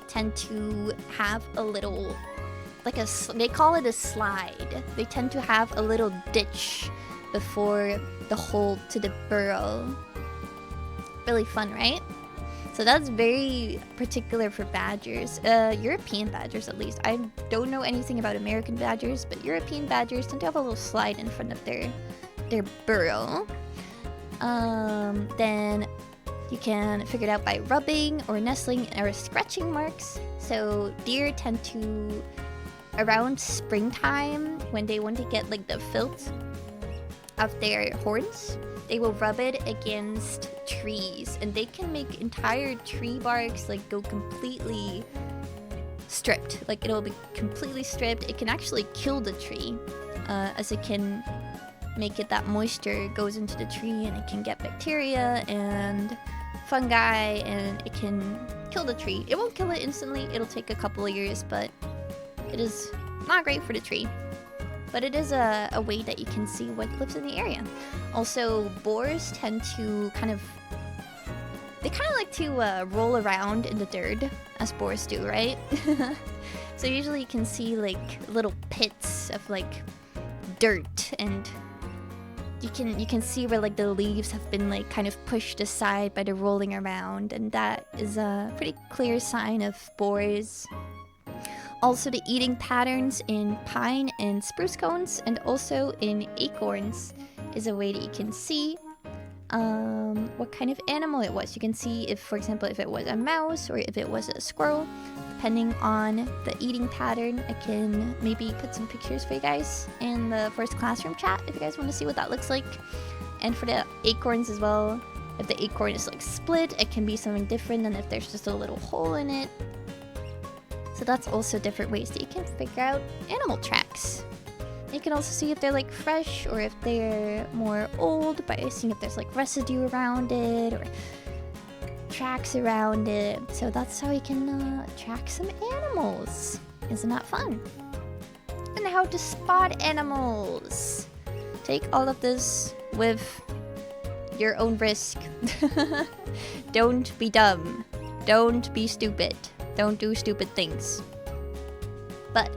tend to have a little, like they call it a slide. They tend to have a little ditch before the hole to the burrow. Really fun, right? So that's very particular for badgers. European badgers, at least. I don't know anything about American badgers, but European badgers tend to have a little slide in front of their burrow. Then you can figure it out by rubbing or nestling or scratching marks. So deer tend to, around springtime, when they want to get like the filth of their horns, they will rub it against trees, and they can make entire tree barks like go completely stripped. Like it'll be completely stripped. It can actually kill the tree, as it can make it that moisture goes into the tree, and it can get bacteria and fungi, and it can kill the tree. It won't kill it instantly. It'll take a couple of years, but it is not great for the tree. But it is a way that you can see what lives in the area. Also, boars tend to they kind of like to roll around in the dirt, as boars do, right? So usually you can see like little pits of like dirt, and you can see where like the leaves have been like kind of pushed aside by the rolling around, and that is a pretty clear sign of boars. Also, the eating patterns in pine and spruce cones, and also in acorns, is a way that you can see what kind of animal it was. You can see if, for example, if it was a mouse or if it was a squirrel. Depending on the eating pattern, I can maybe put some pictures for you guys in the first classroom chat if you guys want to see what that looks like. And for the acorns as well, if the acorn is like split, it can be something different than if there's just a little hole in it. So that's also different ways that you can figure out animal tracks. You can also see if they're like fresh or if they're more old by seeing if there's like residue around it or tracks around it. So that's how you can track some animals. Isn't that fun? And how to spot animals. Take all of this with your own risk. Don't be dumb. Don't be stupid. Don't do stupid things. But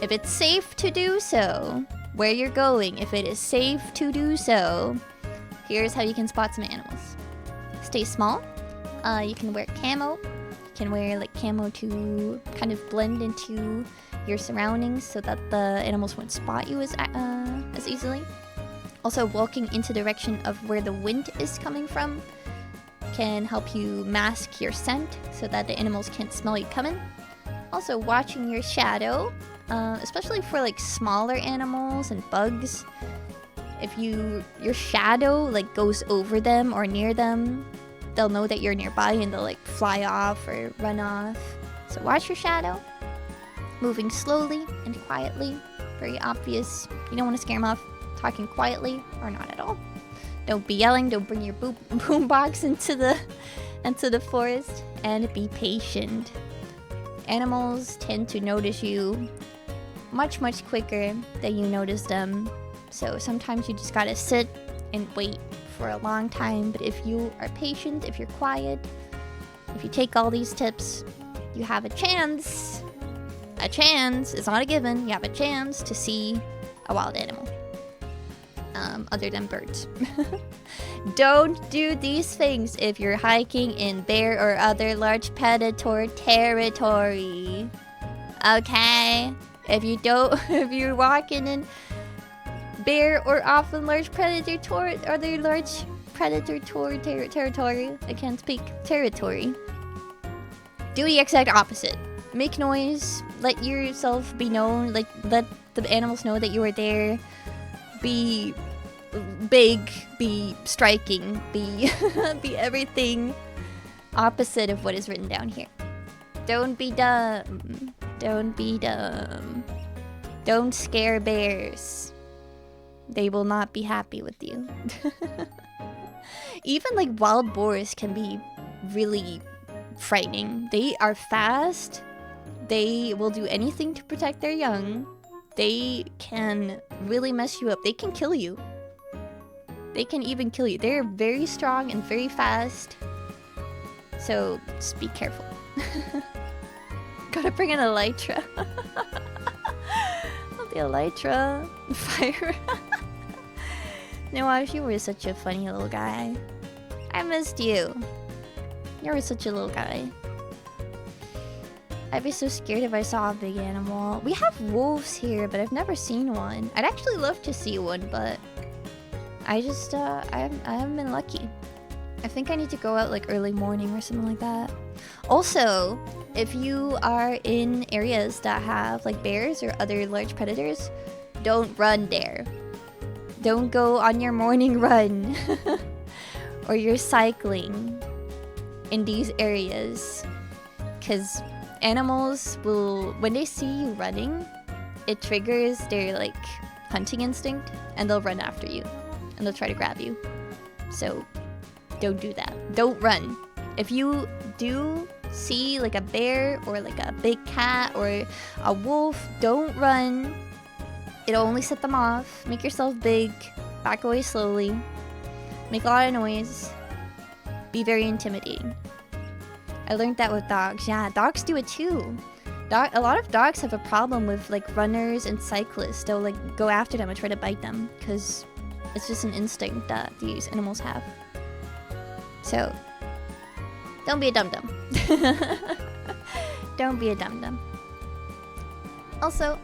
if it's safe to do so, where you're going, if it is safe to do so, here's how you can spot some animals. Stay small. You can wear camo. You can wear like camo to kind of blend into your surroundings so that the animals won't spot you as easily. Also, walking into the direction of where the wind is coming from can help you mask your scent so that the animals can't smell you coming. Also, watching your shadow, especially for like smaller animals and bugs. If your shadow like goes over them or near them, they'll know that you're nearby and they'll like fly off or run off. So watch your shadow. Moving slowly and quietly. Very obvious. You don't want to scare them off. Talking quietly or not at all. Don't be yelling. Don't bring your boombox into the forest. And be patient. Animals tend to notice you much quicker than you notice them. So sometimes you just gotta sit and wait for a long time. But if you are patient, if you're quiet, if you take all these tips, you have a chance. A chance, it's not a given, you have a chance to see a wild animal. Other than birds. Don't do these things if you're hiking in bear or other large predator territory. Okay? If you're walking in bear or often large predator other large predator territory, I can't speak, territory, do the exact opposite. Make noise, let yourself be known, like let the animals know that you are there. Be big, be striking, be be everything opposite of what is written down here. Don't be dumb. Don't be dumb. Don't scare bears. They will not be happy with you. Even like wild boars can be really frightening. They are fast. They will do anything to protect their young. They can really mess you up. They can kill you. They can even kill you. They're very strong and very fast. So just be careful. Gotta bring an elytra. The elytra. Fire. Noah, you were such a funny little guy. I missed you. You were such a little guy. I'd be so scared if I saw a big animal. We have wolves here, but I've never seen one. I'd actually love to see one, but I just, I haven't been lucky. I think I need to go out like early morning or something like that. Also, if you are in areas that have like bears or other large predators, don't run there. Don't go on your morning run or you're cycling in these areas, because animals will, when they see you running, it triggers their like hunting instinct and they'll run after you and they'll try to grab you. So don't do that. Don't run. If you do see like a bear or like a big cat or a wolf, don't run. It'll only set them off. Make yourself big. Back away slowly. Make a lot of noise. Be very intimidating. I learned that with dogs. Yeah, dogs do it too. A lot of dogs have a problem with like runners and cyclists. They'll like go after them and try to bite them because it's just an instinct that these animals have. So, don't be a dum-dum. Don't be a dum-dum. Also,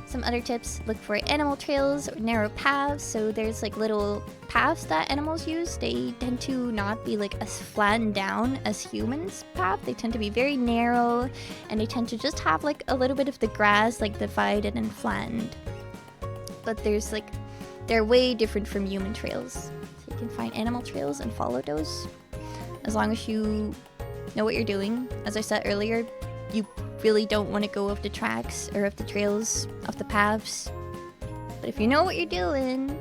some other tips, look for animal trails or narrow paths. So there's like little paths that animals use. They tend to not be like as flattened down as humans' path. They tend to be very narrow and they tend to just have like a little bit of the grass like divided and flattened. But there's like, they're way different from human trails. So you can find animal trails and follow those. As long as you know what you're doing. As I said earlier, you really don't want to go off the tracks or off the trails, off the paths. But if you know what you're doing,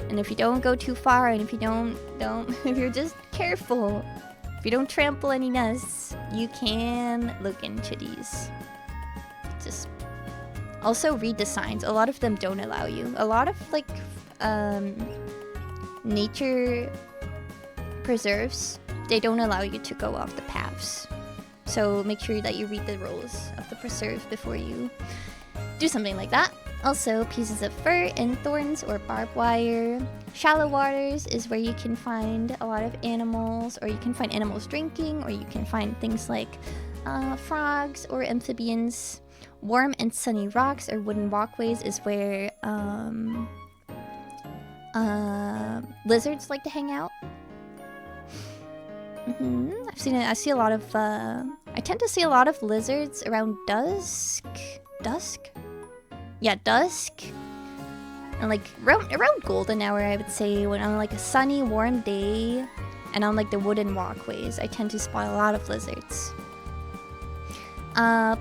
and if you don't go too far, and if you if you're just careful, if you don't trample any nests, you can look into these. Just also read the signs. A lot of them don't allow you. A lot of like nature preserves, they don't allow you to go off the paths. So make sure that you read the rules of the preserve before you do something like that. Also, pieces of fur and thorns or barbed wire. Shallow waters is where you can find a lot of animals, or you can find animals drinking, or you can find things like frogs or amphibians, Warm and sunny rocks or wooden walkways is where lizards like to hang out. I've seen it. I see a lot of. I tend to see a lot of lizards around dusk. Yeah, dusk. And like around golden hour, I would say, when on like a sunny, warm day, and on like the wooden walkways, I tend to spot a lot of lizards.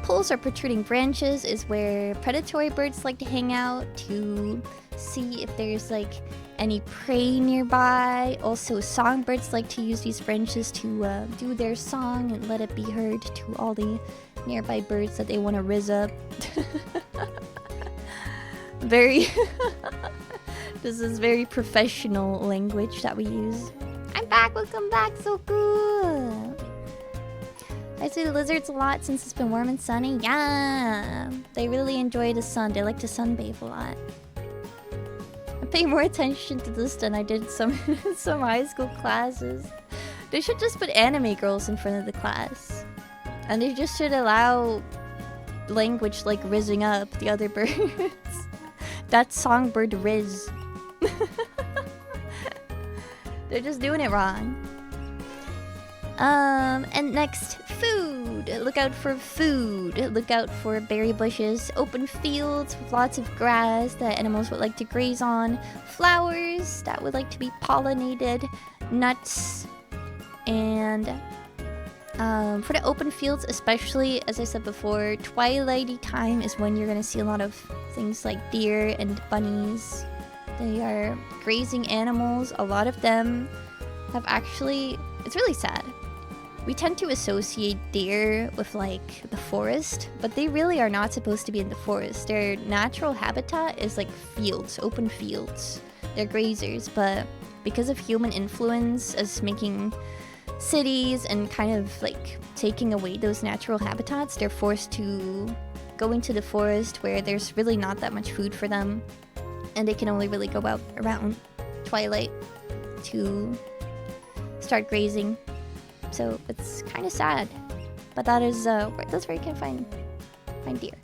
Poles or protruding branches is where predatory birds like to hang out to see if there's like any prey nearby. Also, songbirds like to use these branches to do their song and let it be heard to all the nearby birds that they want to rizz up. Very this is very professional language that we use. I'm back, welcome back, so good. I see the lizards a lot since it's been warm and sunny. Yeah, they really enjoy the sun. They like to sunbathe a lot. I pay more attention to this than I did some high school classes. They should just put anime girls in front of the class, and they just should allow language like rizzing up the other birds. That's songbird rizz. They're just doing it wrong. And next, food. Look out for food. Look out for berry bushes, open fields with lots of grass that animals would like to graze on, flowers that would like to be pollinated, nuts, and for the open fields, especially, as I said before, twilighty time is when you're gonna see a lot of things like deer and bunnies. They are grazing animals. A lot of them have actually... It's really sad. We tend to associate deer with, like, the forest, but they really are not supposed to be in the forest. Their natural habitat is, like, fields, open fields. They're grazers, but because of human influence as making cities and kind of, like, taking away those natural habitats, they're forced to go into the forest where there's really not that much food for them, and they can only really go out around twilight to start grazing. So it's kind of sad, but that is that's where you can find deer.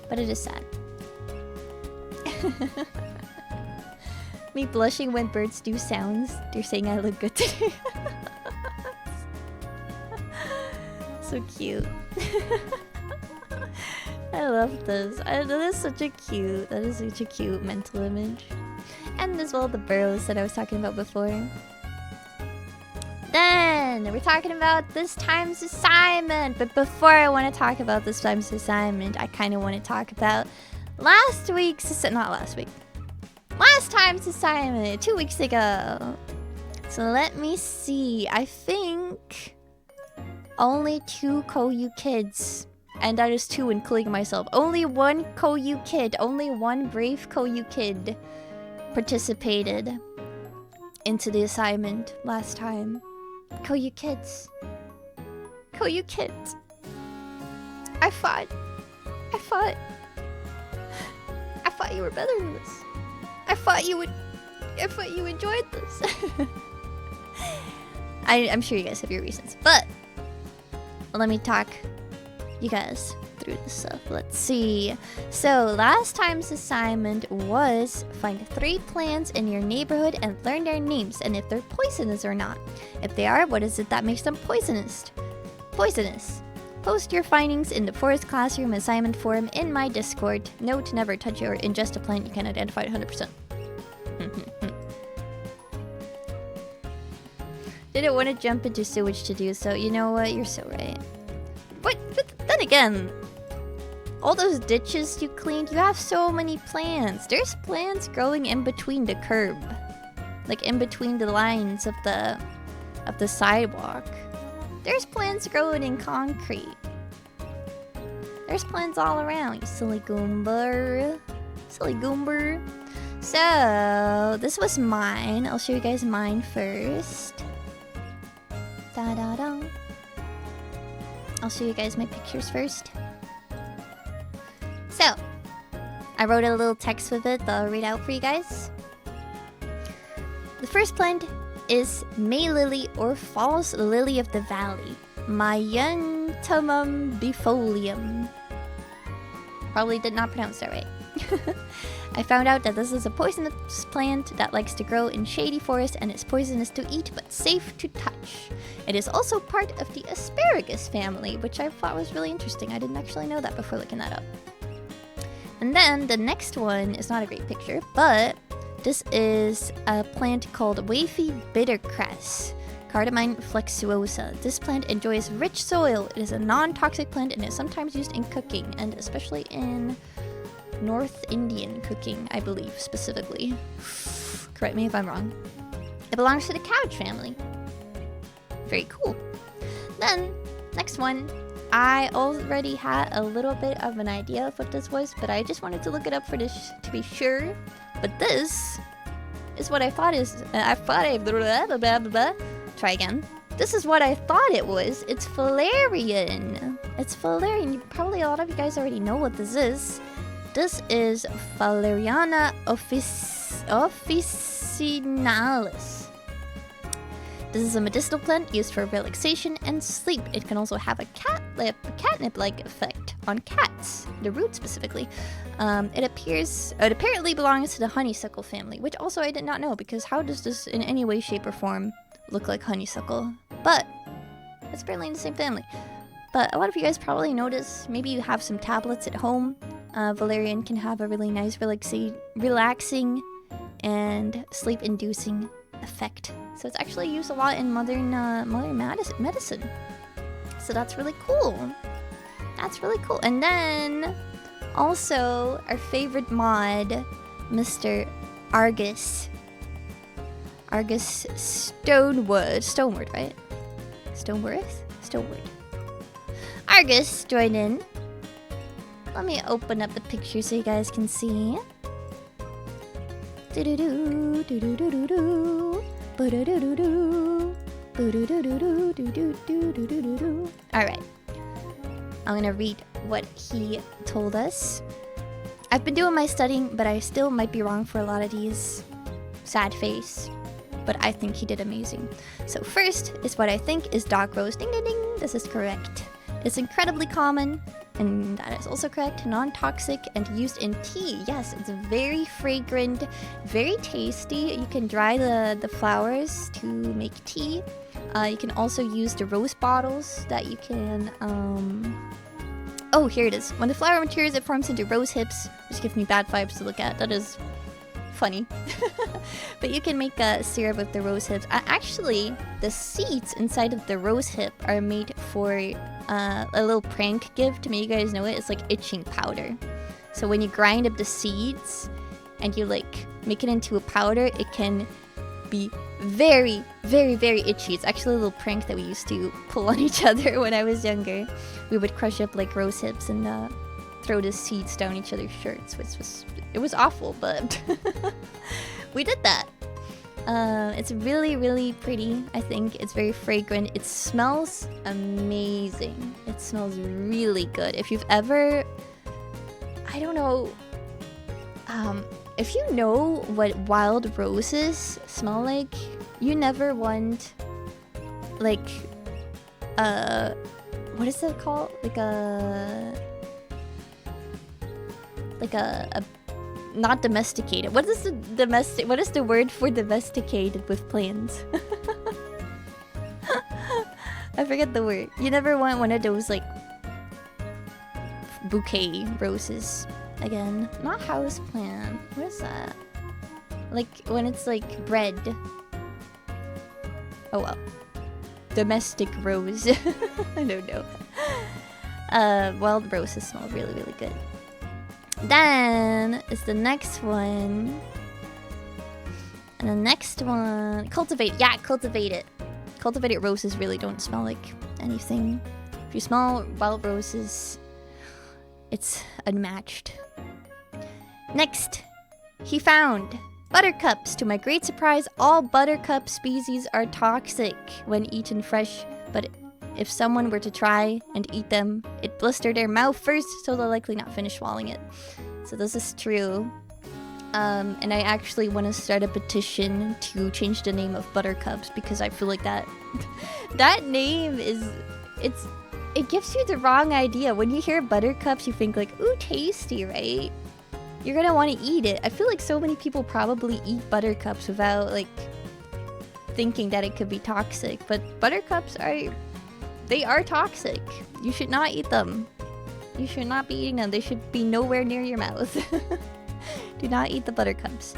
But it is sad. Me blushing when birds do sounds. They're saying I look good today. So cute. I love this. That is such a cute mental image. And as well the burrows that I was talking about before. Then we're talking about this time's assignment. But before I want to talk about this time's assignment, I kind of want to talk about last time's assignment 2 weeks ago. So let me see. I think only 2 Koyukids, and that is 2 including myself. Only 1 Koyukid, only 1 brave Koyukid participated into the assignment last time. Koyukids. I thought you were better than this. I thought you enjoyed this. I'm sure you guys have your reasons, but let me talk you guys through this stuff. Let's see. So last time's assignment was find 3 plants in your neighborhood and learn their names and if they're poisonous or not. If they are, what is it that makes them poisonous? Post your findings in the forest classroom assignment forum in my Discord. Note, never touch or ingest a plant you can identify 100%. Didn't want to jump into sewage to do so. You know what? You're so right. But then again, all those ditches you cleaned, you have so many plants. There's plants growing in between the curb. Like in between the lines of the sidewalk. There's plants growing in concrete. There's plants all around, you silly goomber. So, this was mine. I'll show you guys mine first. Da-da-da. I'll show you guys my pictures first. So, I wrote a little text with it that I'll read out for you guys. The first plant is May Lily or False Lily of the Valley. Myantamum bifolium. Probably did not pronounce that right. I found out that this is a poisonous plant that likes to grow in shady forests and is poisonous to eat but safe to touch. It is also part of the asparagus family, which I thought was really interesting. I didn't actually know that before looking that up. And then the next one is not a great picture, but this is a plant called wavy bittercress, Cardamine flexuosa. This plant enjoys rich soil. It is a non-toxic plant and is sometimes used in cooking, and especially in North Indian cooking, I believe, specifically. Correct me if I'm wrong. It belongs to the cabbage family. Very cool. Then, next one. I already had a little bit of an idea of what this was, but I just wanted to look it up for this to be sure. But this is what I thought is... Try again. This is what I thought it was. It's valerian. It's valerian. Probably a lot of you guys already know what this is. This is Valeriana officinalis. This is a medicinal plant used for relaxation and sleep. It can also have a catnip-like effect on cats, the root specifically. It apparently belongs to the honeysuckle family, which also I did not know, because how does this in any way, shape, or form look like honeysuckle? But it's apparently in the same family. But a lot of you guys probably notice, maybe you have some tablets at home. Valerian can have a really nice relaxing and sleep-inducing effect. So it's actually used a lot in modern medicine. So that's really cool. That's really cool. And then also our favorite mod, Mr. Argus Stonewood, right? Stonewood. Argus joined in. Let me open up the picture so you guys can see. Alright. I'm gonna read what he told us. I've been doing my studying, but I still might be wrong for a lot of these. Sad face. But I think he did amazing. So first is what I think is dog rose. Ding ding ding. This is correct. It's incredibly common, and that is also correct. Non-toxic and used in tea. Yes, it's very fragrant, very tasty. You can dry the flowers to make tea. You can also use the rose bottles that you can... Oh, here it is. When the flower matures, it forms into rose hips, which gives me bad vibes to look at. That is funny. But you can make a syrup with the rose hips. Actually, the seeds inside of the rose hip are made for a little prank gift to make you guys know it. It's like itching powder. So when you grind up the seeds and you like make it into a powder, it can be very, very, very itchy. It's actually a little prank that we used to pull on each other when I was younger. We would crush up like rose hips and throw the seeds down each other's shirts, which was awful, but we did that. It's really, really pretty. I think it's very fragrant. It smells amazing. It smells really good. If you've ever, I don't know, if you know what wild roses smell like, you never want like what is that called? Like a not domesticated. What is the word for domesticated with plants? I forget the word. You never want one of those like bouquet roses. Again, not house plant. What is that? Like when it's like bred. Oh well. Domestic rose. I don't know. Wild roses smell really, really good. Then is the next one. And the next one, cultivate. Yeah, cultivate it. Cultivated roses really don't smell like anything. If you smell wild roses, it's unmatched. Next, he found buttercups. To my great surprise, all buttercup species are toxic when eaten fresh, but if someone were to try and eat them, it'd blister their mouth first, so they'll likely not finish swallowing it. So this is true. And I actually want to start a petition to change the name of buttercups, because I feel like that name is... it gives you the wrong idea. When you hear buttercups, you think like, ooh, tasty, right? You're gonna want to eat it. I feel like so many people probably eat buttercups without like thinking that it could be toxic. But buttercups they are toxic. You should not eat them. You should not be eating them. They should be nowhere near your mouth. Do not eat the buttercups.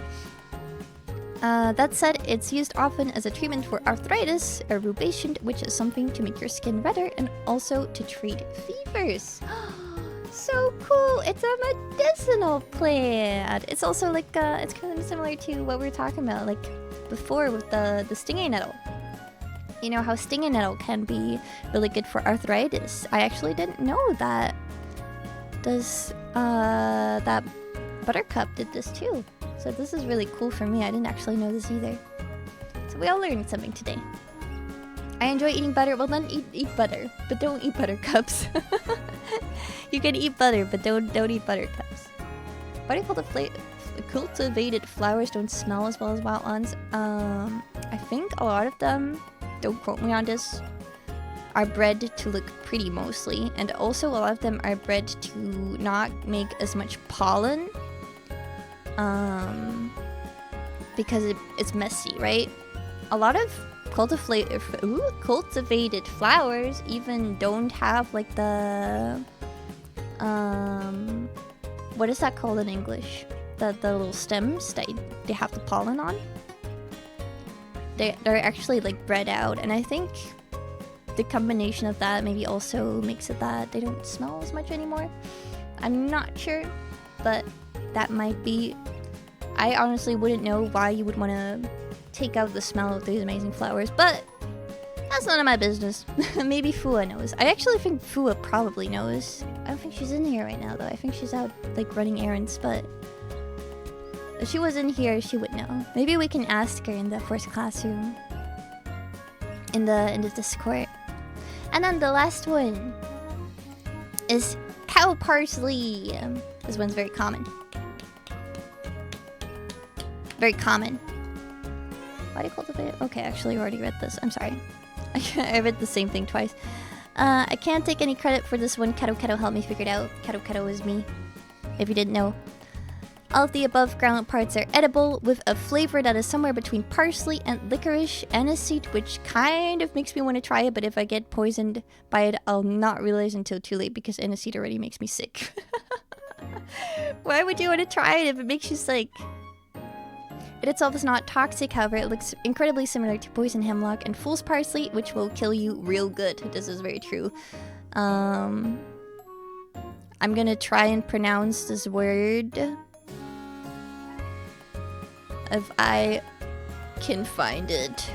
That said, it's used often as a treatment for arthritis or rubation, which is something to make your skin redder and also to treat fevers. So cool! It's a medicinal plant. It's also like it's kind of similar to what we were talking about like before with the stinging nettle. You know how stinging nettle can be really good for arthritis. I actually didn't know that. That buttercup did this too. So this is really cool for me. I didn't actually know this either. So we all learned something today. I enjoy eating butter. Well, then eat butter, but don't eat buttercups. You can eat butter, but don't eat buttercups. Why do you call the cultivated flowers don't smell as well as wild ones? I think a lot of them, don't quote me on this, are bred to look pretty mostly, and also a lot of them are bred to not make as much pollen. Because it's messy, right? A lot of cultivated flowers even don't have like the what is that called in English? The little stems that they have the pollen on. They're actually like bred out, and I think the combination of that maybe also makes it that they don't smell as much anymore. I'm not sure, but that might be. I honestly wouldn't know why you would want to take out the smell of these amazing flowers, but that's none of my business. Maybe Fua knows. I actually think Fua probably knows. I don't think she's in here right now though. I think she's out like running errands, but if she was in here, she would know. Maybe we can ask her in the first classroom. In the Discord. And then the last one is cow parsley. This one's very common. Very common. Why do you cultivate it? Okay, actually, I already read this. I'm sorry. I read the same thing twice. I can't take any credit for this one. Keto helped me figure it out. Keto is me. If you didn't know. All of the above ground parts are edible with a flavor that is somewhere between parsley and licorice aniseed, which kind of makes me want to try it, but if I get poisoned by it, I'll not realize until too late because aniseed already makes me sick. Why would you want to try it if it makes you sick? It itself is not toxic, however, it looks incredibly similar to poison hemlock and fool's parsley, which will kill you real good. This is very true. I'm gonna try and pronounce this word. If I can find it.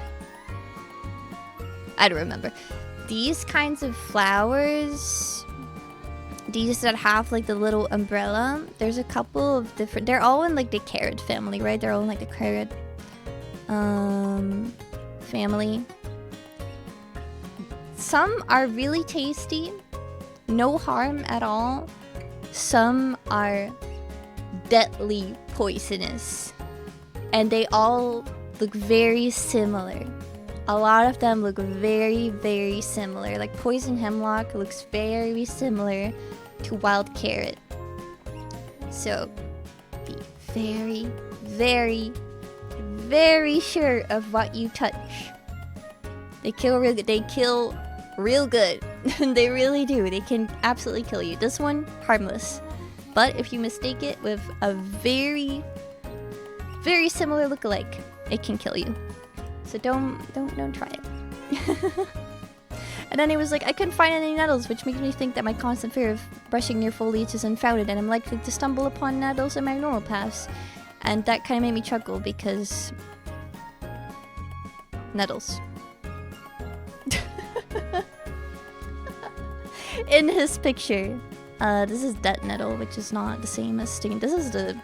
I don't remember. These kinds of flowers, these that have like the little umbrella, there's a couple of different, they're all in like the carrot family, right? They're all in like the carrot family. Some are really tasty, no harm at all. Some are deadly poisonous. And they all look very similar. A lot of them look very, very similar. Like poison hemlock looks very similar to wild carrot. So be very, very, very sure of what you touch. They kill real good. They kill real good. They really do. They can absolutely kill you. This one, harmless. But if you mistake it with a very similar look-alike, it can kill you. So don't try it. And then he was like, I couldn't find any nettles, which makes me think that my constant fear of brushing near foliage is unfounded, and I'm likely to stumble upon nettles in my normal paths. And that kind of made me chuckle because nettles. In his picture, this is dead nettle, which is not the same as stinging. This is the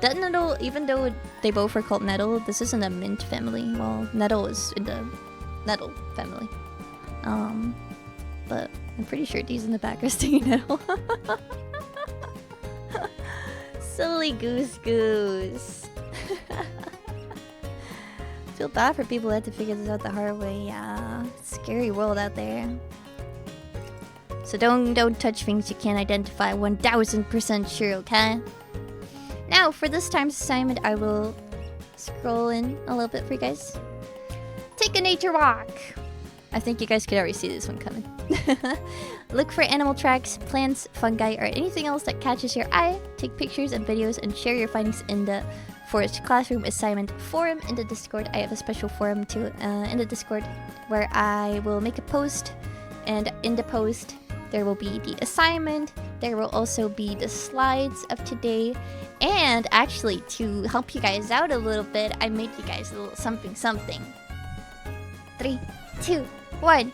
dead nettle, even though they both are called nettle, this is in the mint family. Well, nettle is in the nettle family. But I'm pretty sure these in the back are stinging nettle. Silly goose. Feel bad for people who had to figure this out the hard way. Yeah, scary world out there. So don't touch things you can't identify 1000% sure, okay? Now, for this time's assignment, I will scroll in a little bit for you guys. Take a nature walk. I think you guys could already see this one coming. Look for animal tracks, plants, fungi, or anything else that catches your eye. Take pictures and videos and share your findings in the Forest Classroom assignment forum in the Discord. I have a special forum too in the Discord where I will make a post, and in the post there will be the assignment. There will also be the slides of today, and actually to help you guys out a little bit, I made you guys a little something. 3, 2, 1.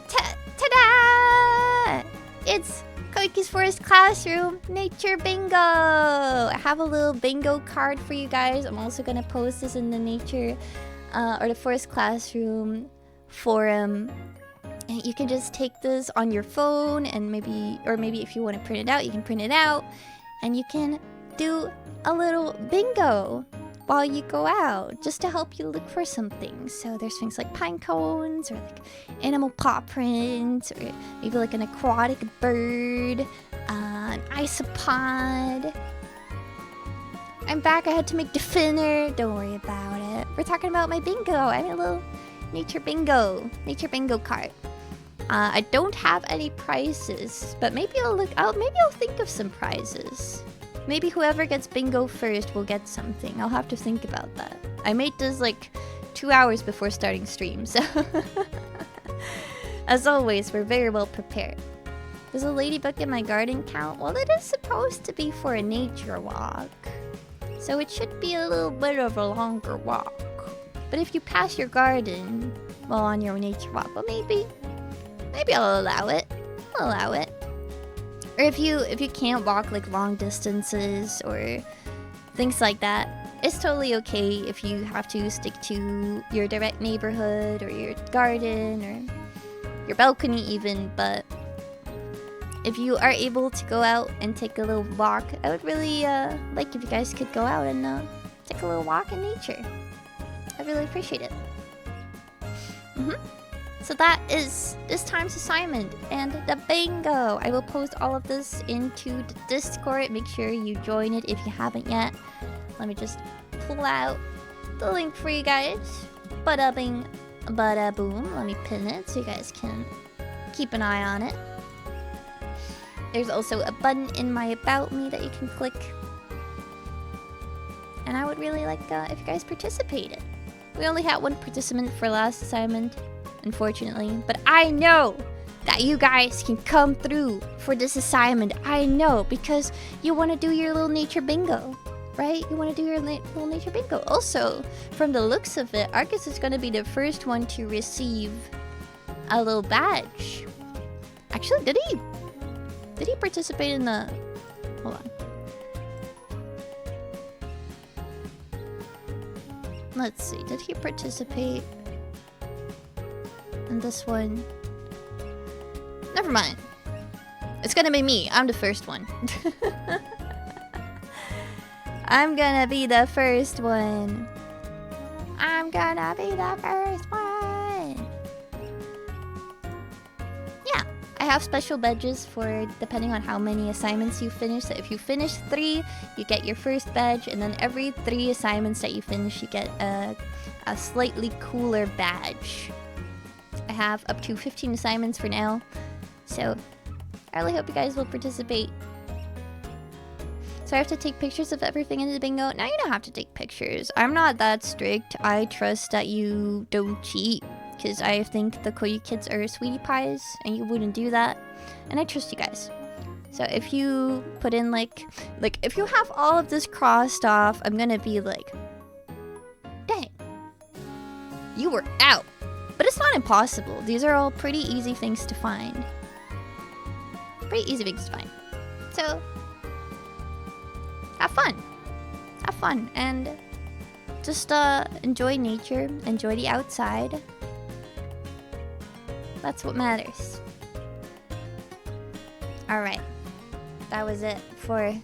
Ta-da! It's Koyuki's Forest Classroom Nature Bingo! I have a little bingo card for you guys. I'm also gonna post this in the nature or the Forest Classroom forum. And you can just take this on your phone, and maybe if you want to print it out, you can print it out, and you can do a little bingo while you go out, just to help you look for something. So there's things like pine cones, or like animal paw prints, or maybe like an aquatic bird, an isopod. I'm back. I had to make the finner. Don't worry about it. We're talking about my bingo. I made a little nature bingo card. I don't have any prizes, but maybe maybe I'll think of some prizes. Maybe whoever gets bingo first will get something. I'll have to think about that. I made this like 2 hours before starting stream, so as always, we're very well prepared. Does a ladybug in my garden count? Well, it is supposed to be for a nature walk, so it should be a little bit of a longer walk. But if you pass your garden while on your nature walk, well, maybe I'll allow it. Or if you can't walk like long distances or things like that, it's totally okay if you have to stick to your direct neighborhood or your garden or your balcony even. But if you are able to go out and take a little walk, I would really like if you guys could go out and take a little walk in nature. I really appreciate it. So that is this time's assignment and the bingo. I will post all of this into the Discord. Make sure you join it if you haven't yet. Let me just pull out the link for you guys. Bada bing, bada boom. Let me pin it so you guys can keep an eye on it. There's also a button in my About Me that you can click. And I would really like if you guys participated. We only had one participant for last assignment, unfortunately, but I know that you guys can come through for this assignment. I know, because you want to do your little nature bingo, right? You want to do your little nature bingo. Also, from the looks of it, Arcus is going to be the first one to receive a little badge. Actually, did he participate in the... Hold on. Let's see, did he participate in this one? Never mind. It's gonna be me. I'm the first one. I'm gonna be the first one. I'm gonna be the first one. Yeah, I have special badges for depending on how many assignments you finish. So if you finish 3, you get your first badge, and then every 3 assignments that you finish, you get a slightly cooler badge. I have up to 15 assignments for now, so I really hope you guys will participate. So I have to take pictures of everything in the bingo. Now you don't have to take pictures. I'm not that strict. I trust that you don't cheat, because I think the Koyukids are sweetie pies, and you wouldn't do that. And I trust you guys. So if you put in like if you have all of this crossed off, I'm gonna be like, dang, you were out. But it's not impossible. These are all pretty easy things to find. So have fun, and just enjoy nature, enjoy the outside. That's what matters. Alright, that was it for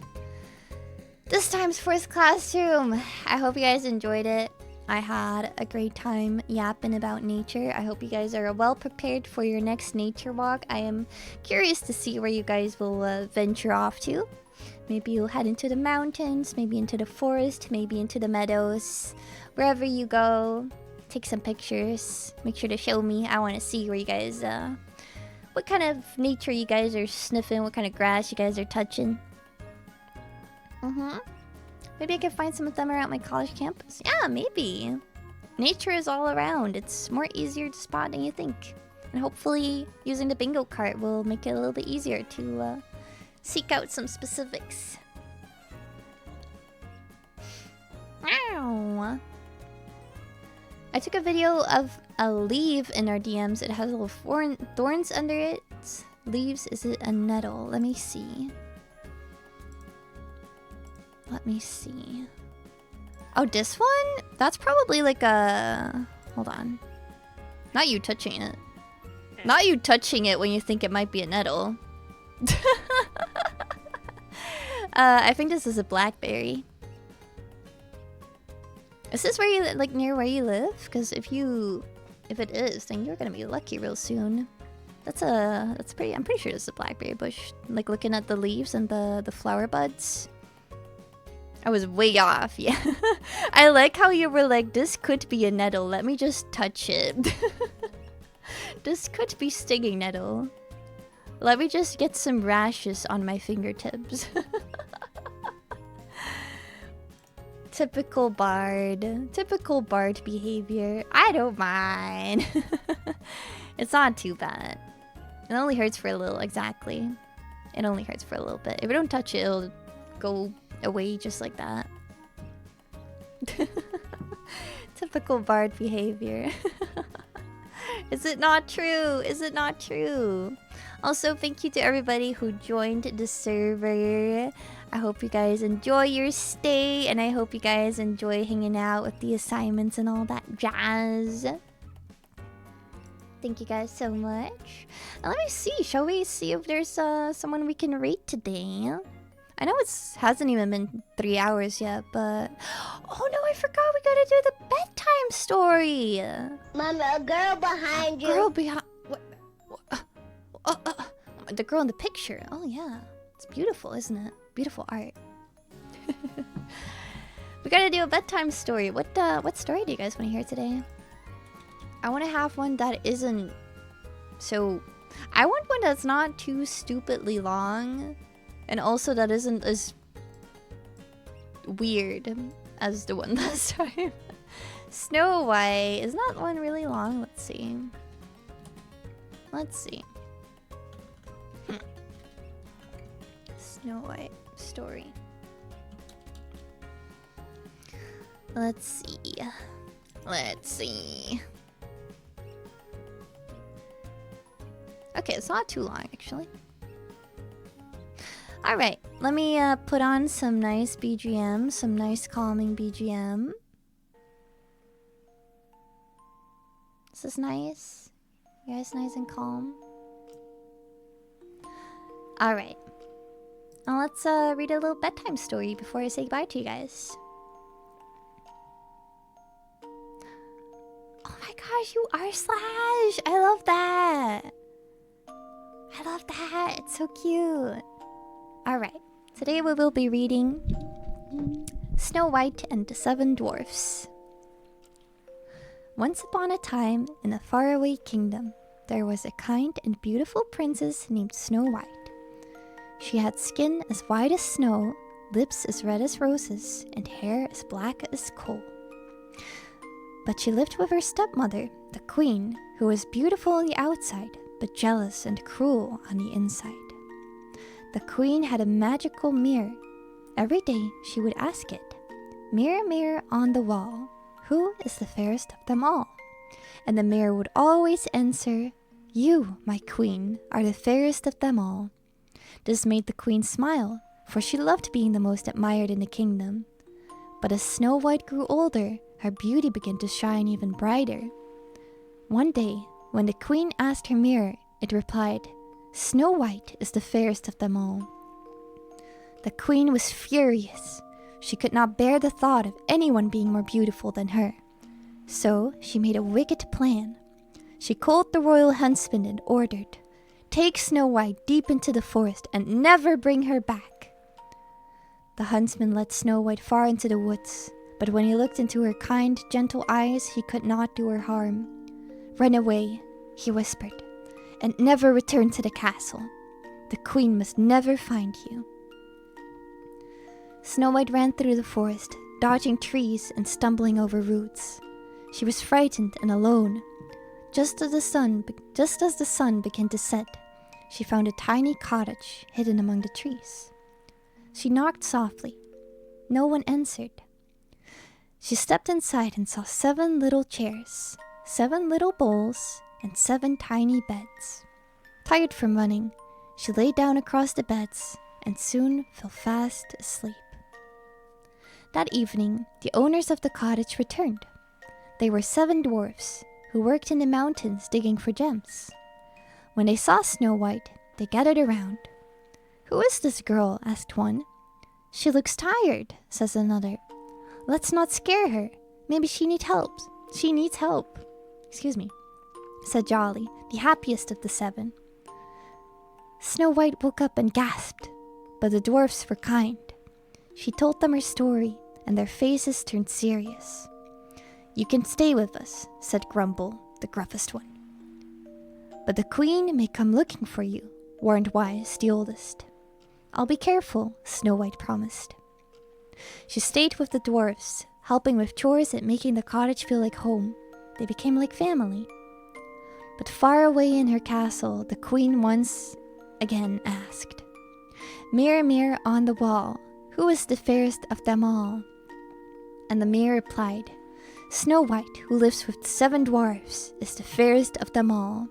this time's Forest Classroom. I hope you guys enjoyed it. I had a great time yapping about nature. I hope you guys are well prepared for your next nature walk. I am curious to see where you guys will venture off to. Maybe you'll head into the mountains, maybe into the forest, maybe into the meadows. Wherever you go, take some pictures. Make sure to show me. I want to see where you guys, what kind of nature you guys are sniffing, what kind of grass you guys are touching. Maybe I can find some of them around my college campus. Yeah, maybe. Nature is all around. It's more easier to spot than you think. And hopefully using the bingo card will make it a little bit easier to seek out some specifics. Ow. I took a video of a leaf in our DMs. It has little thorns under it. Leaves, is it a nettle? Let me see. Let me see. Oh, this one? That's probably like a... Hold on. Not you touching it. Not you touching it when you think it might be a nettle. I think this is a blackberry. Is this where you, like, near where you live? Because if it is, then you're gonna be lucky real soon. That's pretty, I'm pretty sure this is a blackberry bush. Like, looking at the leaves and the flower buds. I was way off, yeah. I like how you were like, this could be a nettle, let me just touch it. This could be stinging nettle. Let me just get some rashes on my fingertips. Typical bard. Typical bard behavior. I don't mind. It's not too bad. It only hurts for a little, exactly. It only hurts for a little bit. If I don't touch it, it'll go away just like that. Typical bard behavior. Is it not true? Is it not true? Also, thank you to everybody who joined the server. I hope you guys enjoy your stay, and I hope you guys enjoy hanging out with the assignments and all that jazz. Thank you guys so much. And let me see. Shall we see if there's someone we can rate today? I know it hasn't even been 3 hours yet, but... Oh no, I forgot we gotta do the bedtime story! Mama, a girl behind you. Girl behind... The girl in the picture. Oh yeah. It's beautiful, isn't it? Beautiful art. We gotta do a bedtime story. What story do you guys want to hear today? I want to have one that isn't... So... I want one that's not too stupidly long. And also that isn't as weird as the one last time. Snow White. Is that one really long? Let's see. Let's see. Snow White story. Let's see. Let's see. Okay, it's not too long actually. Alright, let me put on some nice BGM, some nice calming BGM. This is nice. You guys nice and calm? Alright. Now let's read a little bedtime story before I say goodbye to you guys. Oh my gosh, you are Slash! I love that! I love that! It's so cute! Alright, today we will be reading Snow White and the Seven Dwarfs. Once upon a time, in a faraway kingdom, there was a kind and beautiful princess named Snow White. She had skin as white as snow, lips as red as roses, and hair as black as coal. But she lived with her stepmother, the queen, who was beautiful on the outside, but jealous and cruel on the inside. The queen had a magical mirror. Every day she would ask it, "Mirror, mirror on the wall, who is the fairest of them all?" And the mirror would always answer, "You, my queen, are the fairest of them all." This made the queen smile, for she loved being the most admired in the kingdom. But as Snow White grew older, her beauty began to shine even brighter. One day, when the queen asked her mirror, it replied, "Snow White is the fairest of them all." The queen was furious. She could not bear the thought of anyone being more beautiful than her, So she made a wicked plan. She called the royal huntsman and ordered, "Take Snow White deep into the forest and never bring her back." The huntsman led Snow White far into the woods, but when he looked into her kind, gentle eyes, he could not do her harm. "Run away," he whispered, "and never return to the castle. The queen must never find you." Snow White ran through the forest, dodging trees and stumbling over roots. She was frightened and alone. Just as the sun began to set, she found a tiny cottage hidden among the trees. She knocked softly. No one answered. She stepped inside and saw 7 little chairs, 7 little bowls, and 7 tiny beds. Tired from running, she lay down across the beds and soon fell fast asleep. That evening, the owners of the cottage returned. They were 7 dwarfs who worked in the mountains digging for gems. When they saw Snow White, they gathered around. "Who is this girl?" asked one. "She looks tired," says another. "Let's not scare her. Maybe she needs help. Said Jolly, the happiest of the 7. Snow White woke up and gasped, but the dwarfs were kind. She told them her story, and their faces turned serious. "You can stay with us," said Grumble, the gruffest one. "But the queen may come looking for you," warned Wise, the oldest. "I'll be careful," Snow White promised. She stayed with the dwarfs, helping with chores and making the cottage feel like home. They became like family. But far away in her castle, the queen once again asked, "Mirror, mirror on the wall, who is the fairest of them all?" And the mirror replied, "Snow White, who lives with 7 dwarfs, is the fairest of them all."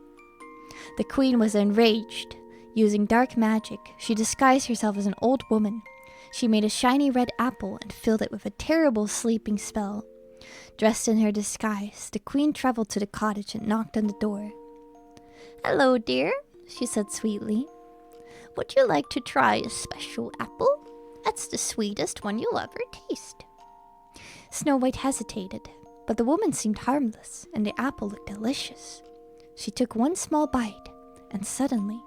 The queen was enraged. Using dark magic, she disguised herself as an old woman. She made a shiny red apple and filled it with a terrible sleeping spell. Dressed in her disguise, the queen traveled to the cottage and knocked on the door. "Hello, dear," she said sweetly. "Would you like to try a special apple? That's the sweetest one you'll ever taste." Snow White hesitated, but the woman seemed harmless, and the apple looked delicious. She took one small bite, and suddenly,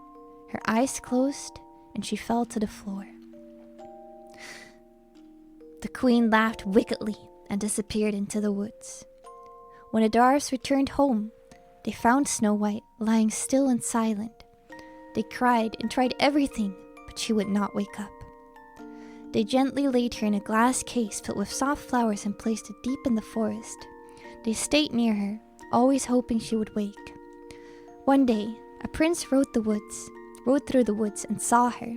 her eyes closed, and she fell to the floor. The queen laughed wickedly and disappeared into the woods. When the dwarfs returned home, they found Snow White lying still and silent. They cried and tried everything, but she would not wake up. They gently laid her in a glass case filled with soft flowers and placed it deep in the forest. They stayed near her, always hoping she would wake. One day, a prince rode through the woods and saw her.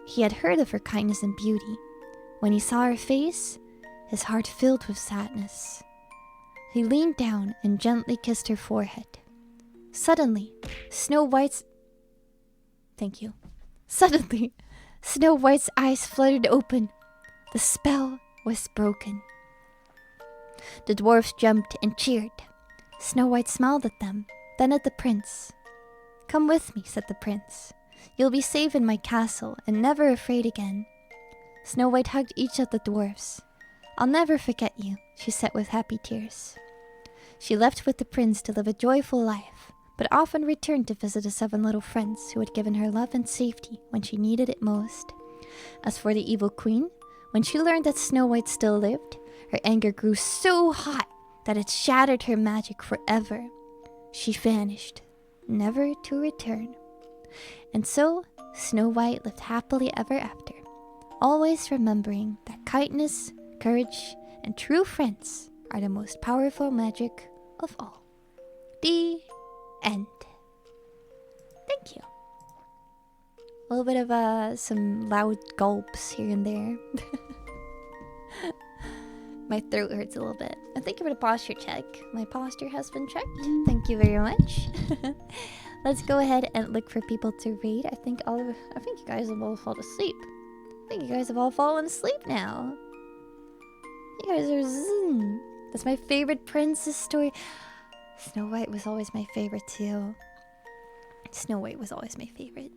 He had heard of her kindness and beauty. When he saw her face, his heart filled with sadness. He leaned down and gently kissed her forehead. Suddenly, Snow White's eyes fluttered open. The spell was broken. The dwarfs jumped and cheered. Snow White smiled at them, then at the prince. "Come with me," said the prince. "You'll be safe in my castle and never afraid again." Snow White hugged each of the dwarfs. "I'll never forget you," she said with happy tears. She left with the prince to live a joyful life, but often returned to visit the 7 little friends who had given her love and safety when she needed it most. As for the evil queen, when she learned that Snow White still lived, her anger grew so hot that it shattered her magic forever. She vanished, never to return. And so, Snow White lived happily ever after, always remembering that kindness, courage, and true friends are the most powerful magic of all. The end. Thank you. A little bit of some loud gulps here and there. My throat hurts a little bit. And thank you for the posture check. My posture has been checked. Thank you very much. Let's go ahead and look for people to read. I think you guys have all fallen asleep. I think you guys have all fallen asleep now. You guys are zen. That's my favorite princess story. Snow White was always my favorite too. Snow White was always my favorite.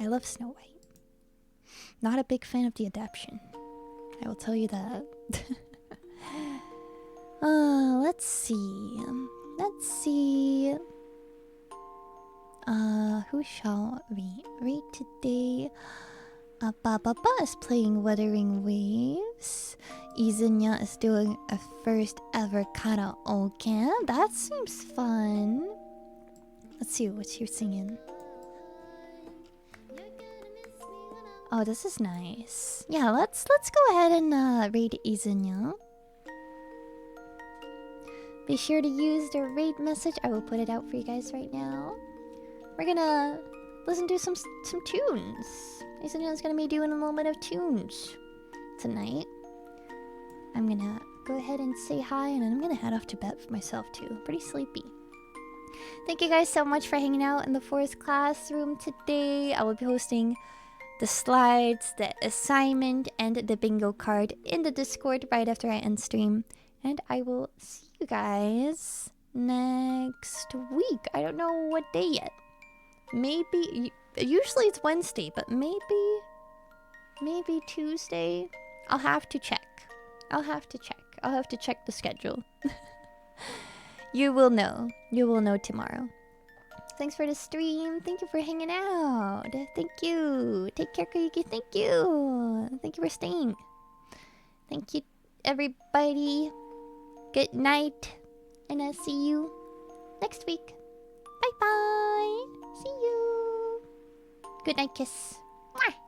I love Snow White. Not a big fan of the adaptation. I will tell you that. Let's see. Let's see. Who shall we read today? Baba is playing Wuthering Waves. Izunya is doing a first ever karaoke. That seems fun. Let's see what you're singing. Oh, this is nice. Yeah, let's go ahead and raid Izunya. Be sure to use the raid message. I will put it out for you guys right now. We're gonna listen to some tunes. Izunya's gonna be doing a little bit of tunes tonight. I'm gonna go ahead and say hi, and then I'm gonna head off to bed for myself too. Pretty sleepy. Thank you guys so much for hanging out in the forest classroom today. I will be posting the slides, the assignment, and the bingo card in the Discord right after I end stream. And I will see you guys next week. I don't know what day yet. Maybe, usually it's Wednesday, but maybe Tuesday. I'll have to check. I'll have to check the schedule. You will know. You will know tomorrow. Thanks for the stream. Thank you for hanging out. Thank you. Take care, Koyuki. Thank you. Thank you for staying. Thank you, everybody. Good night. And I'll see you next week. Bye-bye. See you. Good night kiss. Mwah.